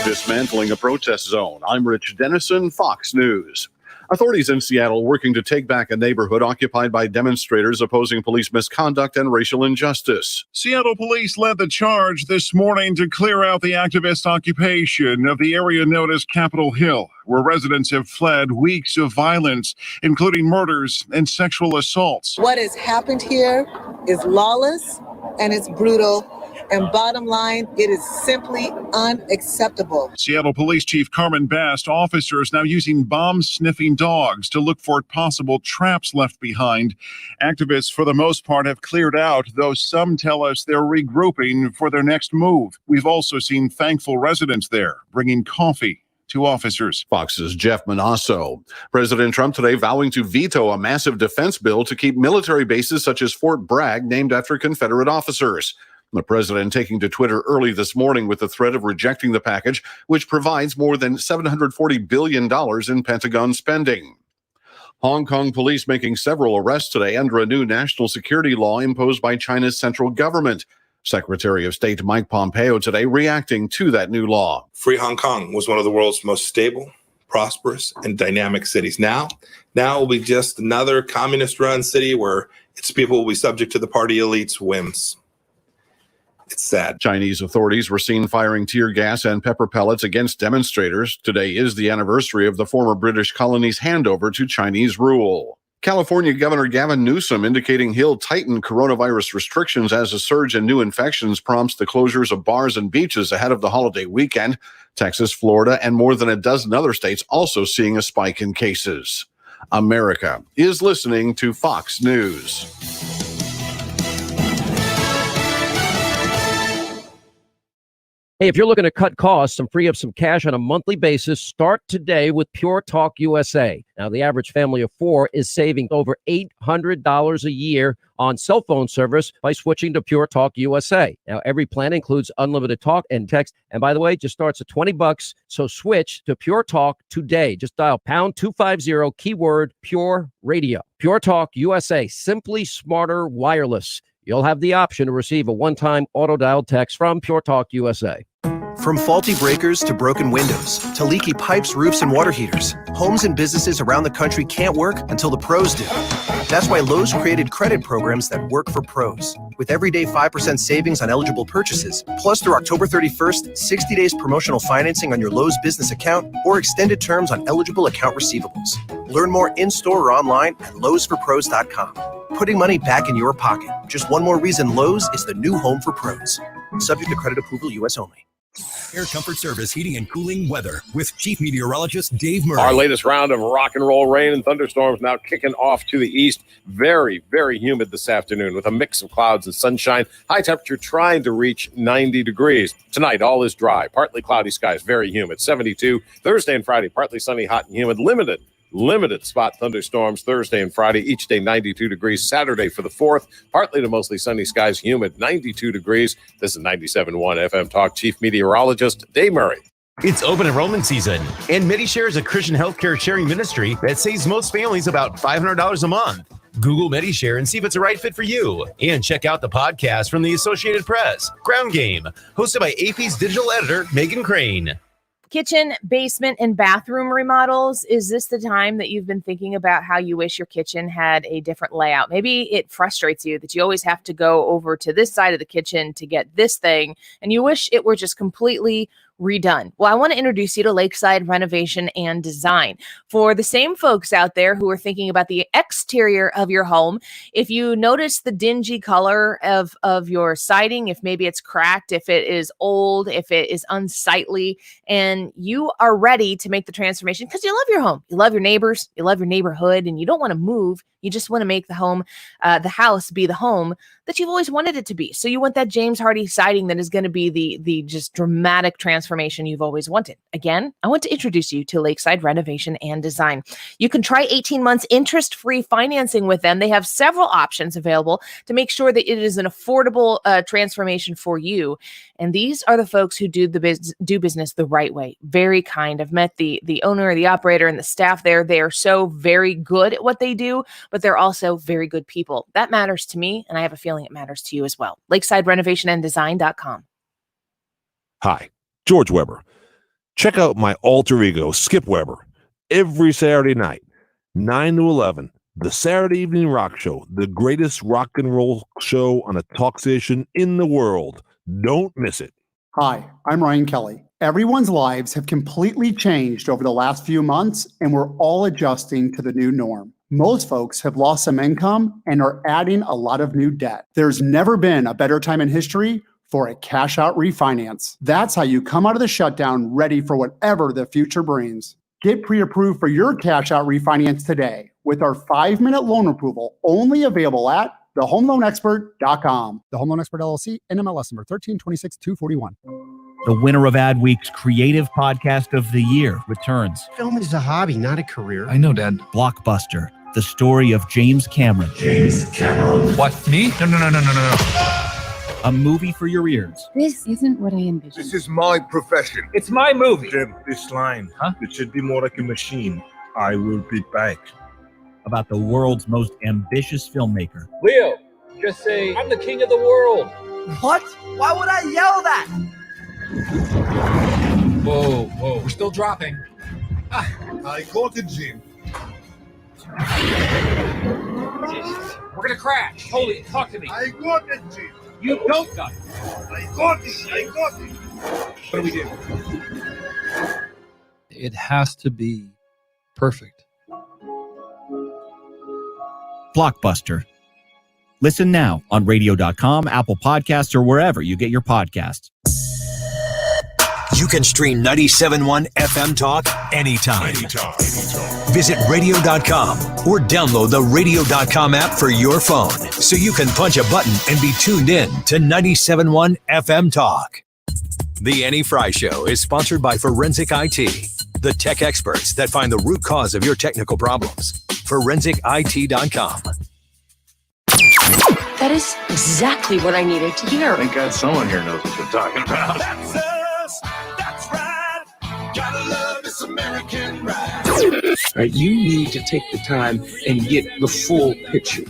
Dismantling a protest zone. I'm Rich Dennison, Fox News. Authorities in Seattle working to take back a neighborhood occupied by demonstrators opposing police misconduct and racial injustice. Seattle police led the charge this morning to clear out the activist occupation of the area known as Capitol Hill, where residents have fled weeks of violence, including murders and sexual assaults. What has happened here is lawless and it's brutal. And bottom line, it is simply unacceptable. Seattle Police Chief Carmen Bast, officers now using bomb-sniffing dogs to look for possible traps left behind. Activists, for the most part, have cleared out, though some tell us they're regrouping for their next move. We've also seen thankful residents there, bringing coffee to officers. Fox's Jeff Manasso. President Trump today vowing to veto a massive defense bill to keep military bases such as Fort Bragg named after Confederate officers. The president taking to Twitter early this morning with the threat of rejecting the package, which provides more than $740 billion in Pentagon spending. Hong Kong police making several arrests today under a new national security law imposed by China's central government. Secretary of State Mike Pompeo today reacting to that new law. Free Hong Kong was one of the world's most stable, prosperous, and dynamic cities. Now it will be just another communist-run city where its people will be subject to the party elite's whims. It's sad. Chinese authorities were seen firing tear gas and pepper pellets against demonstrators. Today is the anniversary of the former British colony's handover to Chinese rule. California Governor Gavin Newsom indicating he'll tighten coronavirus restrictions as a surge in new infections prompts the closures of bars and beaches ahead of the holiday weekend. Texas, Florida, and more than a dozen other states also seeing a spike in cases. America is listening to Fox News. Hey, if you're looking to cut costs and free up some cash on a monthly basis, start today with Pure Talk USA. Now, the average family of four is saving over $800 a year on cell phone service by switching to Pure Talk USA. Now, every plan includes unlimited talk and text. And by the way, it just starts at $20. So switch to Pure Talk today. Just dial pound 250 keyword Pure Radio. Pure Talk USA, simply smarter wireless. You'll have the option to receive a one-time auto-dial text from Pure Talk USA. From faulty breakers to broken windows to leaky pipes, roofs, and water heaters, homes and businesses around the country can't work until the pros do. That's why Lowe's created credit programs that work for pros. With everyday 5% savings on eligible purchases, plus through October 31st, 60 days promotional financing on your Lowe's business account or extended terms on eligible account receivables. Learn more in-store or online at lowesforpros.com. Putting money back in your pocket. Just one more reason Lowe's is the new home for pros. Subject to credit approval, U.S. only. Air Comfort Service heating and cooling weather with Chief Meteorologist Dave Murray. Our latest round of rock and roll rain and thunderstorms now kicking off to the east. Very, very humid this afternoon with a mix of clouds and sunshine. High temperature trying to reach 90 degrees. Tonight, all is dry. Partly cloudy skies, very humid, 72. Thursday and Friday, partly sunny, hot and humid, limited spot thunderstorms Thursday and Friday, each day 92 degrees. Saturday for the 4th, partly to mostly sunny skies, humid, 92 degrees. This is 97.1 FM Talk Chief Meteorologist Dave Murray. It's open enrollment season, and MediShare is a Christian healthcare sharing ministry that saves most families about $500 a month. Google MediShare and see if it's a right fit for you. And check out the podcast from the Associated Press, Ground Game, hosted by AP's digital editor, Megan Crane. Kitchen, basement, and bathroom remodels. Is this the time that you've been thinking about how you wish your kitchen had a different layout? Maybe it frustrates you that you always have to go over to this side of the kitchen to get this thing, and you wish it were just completely redone. Well, I want to introduce you to Lakeside Renovation and Design. For the same folks out there who are thinking about the exterior of your home, if you notice the dingy color of your siding, if maybe it's cracked, if it is old, if it is unsightly, and you are ready to make the transformation because you love your home, you love your neighbors, you love your neighborhood, and you don't want to move. You just want to make the house be the home that you've always wanted it to be. So you want that James Hardy siding that is going to be the just dramatic transformation you've always wanted. Again, I want to introduce you to Lakeside Renovation and Design. You can try 18 months interest-free financing with them. They have several options available to make sure that it is an affordable transformation for you. And these are the folks who do business the right way. Very kind. I've met the owner, the operator, and the staff there. They are so very good at what they do, but they're also very good people. That matters to me, and I have a feeling it matters to you as well. LakesideRenovationandDesign.com. Hi, George Weber. Check out my alter ego, Skip Weber, every Saturday night, 9 to 11, the Saturday Evening Rock Show, the greatest rock and roll show on a talk station in the world. Don't miss it. Hi, I'm Ryan Kelly. Everyone's lives have completely changed over the last few months, and we're all adjusting to the new norm. Most folks have lost some income and are adding a lot of new debt. There's never been a better time in history for a cash out refinance. That's how you come out of the shutdown ready for whatever the future brings. Get pre-approved for your cash out refinance today with our 5-minute loan approval, only available at thehomeloanexpert.com. The Home Loan Expert LLC, NMLS number 1326241. The winner of Adweek's Creative Podcast of the Year returns. Film is a hobby, not a career. I know, Dad. Blockbuster, the story of James Cameron. What, me? No. A movie for your ears. This isn't what I envisioned. This is my profession. It's my movie. Jim, this line, it should be more like a machine. I will be back. About the world's most ambitious filmmaker. Leo, just say, I'm the king of the world. What? Why would I yell that? Whoa, we're still dropping. I got it, Jim. We're gonna crash. Holy, talk to me. I got it, Jim. You don't got it. I got it. What do we do? It has to be perfect. Blockbuster. Listen now on radio.com, Apple Podcasts, or wherever you get your podcasts. You can stream 97.1 FM Talk anytime. Visit radio.com or download the radio.com app for your phone so you can punch a button and be tuned in to 97.1 FM Talk. The Annie Frey Show is sponsored by Forensic IT, the tech experts that find the root cause of your technical problems. ForensicIT.com. That is exactly what I needed to hear. Thank God someone here knows what they're talking about. That's us. That's right. Gotta love this American ride. Right, you need to take the time and get the full picture.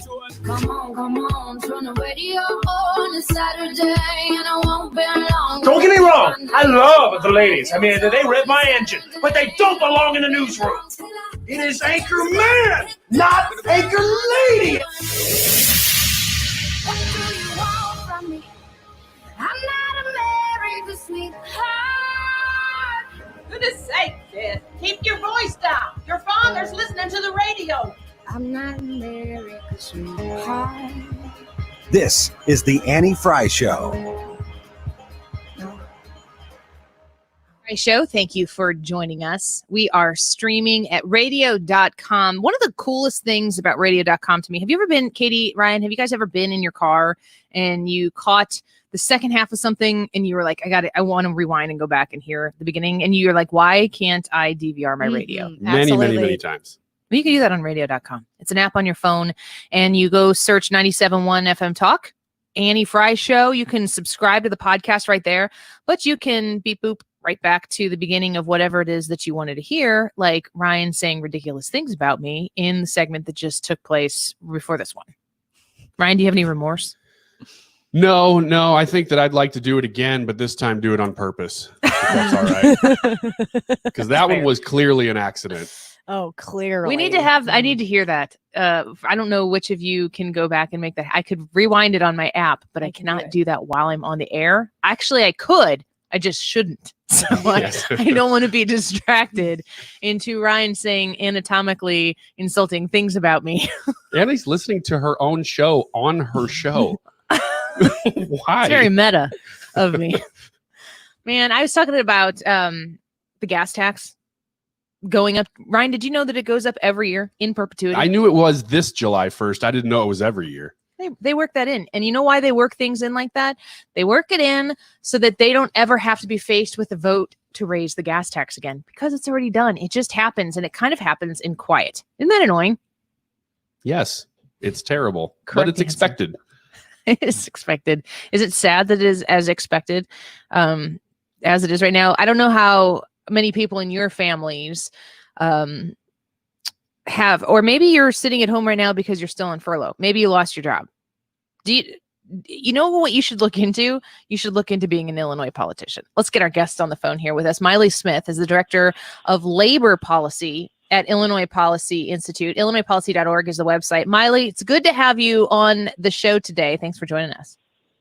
Come on, turn the radio on. It's Saturday and I won't be long. Don't get me wrong, I love the ladies. I mean, they rev my engine, but they don't belong in the newsroom. It is Anchor Man, not Anchor Lady. What do you want from me? I'm not America's sweetheart. Goodness sake, kid. Keep your voice down. Your father's listening to the radio. I'm not America's sweetheart. This is the Annie Frey Show. Frey Show, thank you for joining us. We are streaming at radio.com. One of the coolest things about radio.com to me, have you ever been, Katie, Ryan, have you guys ever been in your car and you caught the second half of something and you were like, I want to rewind and go back and hear the beginning, and you're like, why can't I DVR my radio? Many times. Well, you can do that on radio.com. It's an app on your phone, and you go search 97.1 FM Talk, Annie Frey Show. You can subscribe to the podcast right there, but you can beep boop right back to the beginning of whatever it is that you wanted to hear, like Ryan saying ridiculous things about me in the segment that just took place before this one. Ryan, do you have any remorse? No, I think that I'd like to do it again, but this time do it on purpose. If that's all right. Because that one was clearly an accident. Oh, clearly. We need to have, I need to hear that. I don't know which of you can go back and make that. I could rewind it on my app, but I cannot do that while I'm on the air. Actually, I could. I just shouldn't. So I don't want to be distracted into Ryan saying anatomically insulting things about me. Annie's listening to her own show on her show. Why? It's very meta of me. Man, I was talking about the gas tax going up. Ryan, did you know that it goes up every year in perpetuity? I knew it was this July 1st. I didn't know it was every year. They work that in. And you know why they work things in like that? They work it in so that they don't ever have to be faced with a vote to raise the gas tax again, because it's already done. It just happens, and it kind of happens in quiet. Isn't that annoying? Yes, it's terrible, Correct but it's answer. expected. It is expected. Is it sad that it is as expected as it is right now? I don't know how many people in your families have, or maybe you're sitting at home right now because you're still on furlough. Maybe you lost your job. You know what you should look into? You should look into being an Illinois politician. Let's get our guest on the phone here with us. Miley Smith is the director of labor policy at Illinois Policy Institute. IllinoisPolicy.org is the website. Miley, it's good to have you on the show today. Thanks for joining us.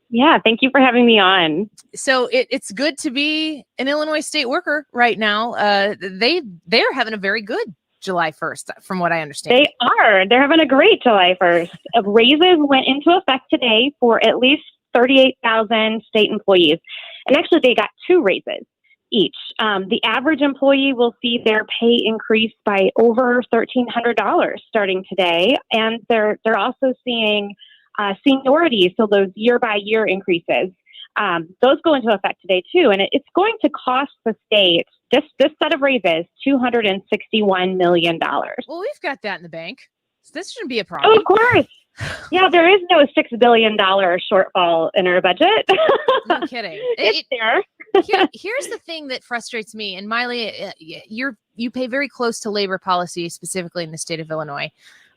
Yeah, thank you for having me on. So it's good to be an Illinois state worker right now. They're having a very good July 1st, from what I understand. They are. They're having a great July 1st. Raises went into effect today for at least 38,000 state employees. And actually, they got 2 raises each. The average employee will see their pay increase by over $1,300 starting today. And they're also seeing seniority, so those year-by-year increases. Those go into effect today, too. And it's going to cost the state, this set of raises, $261 million. Well, we've got that in the bank. So this shouldn't be a problem. Oh, of course. Yeah, there is no $6 billion shortfall in our budget. No kidding. It's there. Here's the thing that frustrates me. And Miley, you pay very close to labor policy, specifically in the state of Illinois.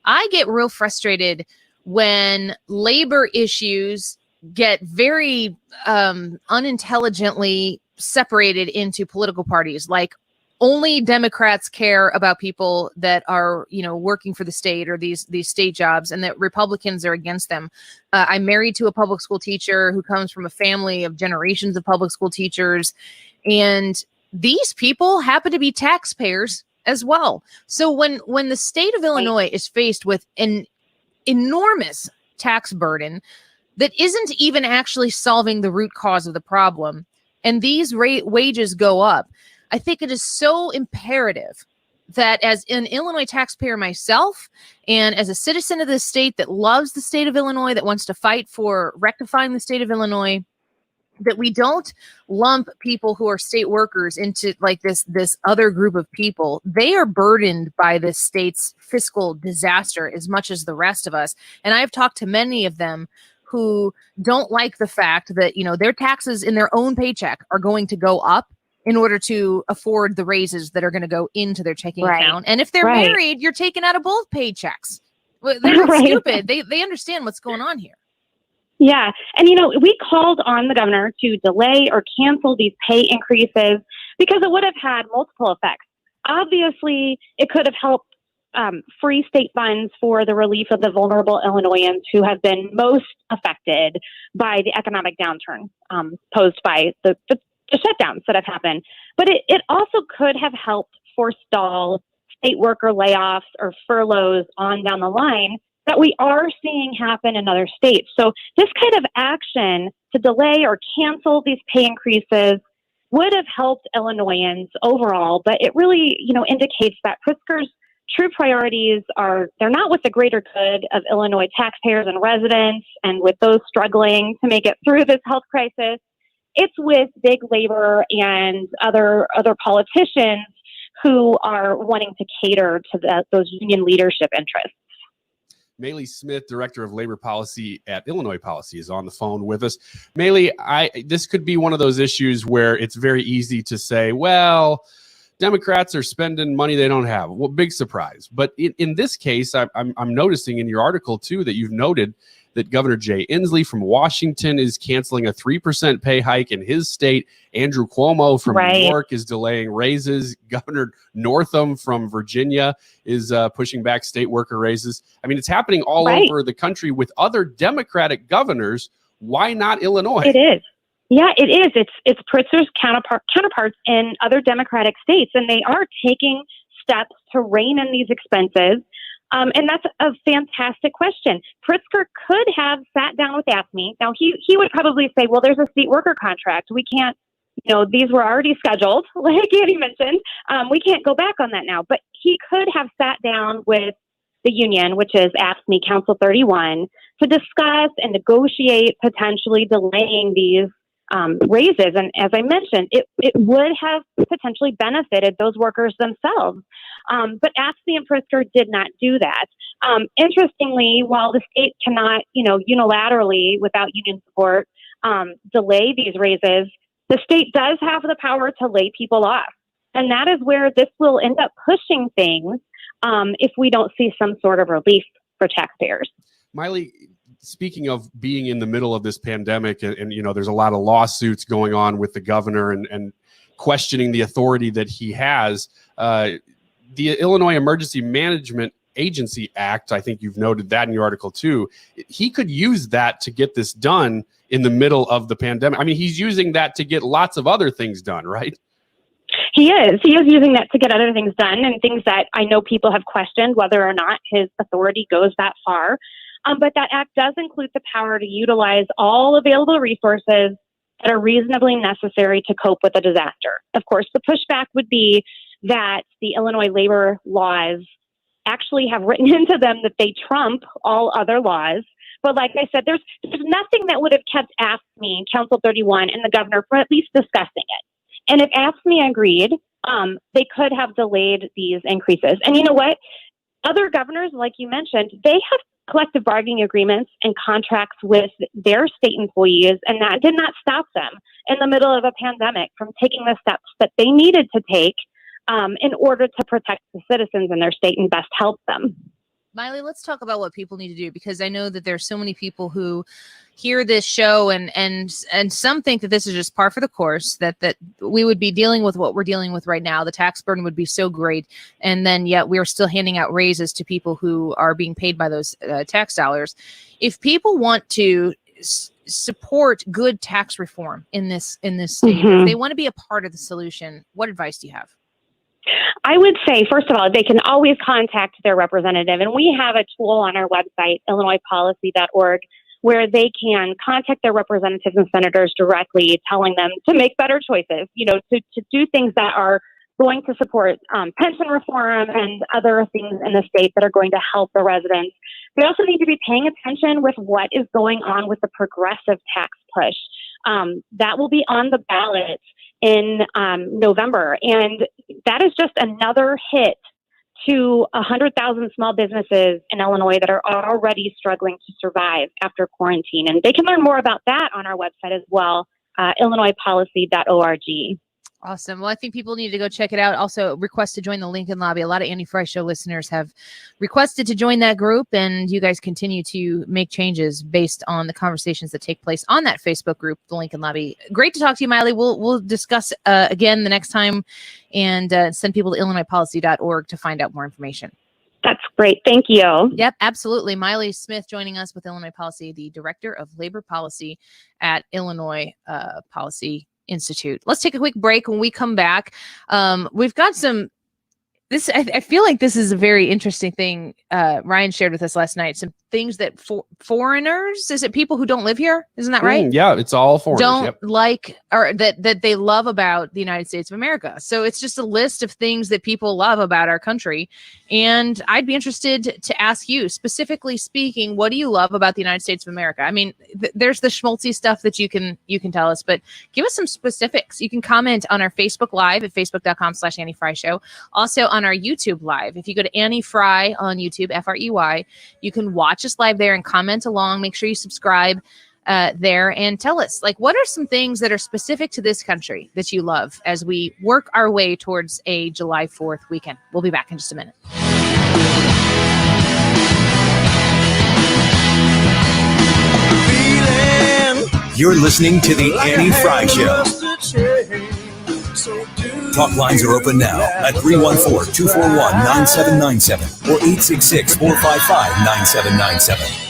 I get real frustrated when labor issues get very unintelligently separated into political parties. Like, only Democrats care about people that are, working for the state or these state jobs, and that Republicans are against them. I'm married to a public school teacher who comes from a family of generations of public school teachers, and these people happen to be taxpayers as well. So when the state of Illinois is faced with an enormous tax burden that isn't even actually solving the root cause of the problem, and these wages go up, I think it is so imperative that, as an Illinois taxpayer myself, and as a citizen of this state that loves the state of Illinois, that wants to fight for rectifying the state of Illinois, that we don't lump people who are state workers into like this other group of people. They are burdened by this state's fiscal disaster as much as the rest of us. And I've talked to many of them who don't like the fact that, their taxes in their own paycheck are going to go up in order to afford the raises that are going to go into their checking account. And if they're married, you're taking out of both paychecks. They're not stupid. They understand what's going on here. Yeah. And, we called on the governor to delay or cancel these pay increases because it would have had multiple effects. Obviously, it could have helped free state funds for the relief of the vulnerable Illinoisans who have been most affected by the economic downturn posed by the shutdowns that have happened. But it also could have helped forestall state worker layoffs or furloughs on down the line that we are seeing happen in other states. So this kind of action to delay or cancel these pay increases would have helped Illinoisans overall, but it really, indicates that Pritzker's true priorities they're not with the greater good of Illinois taxpayers and residents and with those struggling to make it through this health crisis. It's with big labor and other politicians who are wanting to cater to those union leadership interests. Miley Smith, Director of Labor Policy at Illinois Policy, is on the phone with us. Miley, this could be one of those issues where it's very easy to say, well, Democrats are spending money they don't have. Well, big surprise. But in this case, I'm noticing in your article, too, that you've noted that Governor Jay Inslee from Washington is canceling a 3% pay hike in his state. Andrew Cuomo from New York is delaying raises. Governor Northam from Virginia is pushing back state worker raises. I mean, it's happening all over the country with other Democratic governors. Why not Illinois? It is. Yeah, it is. It's Pritzker's counterparts in other Democratic states, and they are taking steps to rein in these expenses. And that's a fantastic question. Pritzker could have sat down with AFSCME. Now, he would probably say, well, there's a state worker contract. We can't, these were already scheduled, like Annie mentioned. We can't go back on that now. But he could have sat down with the union, which is AFSCME Council 31, to discuss and negotiate potentially delaying these raises. And as I mentioned, it would have potentially benefited those workers themselves. But AFSCME and Pritzker did not do that. Interestingly, while the state cannot, unilaterally, without union support, delay these raises, the state does have the power to lay people off. And that is where this will end up pushing things if we don't see some sort of relief for taxpayers. Miley, speaking of being in the middle of this pandemic and there's a lot of lawsuits going on with the governor and questioning the authority that he has, the Illinois Emergency Management Agency Act, I think you've noted that in your article too, he could use that to get this done in the middle of the pandemic. I mean, he's using that to get lots of other things done, right? He is using that to get other things done, and things that I know people have questioned whether or not his authority goes that far. But that act does include the power to utilize all available resources that are reasonably necessary to cope with a disaster. Of course, the pushback would be that the Illinois labor laws actually have written into them that they trump all other laws. But like I said, there's nothing that would have kept AFSCME, Council 31, and the governor from at least discussing it. And if AFSCME agreed, they could have delayed these increases. And you know what? Other governors, like you mentioned, they have collective bargaining agreements and contracts with their state employees, and that did not stop them in the middle of a pandemic from taking the steps that they needed to take in order to protect the citizens in their state and best help them. Miley, let's talk about what people need to do, because I know that there's so many people who hear this show and some think that this is just par for the course, that we would be dealing with what we're dealing with right now. The tax burden would be so great. And then yet we're still handing out raises to people who are being paid by those tax dollars. If people want to support good tax reform in this state, if they want to be a part of the solution, what advice do you have? I would say, first of all, they can always contact their representative. And we have a tool on our website, illinoispolicy.org, where they can contact their representatives and senators directly, telling them to make better choices, to do things that are going to support pension reform and other things in the state that are going to help the residents. We also need to be paying attention with what is going on with the progressive tax push. That will be on the ballot in November. And that is just another hit to 100,000 small businesses in Illinois that are already struggling to survive after quarantine. And they can learn more about that on our website as well, illinoispolicy.org. Awesome. Well, I think people need to go check it out. Also, request to join the Lincoln Lobby. A lot of Annie Frey Show listeners have requested to join that group, and you guys continue to make changes based on the conversations that take place on that Facebook group, the Lincoln Lobby. Great to talk to you, Miley. We'll discuss again the next time, and send people to illinoispolicy.org to find out more information. That's great. Thank you. Yep, absolutely. Miley Smith joining us with Illinois Policy, the Director of Labor Policy at Illinois Policy Institute. Let's take a quick break. When we come back, we've got I feel like this is a very interesting thing Ryan shared with us last night. Some things that foreigners, is it people who don't live here? Isn't that right? Yeah, it's all foreigners. Don't like, or that they love about the United States of America. So it's just a list of things that people love about our country. And I'd be interested to ask you, specifically speaking, what do you love about the United States of America? I mean, there's the schmaltzy stuff that you can tell us, but give us some specifics. You can comment on our Facebook Live at facebook.com/Annie Frey Show. Also on our YouTube Live. If you go to Annie Frey on YouTube, Frey, you can watch us live there and comment along. Make sure you subscribe there and tell us, like, what are some things that are specific to this country that you love as we work our way towards a July 4th weekend. We'll be back in just a minute. You're listening to the Annie Frey Show. Talk lines are open now at 314-241-9797 or 866-455-9797.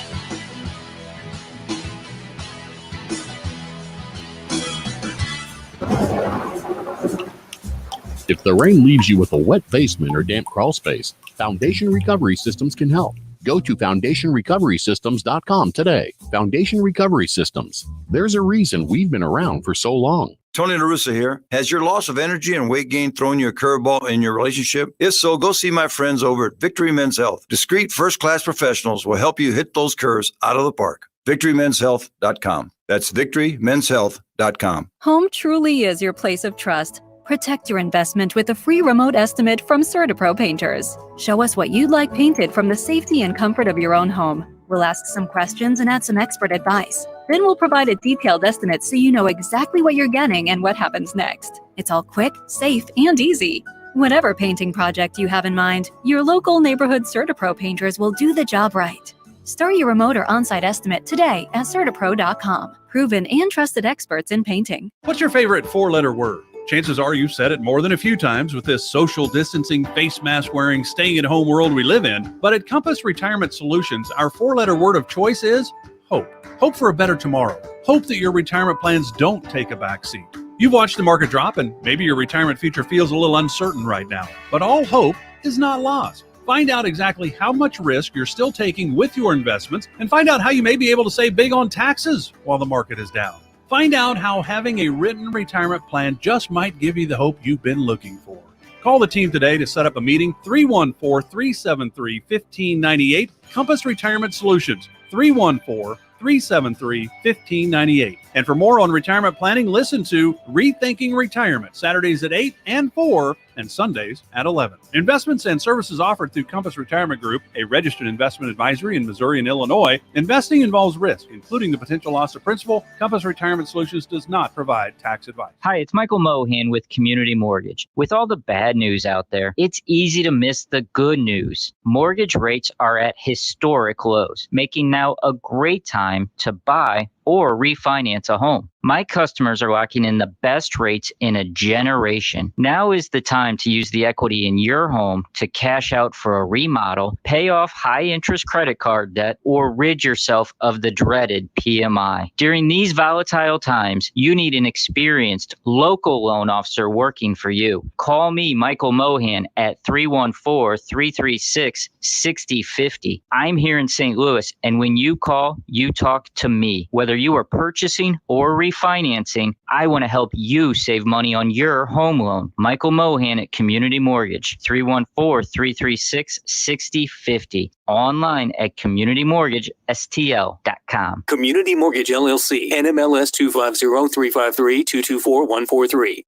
If the rain leaves you with a wet basement or damp crawl space, Foundation Recovery Systems can help. Go to FoundationRecoverySystems.com today. Foundation Recovery Systems. There's a reason we've been around for so long. Tony La Russa here. Has your loss of energy and weight gain thrown you a curveball in your relationship? If so, go see my friends over at Victory Men's Health. Discreet, first-class professionals will help you hit those curves out of the park. VictoryMen'sHealth.com. That's VictoryMen'sHealth.com. Home truly is your place of trust. Protect your investment with a free remote estimate from CertaPro Painters. Show us what you'd like painted from the safety and comfort of your own home. We'll ask some questions and add some expert advice. Then we'll provide a detailed estimate so you know exactly what you're getting and what happens next. It's all quick, safe, and easy. Whatever painting project you have in mind, your local neighborhood CertaPro Painters will do the job right. Start your remote or on-site estimate today at CertaPro.com. Proven and trusted experts in painting. What's your favorite four-letter word? Chances are you've said it more than a few times with this social distancing, face mask wearing, staying at home world we live in. But at Compass Retirement Solutions, our four-letter word of choice is hope. Hope for a better tomorrow. Hope that your retirement plans don't take a backseat. You've watched the market drop and maybe your retirement future feels a little uncertain right now. But all hope is not lost. Find out exactly how much risk you're still taking with your investments and find out how you may be able to save big on taxes while the market is down. Find out how having a written retirement plan just might give you the hope you've been looking for. Call the team today to set up a meeting, 314-373-1598, Compass Retirement Solutions, 314-373-1598. And for more on retirement planning, listen to Rethinking Retirement, Saturdays at 8 and 4 and Sundays at 11. Investments and services offered through Compass Retirement Group, a registered investment advisory in Missouri and Illinois. Investing involves risk, including the potential loss of principal. Compass Retirement Solutions does not provide tax advice. Hi, it's Michael Mohan with Community Mortgage. With all the bad news out there, it's easy to miss the good news. Mortgage rates are at historic lows, making now a great time to buy or refinance a home. My customers are locking in the best rates in a generation. Now is the time to use the equity in your home to cash out for a remodel, pay off high-interest credit card debt, or rid yourself of the dreaded PMI. During these volatile times, you need an experienced local loan officer working for you. Call me, Michael Mohan, at 314-336-6050. I'm here in St. Louis, and when you call, you talk to me. Whether you are purchasing or refinancing, I want to help you save money on your home loan. Michael Mohan at Community Mortgage, 314-336-6050. Online at communitymortgagestl.com. Community Mortgage LLC, NMLS 250353224143.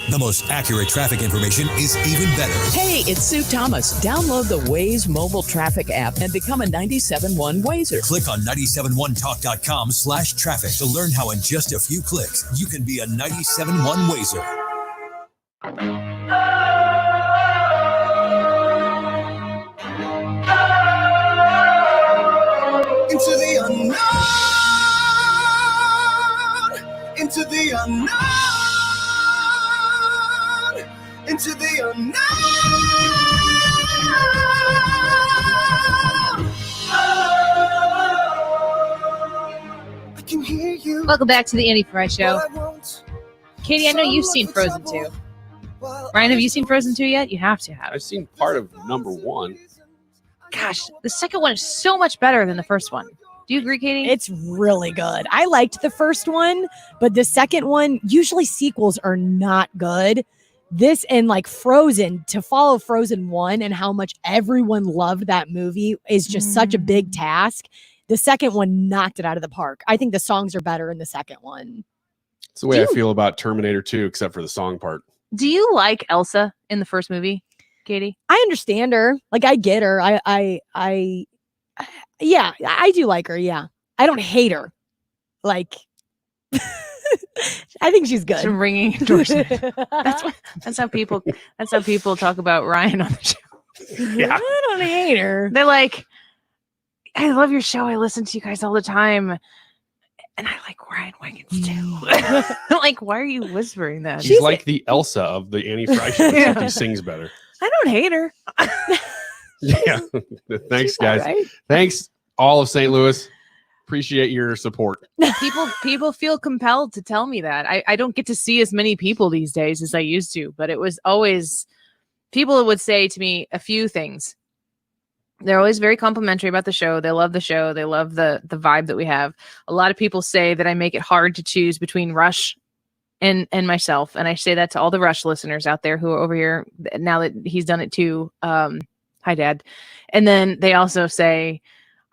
The most accurate traffic information is even better. Hey, it's Sue Thomas. Download the Waze mobile traffic app and become a 97.1 Wazer. Click on 971talk.com/traffic to learn how in just a few clicks you can be a 97.1 Wazer. Into the unknown. Into the unknown. Into the unknown. I can hear you. Welcome back to the Annie Frey Show. Katie, I know you've seen Frozen 2. Ryan, have you seen Frozen 2 yet? You have to have. I've seen part of number 1. Gosh, the second one is so much better than the first one. Do you agree, Katie? It's really good. I liked the first one, but the second one, usually sequels are not good. This and like Frozen, to follow Frozen 1 and how much everyone loved that movie is just such a big task. The second one knocked it out of the park. I think the songs are better in the second one. It's the way I feel about Terminator 2, except for the song part. Do you like Elsa in the first movie, Katie? I understand her. Like, I get her. Yeah, I do like her. Yeah. I don't hate her. Like, I think she's good. It's a ringing endorsement. That's how people talk about Ryan on the show. Yeah. I don't hate her. They're like, I love your show. I listen to you guys all the time. And I like Ryan Wiggins too. Like, why are you whispering that? She's like the Elsa of the Annie Frey Show. Yeah. She sings better. I don't hate her. Yeah. Thanks, guys. Right. Thanks, all of St. Louis. appreciate your support. People feel compelled to tell me that. I don't get to see as many people these days as I used to, but it was always, people would say to me a few things. They're always very complimentary about the show. They love the show. They love the vibe that we have. A lot of people say that I make it hard to choose between Rush and myself. And I say that to all the Rush listeners out there who are over here now that he's done it too. Hi, Dad. And then they also say,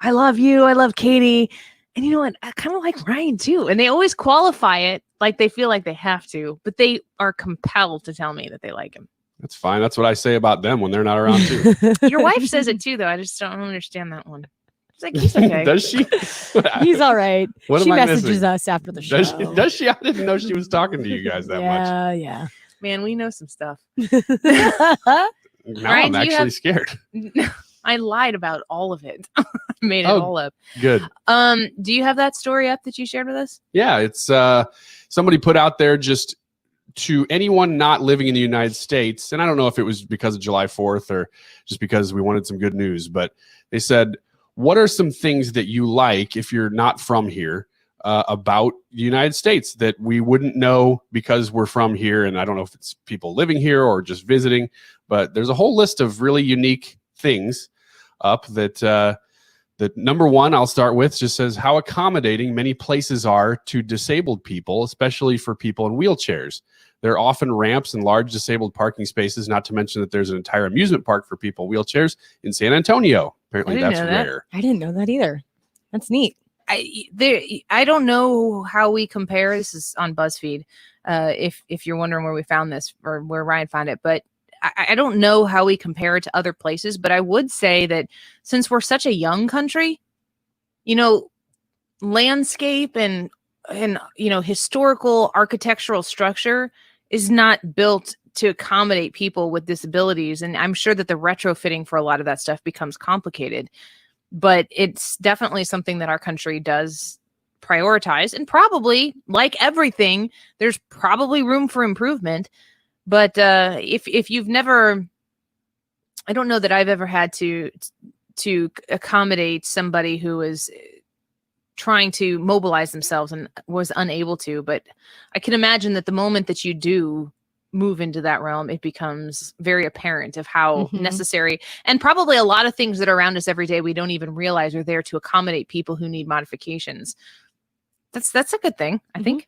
I love you. I love Katie. And you know what? I kind of like Ryan too. And they always qualify it like they feel like they have to, but they are compelled to tell me that they like him. That's fine. That's what I say about them when they're not around too. Your wife says it too, though. I just don't understand that one. She's like, he's okay. Does she? He's all right. What She am I messages missing? us after the show. Does she? I didn't know she was talking to you guys that much. Yeah. Man, we know some stuff. Now Ryan, I'm do you actually scared. I lied about all of it. I made it all up. Good. Do you have that story up that you shared with us? Yeah, it's somebody put out there just to anyone not living in the United States, and I don't know if it was because of July 4th or just because we wanted some good news, but they said, what are some things that you like if you're not from here about the United States that we wouldn't know because we're from here? And I don't know if it's people living here or just visiting, but there's a whole list of really unique things up that number one I'll start with just says how accommodating many places are to disabled people, especially for people in wheelchairs. There are often ramps and large disabled parking spaces, not to mention that there's an entire amusement park for people in wheelchairs in San Antonio. Apparently that's rare. I didn't know that either. That's neat. I don't know how we compare. This is on BuzzFeed. If you're wondering where we found this or where Ryan found it, but I don't know how we compare it to other places, but I would say that since we're such a young country, you know, landscape and you know, historical architectural structure is not built to accommodate people with disabilities. And I'm sure that the retrofitting for a lot of that stuff becomes complicated, but it's definitely something that our country does prioritize. And probably, like everything, there's probably room for improvement. But if you've never, I don't know that I've ever had to accommodate somebody who is trying to mobilize themselves and was unable to. But I can imagine that the moment that you do move into that realm, it becomes very apparent of how necessary, and probably a lot of things that are around us every day we don't even realize are there to accommodate people who need modifications. That's a good thing, I think.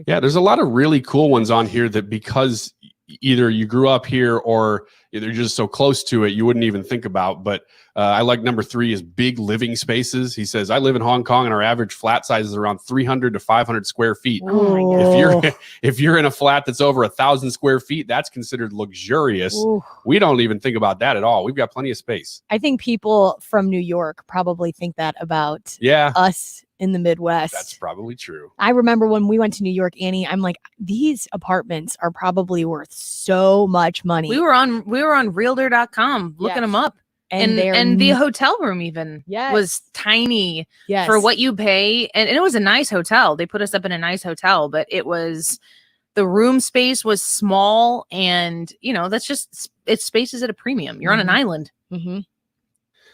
Yeah, there's a lot of really cool ones on here that because either you grew up here or they're just so close to it, you wouldn't even think about. But I like number 3 is big living spaces. He says, I live in Hong Kong and our average flat size is around 300 to 500 square feet. Oh. If you're in a flat that's over 1,000 square feet, that's considered luxurious. Ooh. We don't even think about that at all. We've got plenty of space. I think people from New York probably think that about us in the Midwest. That's probably true. I remember when we went to New York, Annie, I'm like, these apartments are probably worth so much money. We were on realtor.com looking them up. And the hotel room even was tiny for what you pay. And it was a nice hotel. They put us up in a nice hotel, but it was, the room space was small. And, you know, that's just, it's spaces at a premium. You're on an island.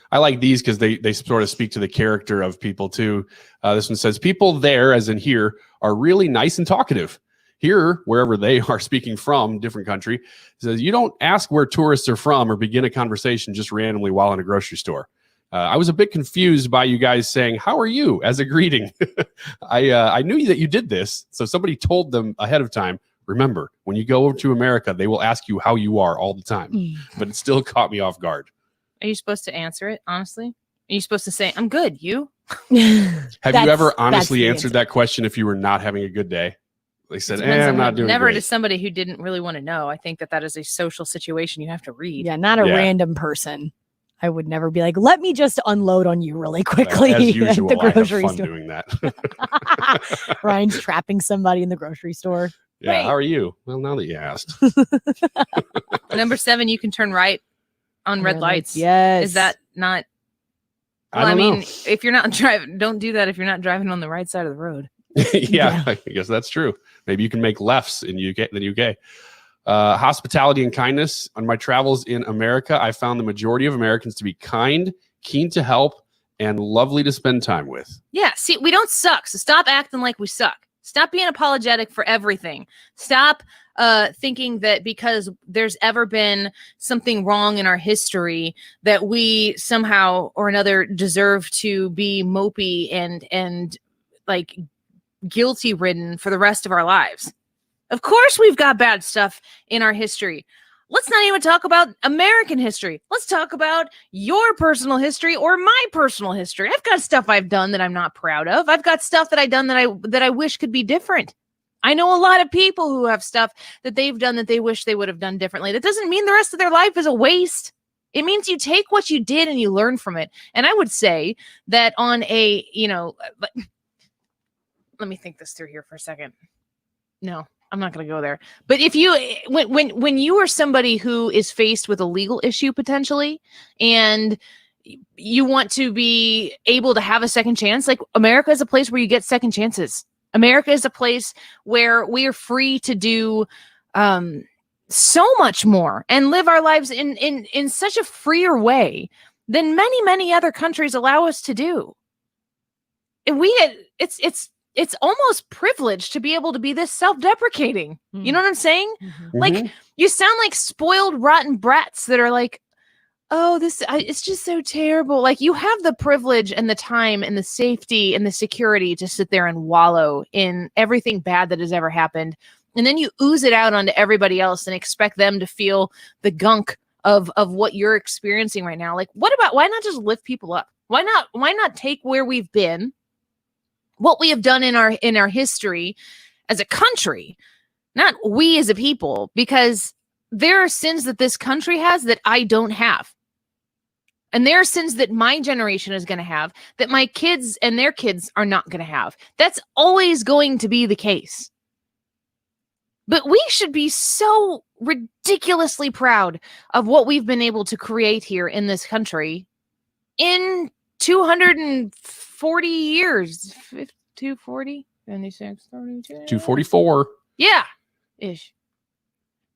I like these because they sort of speak to the character of people too. This one says, people there, as in here, are really nice and talkative. Here, wherever they are speaking from, different country, says you don't ask where tourists are from or begin a conversation just randomly while in a grocery store. I was a bit confused by you guys saying, how are you, as a greeting. I knew that you did this. So somebody told them ahead of time, remember, when you go over to America, they will ask you how you are all the time. But it still caught me off guard. Are you supposed to answer it, honestly? Are you supposed to say, I'm good, you? Have you ever honestly answered that question if you were not having a good day? They said, I'm not doing never great. to somebody who didn't really want to know. I think that is a social situation you have to read. Yeah, not a random person. I would never be like, let me just unload on you really quickly as usual, at the grocery I have fun store. doing that. Ryan's trapping somebody in the grocery store. Yeah, Right. how are you? Well, now that you asked. Number 7, you can turn right on red lights. Yes. Is that not? I Well, I don't mean, know. if you're not driving, don't do that if you're not driving on the right side of the road. Yeah, I guess that's true. Maybe you can make lefts in the UK. Hospitality and kindness. On my travels in America, I found the majority of Americans to be kind, keen to help, and lovely to spend time with. Yeah, see, we don't suck, so stop acting like we suck. Stop being apologetic for everything. Stop thinking that because there's ever been something wrong in our history that we somehow or another deserve to be mopey and like guilty ridden for the rest of our lives. Of course we've got bad stuff in our history. Let's not even talk about American history. Let's talk about your personal history or my personal history. I've got stuff I've done that I'm not proud of. I've got stuff that I've done that I wish could be different. I know a lot of people who have stuff that they've done that they wish they would have done differently. That doesn't mean the rest of their life is a waste. It means you take what you did and you learn from it. And I would say that on a, let me think this through here for a second. No. I'm not going to go there. But if you, when you are somebody who is faced with a legal issue potentially, and you want to be able to have a second chance, like America is a place where you get second chances. America is a place where we are free to do so much more and live our lives in such a freer way than many, many other countries allow us to do. And it's almost privileged to be able to be this self-deprecating. You know what I'm saying? Mm-hmm. Like, you sound like spoiled, rotten brats that are like, oh, it's just so terrible. Like, you have the privilege and the time and the safety and the security to sit there and wallow in everything bad that has ever happened. And then you ooze it out onto everybody else and expect them to feel the gunk of what you're experiencing right now. Like, why not just lift people up? Why not take where we've been, what we have done in our history as a country, not we as a people, because there are sins that this country has that I don't have. And there are sins that my generation is going to have that my kids and their kids are not going to have. That's always going to be the case. But we should be so ridiculously proud of what we've been able to create here in this country in 240 years. 240, 26, 32. 244. Yeah. Ish.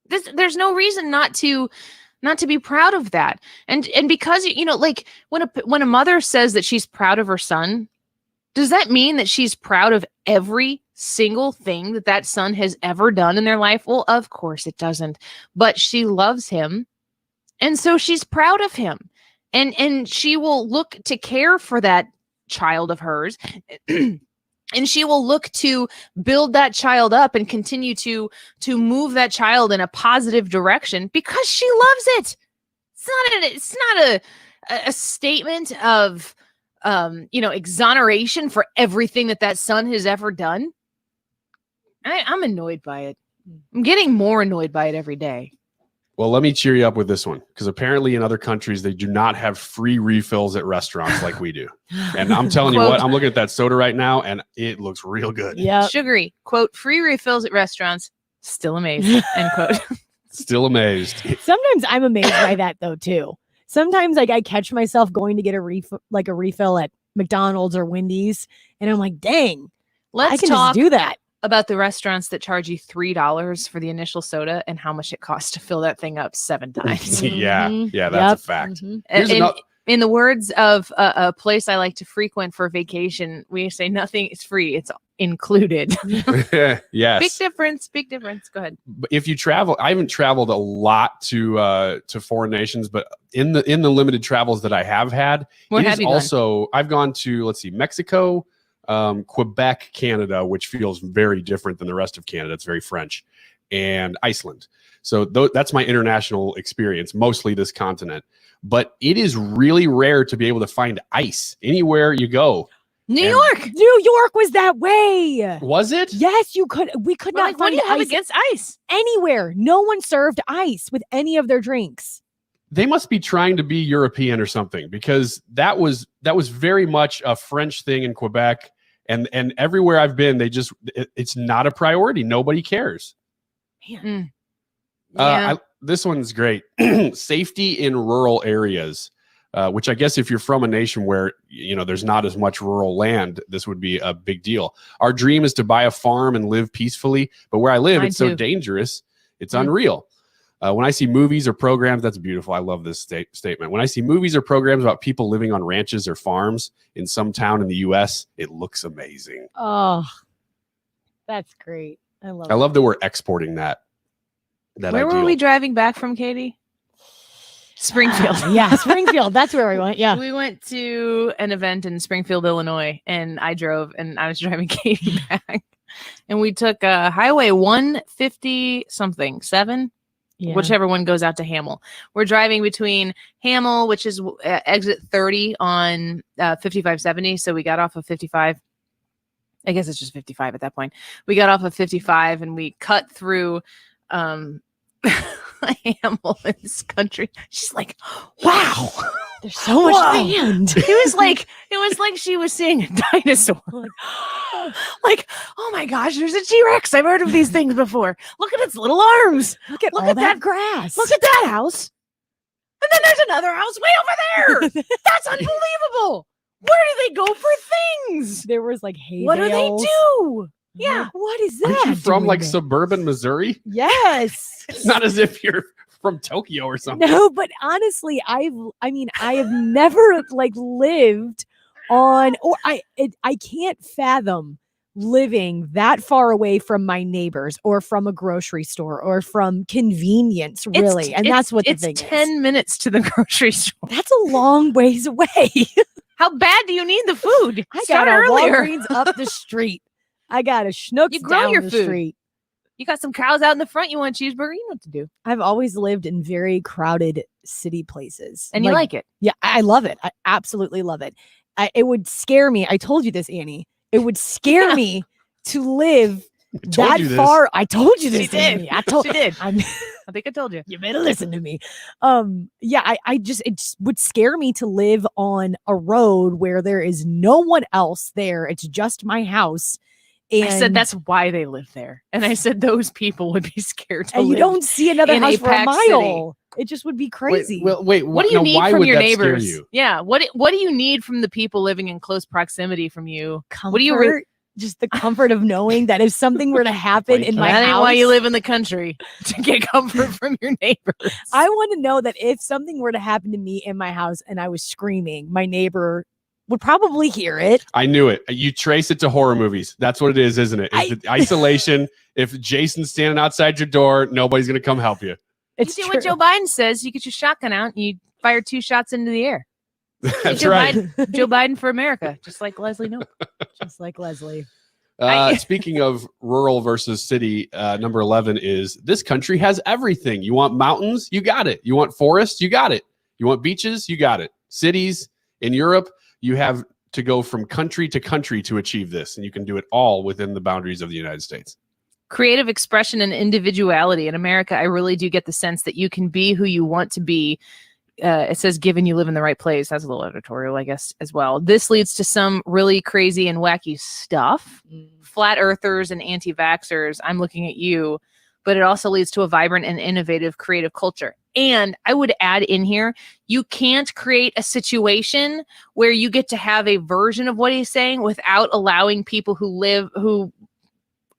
There's no reason not to be proud of that. And because, like when a mother says that she's proud of her son, does that mean that she's proud of every single thing that son has ever done in their life? Well, of course it doesn't. But she loves him. And so she's proud of him. And she will look to care for that child of hers. And she will look to build that child up and continue to move that child in a positive direction because she loves it. It's not a statement of exoneration for everything that son has ever done. I'm annoyed by it. I'm getting more annoyed by it every day. Well, let me cheer you up with this one, because apparently in other countries, they do not have free refills at restaurants like we do. And I'm telling you what, I'm looking at that soda right now, and it looks real good. Yeah. Sugary, quote, free refills at restaurants, still amazed, end quote. Still amazed. Sometimes I'm amazed by that, though, too. Sometimes, like, I catch myself going to get a refill at McDonald's or Wendy's, and I'm like, dang, I can just do that. About the restaurants that charge you $3 for the initial soda and how much it costs to fill that thing up 7 times. Yeah, that's a fact. Mm-hmm. In the words of a place I like to frequent for vacation, we say nothing is free; it's included. Yes, big difference. Go ahead. If you travel, I haven't traveled a lot to foreign nations, but in the limited travels that I have had, I've gone to, let's see, Mexico, Quebec, Canada, which feels very different than the rest of Canada. It's very French, and Iceland. So that's my international experience, mostly this continent. But it is really rare to be able to find ice anywhere you go. New York was that way. Was it? Yes, we could not find what do you have ice against ice? Anywhere. No one served ice with any of their drinks. They must be trying to be European or something, because that was very much a French thing in Quebec, and everywhere I've been, it's not a priority. Nobody cares. Man. Yeah. This one's great. Safety in rural areas, which I guess if you're from a nation where there's not as much rural land, this would be a big deal. Our dream is to buy a farm and live peacefully, but where I live, it's so dangerous, it's unreal. When I see movies or programs, that's beautiful. I love this statement. When I see movies or programs about people living on ranches or farms in some town in the U.S., it looks amazing. Oh, that's great. I love that we're exporting that. Where were we driving back from, Katie? Springfield. Yeah, Springfield. That's where we went. Yeah. We went to an event in Springfield, Illinois, and I drove, and I was driving Katie back. And we took Highway 150 something, 7, whichever one goes out to Hamel. We're driving between Hamel, which is exit 30 on 5570. So we got off of 55. I guess it's just 55 at that point. We got off of 55 and we cut through Hamel in this country. She's like, wow, there's so much land. It was like she was seeing a dinosaur. Like, oh my gosh, there's a T-Rex. I've heard of these things before. Look at its little arms. Look at all that grass. Look at that house. And then there's another house way over there. That's unbelievable. Where do they go for things? There was like hay What bales. do they do? Yeah. What is that? Aren't you from like doing suburban Missouri? Yes. It's not as if you're from Tokyo or something. No, but honestly, I have never like lived on, or I can't fathom living that far away from my neighbors or from a grocery store or from convenience, really. That's what the thing is. It's 10 minutes to the grocery store. That's a long ways away. How bad do you need the food? I Start got a earlier. Walgreens up the street. I got a Schnucks You grow down your the food. street. You got some cows out in the front. You want a cheeseburger? You know what to do. I've always lived in very crowded city places. And you like it? Yeah, I love it. I absolutely love it. It would scare me. I told you this, Annie. It would scare me to live that far. I told you this. She did. Annie. I told She did. I'm, I think I told you. You better listen to me. Yeah, it just would scare me to live on a road where there is no one else there. It's just my house. And I said that's why they live there. And I said those people would be scared to and you live don't see another in house for a Apex mile. It just would be crazy. Wait, What do you need why from would your that scare neighbors? you? Yeah. What do you need from the people living in close proximity from you? Comfort, What do you just the comfort of knowing that if something were to happen in my that house, ain't why you live in the country, to get comfort from your neighbors. I want to know that if something were to happen to me in my house and I was screaming, my neighbor would probably hear it. I knew it. You trace it to horror movies. That's what it is, isn't it? It's the isolation. If Jason's standing outside your door, nobody's going to come help you. It's you do what Joe Biden says. You get your shotgun out and you fire 2 shots into the air. That's Joe right. Joe Biden for America, just like Leslie Knope. Just like Leslie. Speaking of rural versus city, number 11 is this country has everything. You want mountains? You got it. You want forests? You got it. You want beaches? You got it. Cities in Europe, you have to go from country to country to achieve this, and you can do it all within the boundaries of the United States. Creative expression and individuality. In America, I really do get the sense that you can be who you want to be. It says, given you live in the right place. That's a little editorial, I guess, as well. This leads to some really crazy and wacky stuff. Flat earthers and anti-vaxxers, I'm looking at you, but it also leads to a vibrant and innovative creative culture. And I would add in here, you can't create a situation where you get to have a version of what he's saying without allowing people who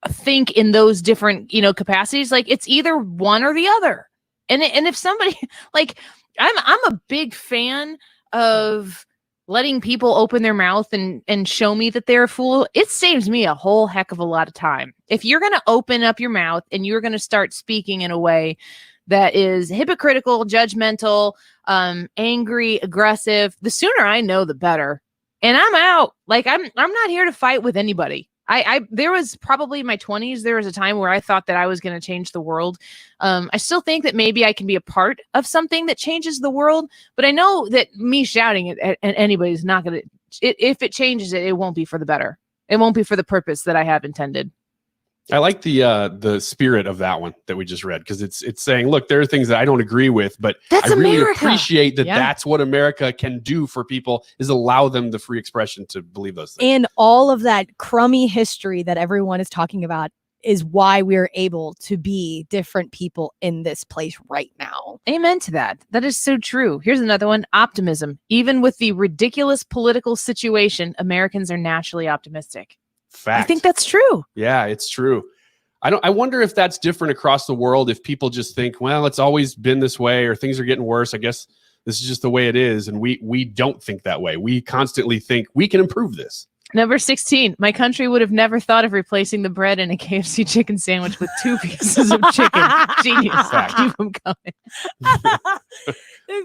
think in those different, capacities. Like it's either one or the other. And if somebody like, I'm a big fan of letting people open their mouth and show me that they're a fool. It saves me a whole heck of a lot of time. If you're going to open up your mouth and you're going to start speaking in a way that is hypocritical, judgmental, angry, aggressive, the sooner I know, the better. And I'm out. Like I'm not here to fight with anybody. There was probably in my 20s, there was a time where I thought that I was going to change the world. I still think that maybe I can be a part of something that changes the world, but I know that me shouting it at anybody's not going to, if it changes it, it won't be for the better. It won't be for the purpose that I have intended. I like the spirit of that one that we just read, because it's saying, look, there are things that I don't agree with, but That's I really America. appreciate that. Yeah. That's what America can do for people, is allow them the free expression to believe those things. And all of that crummy history that everyone is talking about is why we're able to be different people in this place right now. Amen to that. That is so true. Here's another one. Optimism. Even with the ridiculous political situation, Americans are naturally optimistic. Fact. I think that's true. Yeah, it's true. I wonder if that's different across the world. If people just think, well, it's always been this way, or things are getting worse. I guess this is just the way it is. And we don't think that way. We constantly think we can improve this. Number 16, my country would have never thought of replacing the bread in a KFC chicken sandwich with 2 pieces of chicken. Genius. Keep them coming.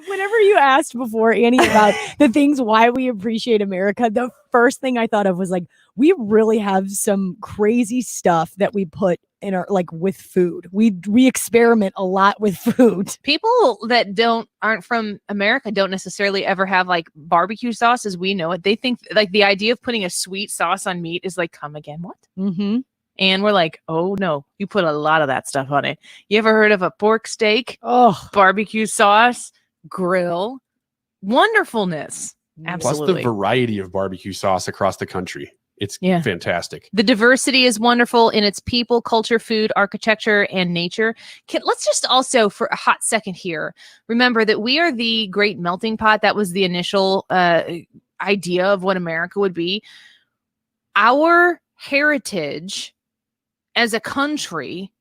Whenever you asked before, Annie, about the things why we appreciate America, the first thing I thought of was like, we really have some crazy stuff that we put in our, like, with food. We experiment a lot with food. People that aren't from America don't necessarily ever have like barbecue sauce as we know it. They think like the idea of putting a sweet sauce on meat is like, come again, what? Mm-hmm. And we're like, oh no, you put a lot of that stuff on it. You ever heard of a pork steak? Oh, barbecue sauce, grill, wonderfulness. Absolutely. Plus the variety of barbecue sauce across the country. It's fantastic. The diversity is wonderful in its people, culture, food, architecture, and nature. Let's just also, for a hot second here, remember that we are the great melting pot. That was the initial idea of what America would be. Our heritage as a country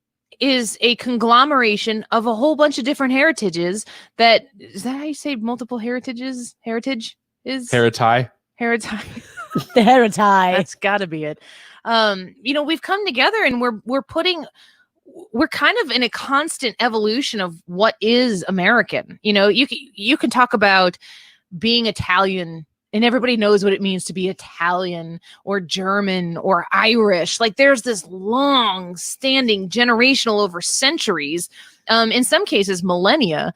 is a conglomeration of a whole bunch of different heritages. Is that how you say multiple heritages? Heritage is? Heritage. The heritage. That's got to be it. We've come together and we're kind of in a constant evolution of what is American. You can talk about being Italian and everybody knows what it means to be Italian or German or Irish. Like there's this long standing generational over centuries, in some cases millennia,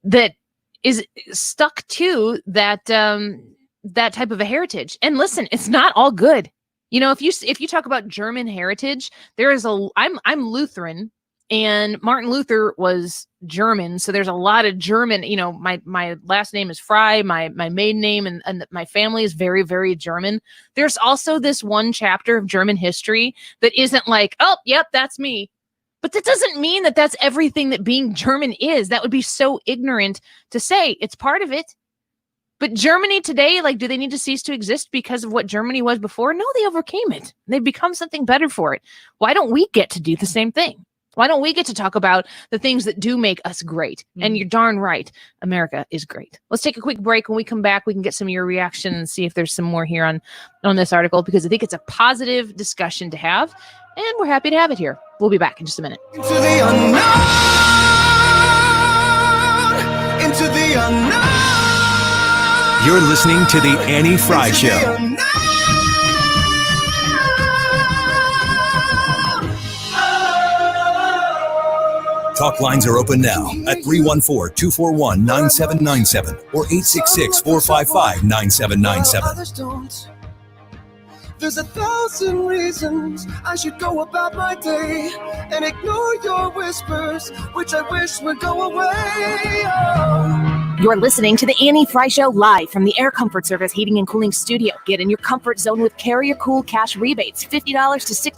that is stuck to that type of a heritage. And listen, it's not all good. If you talk about German heritage, I'm Lutheran, and Martin Luther was German. So there's a lot of German, my last name is Frey, my maiden name, and my family is very, very German. There's also this one chapter of German history that isn't like, oh, yep, that's me. But that doesn't mean that that's everything that being German is. That would be so ignorant to say. It's part of it. But Germany today, like, do they need to cease to exist because of what Germany was before? No, they overcame it. They've become something better for it. Why don't we get to do the same thing? Why don't we get to talk about the things that do make us great? And you're darn right, America is great. Let's take a quick break. When we come back, we can get some of your reaction and see if there's some more here on this article, because I think it's a positive discussion to have, and we're happy to have it here. We'll be back in just a minute. Into the unknown, into the unknown. You're listening to The Annie Frey Show. Talk lines are open now at 314-241-9797 or 866-455-9797. There's 1,000 reasons I should go about my day and ignore your whispers, which I wish would go away. Oh. You're listening to The Annie Frey Show live from the Air Comfort Service Heating and Cooling Studio. Get in your comfort zone with Carrier Cool cash rebates, $50 to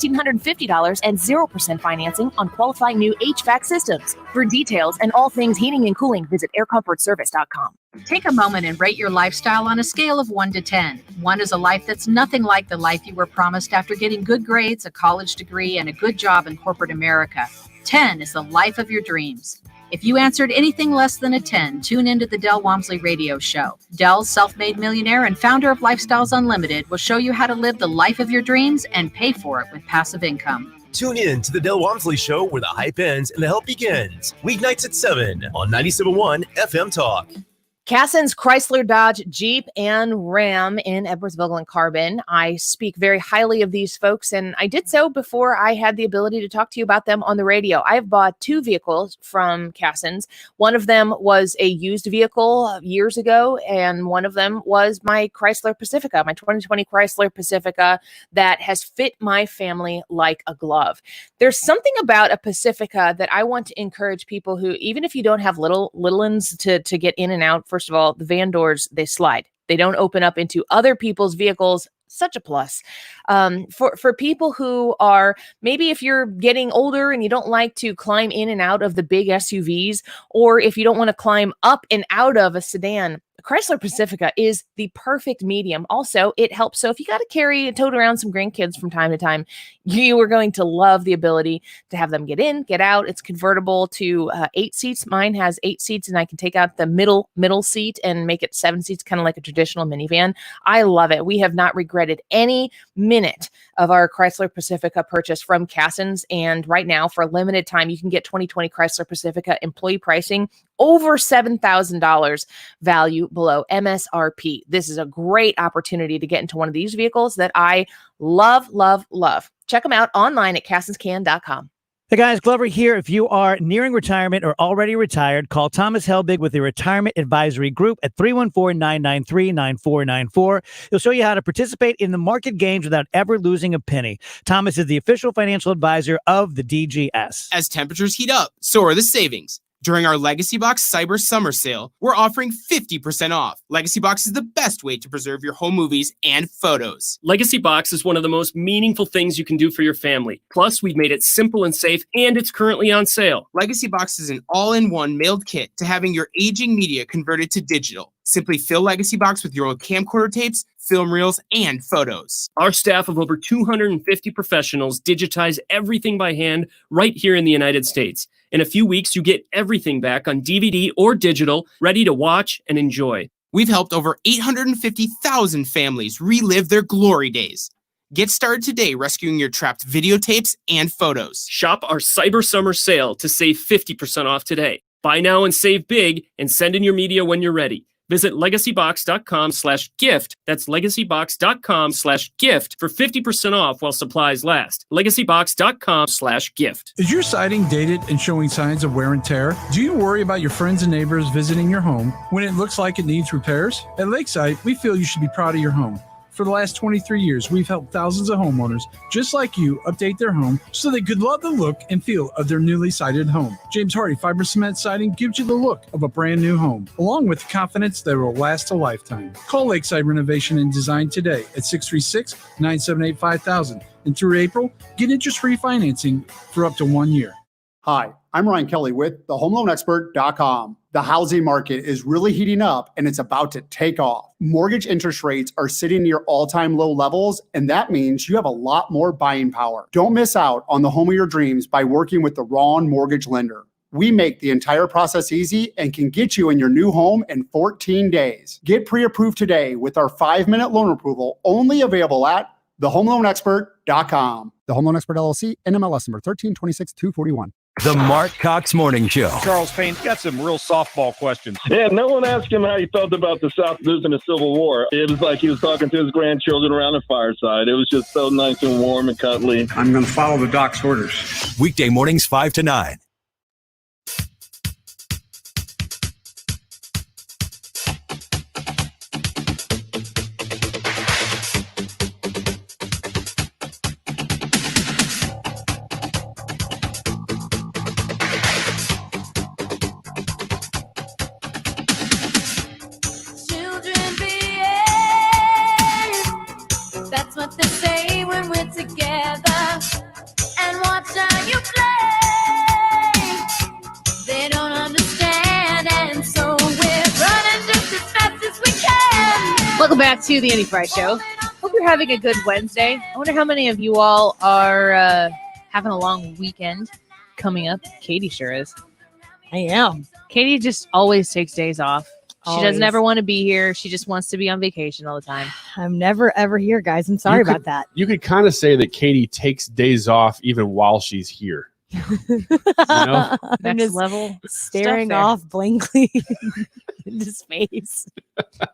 $1,650 and 0% financing on qualifying new HVAC systems. For details and all things heating and cooling, visit aircomfortservice.com. Take a moment and rate your lifestyle on a scale of 1 to 10. 1 is a life that's nothing like the life you were promised after getting good grades, a college degree, and a good job in corporate America. 10 is the life of your dreams. If you answered anything less than a 10, tune into the Del Walmsley Radio Show. Del, self-made millionaire and founder of Lifestyles Unlimited, will show you how to live the life of your dreams and pay for it with passive income. Tune in to the Del Walmsley Show, where the hype ends and the help begins. Weeknights at 7 on 97.1 FM Talk. Cassens, Chrysler, Dodge, Jeep, and Ram in Edwardsville and Carbon. I speak very highly of these folks, and I did so before I had the ability to talk to you about them on the radio. I've bought 2 vehicles from Cassens. One of them was a used vehicle years ago, and one of them was my Chrysler Pacifica, my 2020 Chrysler Pacifica that has fit my family like a glove. There's something about a Pacifica that I want to encourage people who, even if you don't have little ones to get in and out. First of all, the van doors, they slide. They don't open up into other people's vehicles. Such a plus. For people who are, maybe if you're getting older and you don't like to climb in and out of the big SUVs, or if you don't want to climb up and out of a sedan, Chrysler Pacifica is the perfect medium. Also, it helps. So if you got to carry and tote around some grandkids from time to time, you are going to love the ability to have them get in, get out. It's convertible to 8 seats. Mine has 8 seats, and I can take out the middle seat and make it 7 seats, kind of like a traditional minivan. I love it. We have not regretted any minute of our Chrysler Pacifica purchase from Cassens. And right now, for a limited time, you can get 2020 Chrysler Pacifica employee pricing over $7,000 value below MSRP. This is a great opportunity to get into one of these vehicles that I love, love, love. Check them out online at cassenscan.com. Hey guys, Glover here. If you are nearing retirement or already retired, call Thomas Helbig with the Retirement Advisory Group at 314-993-9494. He'll show you how to participate in the market gains without ever losing a penny. Thomas is the official financial advisor of the DGS. As temperatures heat up, so are the savings. During our Legacy Box Cyber Summer Sale, we're offering 50% off. Legacy Box is the best way to preserve your home movies and photos. Legacy Box is one of the most meaningful things you can do for your family. Plus, we've made it simple and safe, and it's currently on sale. Legacy Box is an all-in-one mailed kit to having your aging media converted to digital. Simply fill Legacy Box with your old camcorder tapes, film reels, and photos. Our staff of over 250 professionals digitize everything by hand right here in the United States. In a few weeks, you get everything back on DVD or digital, ready to watch and enjoy. We've helped over 850,000 families relive their glory days. Get started today rescuing your trapped videotapes and photos. Shop our Cyber Summer Sale to save 50% off today. Buy now and save big, and send in your media when you're ready. Visit legacybox.com/gift. That's legacybox.com/gift for 50% off while supplies last. Legacybox.com/gift. Is your siding dated and showing signs of wear and tear? Do you worry about your friends and neighbors visiting your home when it looks like it needs repairs? At Lakeside, we feel you should be proud of your home. For the last 23 years, we've helped thousands of homeowners just like you update their home so they could love the look and feel of their newly sided home. James Hardy Fiber Cement Siding gives you the look of a brand new home, along with the confidence that will last a lifetime. Call Lakeside Renovation and Design today at 636-978-5000. And through April, get interest-free financing for up to 1 year. Hi, I'm Ryan Kelly with thehomeloanexpert.com. The housing market is really heating up and it's about to take off. Mortgage interest rates are sitting near all-time low levels, and that means you have a lot more buying power. Don't miss out on the home of your dreams by working with the Ron Mortgage Lender. We make the entire process easy and can get you in your new home in 14 days. Get pre-approved today with our 5-minute loan approval, only available at thehomeloanexpert.com. The Home Loan Expert LLC, NMLS number 1326241. The Mark Cox Morning Show. Charles Payne got some real softball questions. Yeah, no one asked him how he felt about the South losing the Civil War. It was like he was talking to his grandchildren around a fireside. It was just so nice and warm and cuddly. I'm going to follow the doc's orders. Weekday mornings 5 to 9. Welcome back to the Annie Frey Show. Hope you're having a good Wednesday. I wonder how many of you all are having a long weekend coming up. Katie sure is. I am. Katie just always takes days off. She Always. doesn't ever want to be here. She just wants to be on vacation all the time. I'm never, ever here, guys. I'm sorry about that. You could kind of say that Katie takes days off even while she's here. I'm Next just level staring stuff there. off blankly into space. I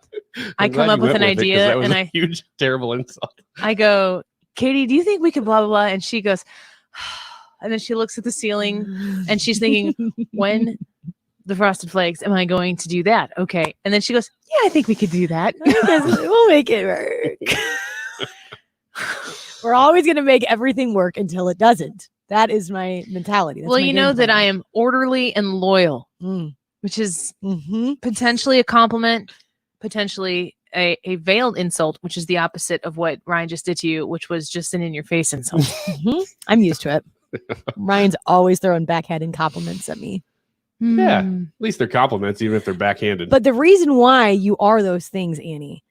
I'm come glad up you with went an it, 'cause idea that was and a I huge, terrible insult. I go, Katie, do you think we could blah, blah, blah? And she goes, and then she looks at the ceiling and she's thinking, when the Frosted Flakes am I going to do that? Okay. And then she goes, yeah, I think we could do that. We'll make it work. We're always going to make everything work until it doesn't. That is my mentality. That's Well, my you game know that plan. I am orderly and loyal, which is potentially a compliment, potentially a veiled insult, which is the opposite of what Ryan just did to you, which was just an in-your-face insult. I'm used to it. Ryan's always throwing backhanded compliments at me. Yeah, at least they're compliments, even if they're backhanded. But the reason why you are those things, Annie,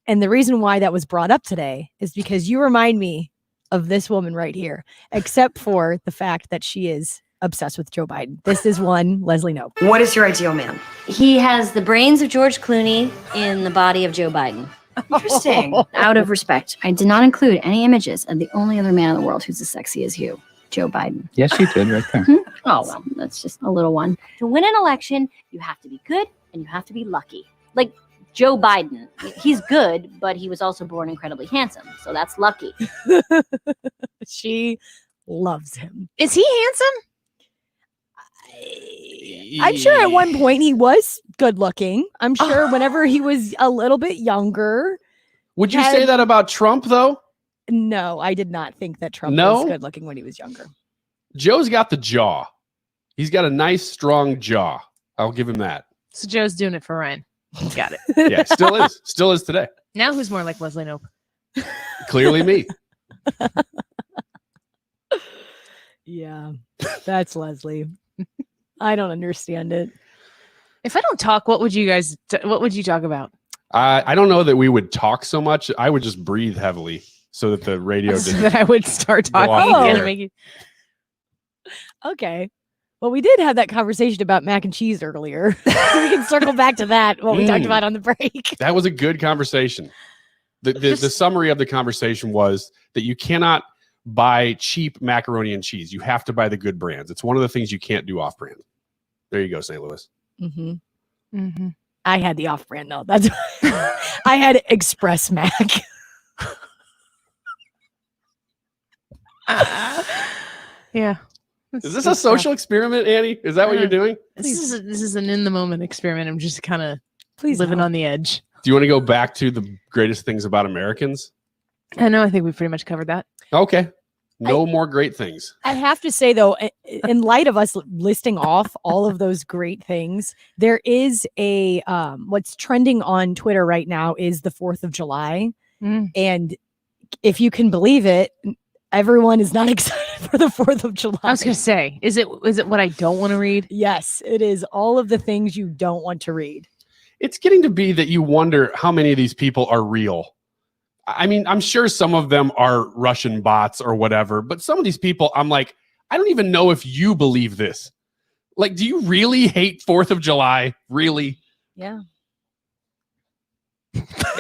and the reason why that was brought up today is because you remind me of this woman right here, except for the fact that she is obsessed with Joe Biden. This is one Leslie Knope. What is your ideal man? He has the brains of George Clooney in the body of Joe Biden. Interesting. Out of respect, I did not include any images of the only other man in the world who's as sexy as you, Joe Biden. Yes, you did right there. Oh, well, that's just a little one. To win an election, you have to be good and you have to be lucky. Like Joe Biden. He's good, but he was also born incredibly handsome. So that's lucky. She loves him. Is he handsome? I'm sure at one point he was good looking. I'm sure whenever he was a little bit younger. Would you say that about Trump, though? No, I did not think that Trump was good looking when he was younger. Joe's got the jaw. He's got a nice, strong jaw. I'll give him that. So Joe's doing it for Ryan. Got it. Yeah, still is. Still is today. Now who's more like Leslie Knope? Clearly me. Yeah, that's Leslie. I don't understand it. If I don't talk, what would you talk about? I don't know that we would talk so much. I would just breathe heavily so that the radio So didn't. that I would start talking again and make you... Okay. Well, we did have that conversation about mac and cheese earlier. So we can circle back to that, what we talked about on the break. That was a good conversation. The summary of the conversation was that you cannot buy cheap macaroni and cheese. You have to buy the good brands. It's one of the things you can't do off brand. There you go, St. Louis. Mm-hmm. Mm-hmm. I had the off brand though. That's I had Express Mac. Yeah. Is this a social experiment, Annie? Is that what you're doing? This is an in the moment experiment. I'm just kind of living on the edge. Do you want to go back to the greatest things about Americans? I know. I think we pretty much covered that. Okay. No more great things. I have to say though, in light of us listing off all of those great things, there is a what's trending on Twitter right now is the 4th of July. And if you can believe it, everyone is not excited for the 4th of July. I was going to say, is it what I don't want to read? Yes, it is all of the things you don't want to read. It's getting to be that you wonder how many of these people are real. I mean, I'm sure some of them are Russian bots or whatever, but some of these people, I'm like, I don't even know if you believe this. Like, do you really hate 4th of July? Really? Yeah.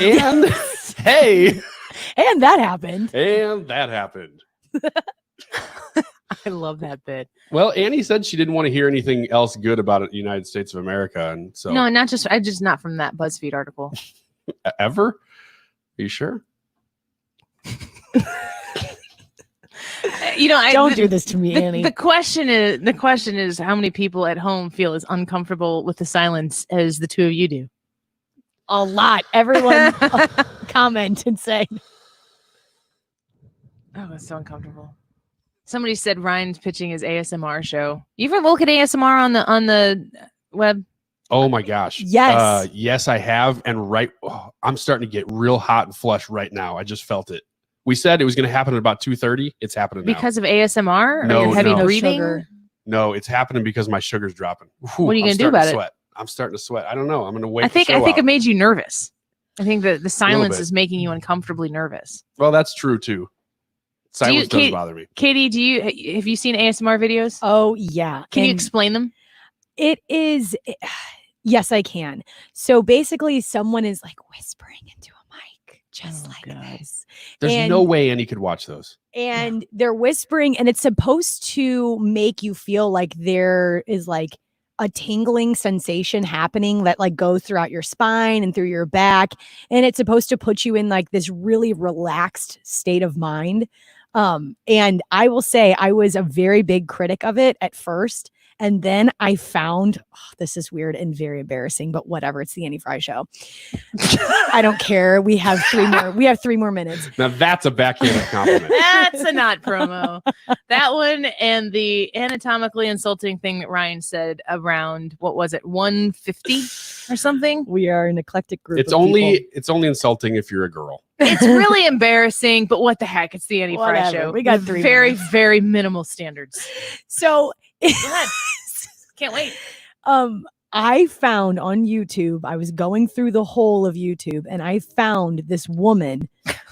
And hey. And that happened. And that happened. I love that bit. Well, Annie said she didn't want to hear anything else good about the United States of America. And so No, not just not from that BuzzFeed article. Ever? Are you sure? Don't do this to me, Annie. The question is how many people at home feel as uncomfortable with the silence as the two of you do? A lot. Everyone comment and say, "Oh, that's so uncomfortable." Somebody said Ryan's pitching his ASMR show. You ever look at ASMR on the web? Oh my gosh. Yes. Yes, I have. And I'm starting to get real hot and flush right now. I just felt it. We said it was going to happen at about 2:30. It's happening now. Because of ASMR? No, or your heavy no. breathing? Sugar. No, Oh, it's happening because my sugar's dropping. What are you going to do about it? I'm starting to sweat. I don't know. I'm going to wait. I think it made you nervous. I think that the silence bit. is making you uncomfortably nervous. Well, that's true too. Silence does bother me. Katie, have you seen ASMR videos? Oh yeah. Can you explain them? It is. Yes, I can. So basically, someone is like whispering into a mic, just this. There's no way Annie could watch those. And they're whispering, and it's supposed to make you feel like there is like a tingling sensation happening that like goes throughout your spine and through your back. And it's supposed to put you in like this really relaxed state of mind. And I will say I was a very big critic of it at first. And then I found, this is weird and very embarrassing, but whatever. It's the Annie Frey Show. I don't care. We have 3 more. We have 3 more minutes. Now that's a backhanded compliment. That's a not promo. That one and the anatomically insulting thing that Ryan said around, what was it, 150 or something? We are an eclectic group. It's only insulting if you're a girl. It's really embarrassing, but what the heck? It's the Annie Frey Whatever. Show. We got 3 very, minutes. very minimal standards. So Go ahead. Can't wait. I found on YouTube, I was going through the whole of YouTube, and I found this woman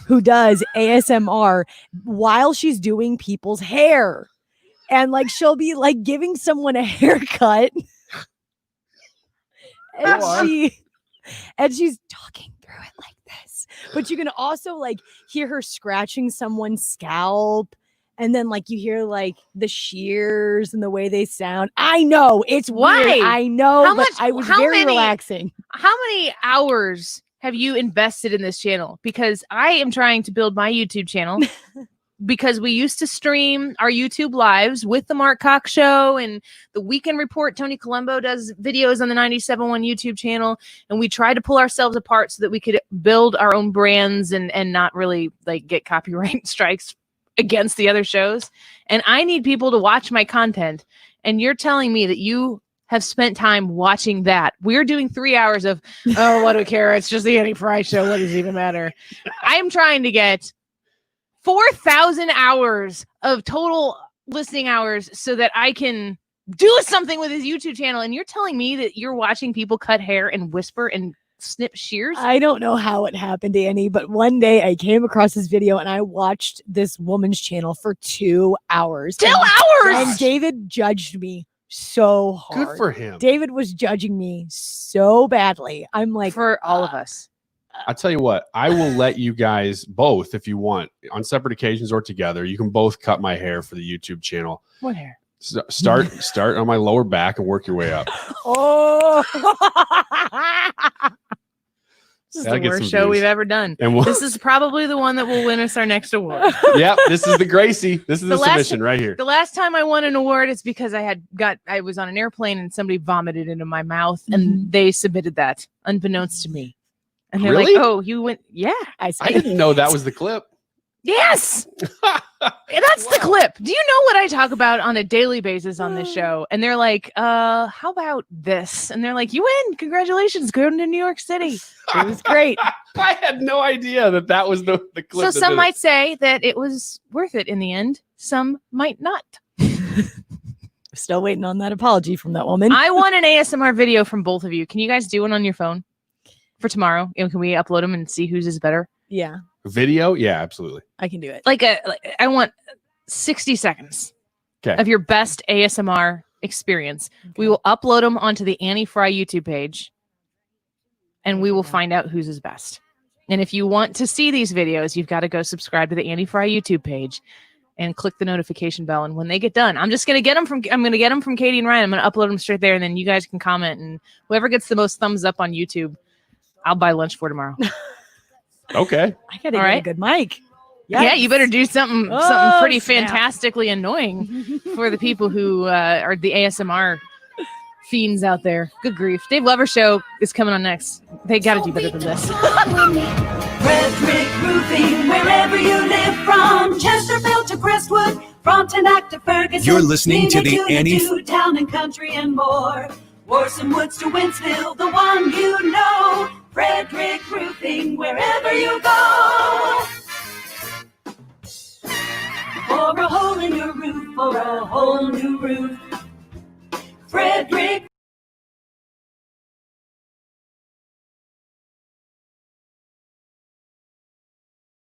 who does ASMR while she's doing people's hair. And like she'll be like giving someone a haircut. And she's talking through it like this. But you can also like hear her scratching someone's scalp. And then like you hear like the shears and the way they sound. I know it's Why? weird. I know, How but much- I was how very many- relaxing. How many hours have you invested in this channel? Because I am trying to build my YouTube channel because we used to stream our YouTube lives with the Mark Cox Show and the Weekend Report. Tony Colombo does videos on the 97.1 YouTube channel, and we tried to pull ourselves apart so that we could build our own brands and not really like get copyright strikes against the other shows. And I need people to watch my content. And you're telling me that you have spent time watching that. We're doing 3 hours of, oh, what do we care? It's just the Annie Frey show. What does it even matter? I'm trying to get 4,000 hours of total listening hours so that I can do something with his YouTube channel. And you're telling me that you're watching people cut hair and whisper and snip shears? I don't know how it happened, Annie, but one day I came across this video and I watched this woman's channel for 2 hours. 2 hours! And David judged me so hard. Good for him. David was judging me so badly. I'm like, for all of us. I'll tell you what, I will let you guys both, if you want, on separate occasions or together, you can both cut my hair for the YouTube channel. What hair? Start on my lower back and work your way up. Oh, this is That'll the get worst some show views. we've ever done. And we'll- This is probably the one that will win us our next award. Yep, this is the Gracie. This is the submission right here. The last time I won an award is because I was on an airplane and somebody vomited into my mouth, and they submitted that unbeknownst to me. And they're Really? like, "Oh, you went? Yeah, I didn't know that was the clip. Yes, that's the clip. Do you know what I talk about on a daily basis on this show?" And they're like, how about this?" And they're like, "You win! Congratulations, going to New York City." It was great. I had no idea that was the clip. So that some did it. might say that it was worth it in the end. Some might not. still waiting on that apology from that woman. I want an ASMR video from both of you. Can you guys do one on your phone for tomorrow? And can we upload them and see whose is better? Yeah, Video? Yeah, absolutely. I can do it. I want 60 seconds Okay. of your best ASMR experience. We will upload them onto the Annie Frey YouTube page, and we will find out whose is best. And if you want to see these videos, you've got to go subscribe to the Annie Frey YouTube page and click the notification bell. And when they get done, I'm going to get them from Katie and Ryan. I'm going to upload them straight there, and then you guys can comment. And whoever gets the most thumbs up on YouTube, I'll buy lunch for tomorrow. Okay. I gotta get a good mic. Yeah, you better do something Oh, pretty snap. fantastically annoying for the people who are the ASMR fiends out there. Good grief. Dave Lover Show is coming on next. They got to do better than this. Frederick Roofing, wherever you live, from Chesterfield to Crestwood, from Tenac to Ferguson. You're listening to the Annie Town and Country and more. Warson Woods to Winsville, the one you know. Frederick Roofing, wherever you go. For a hole in your roof, for a whole new roof.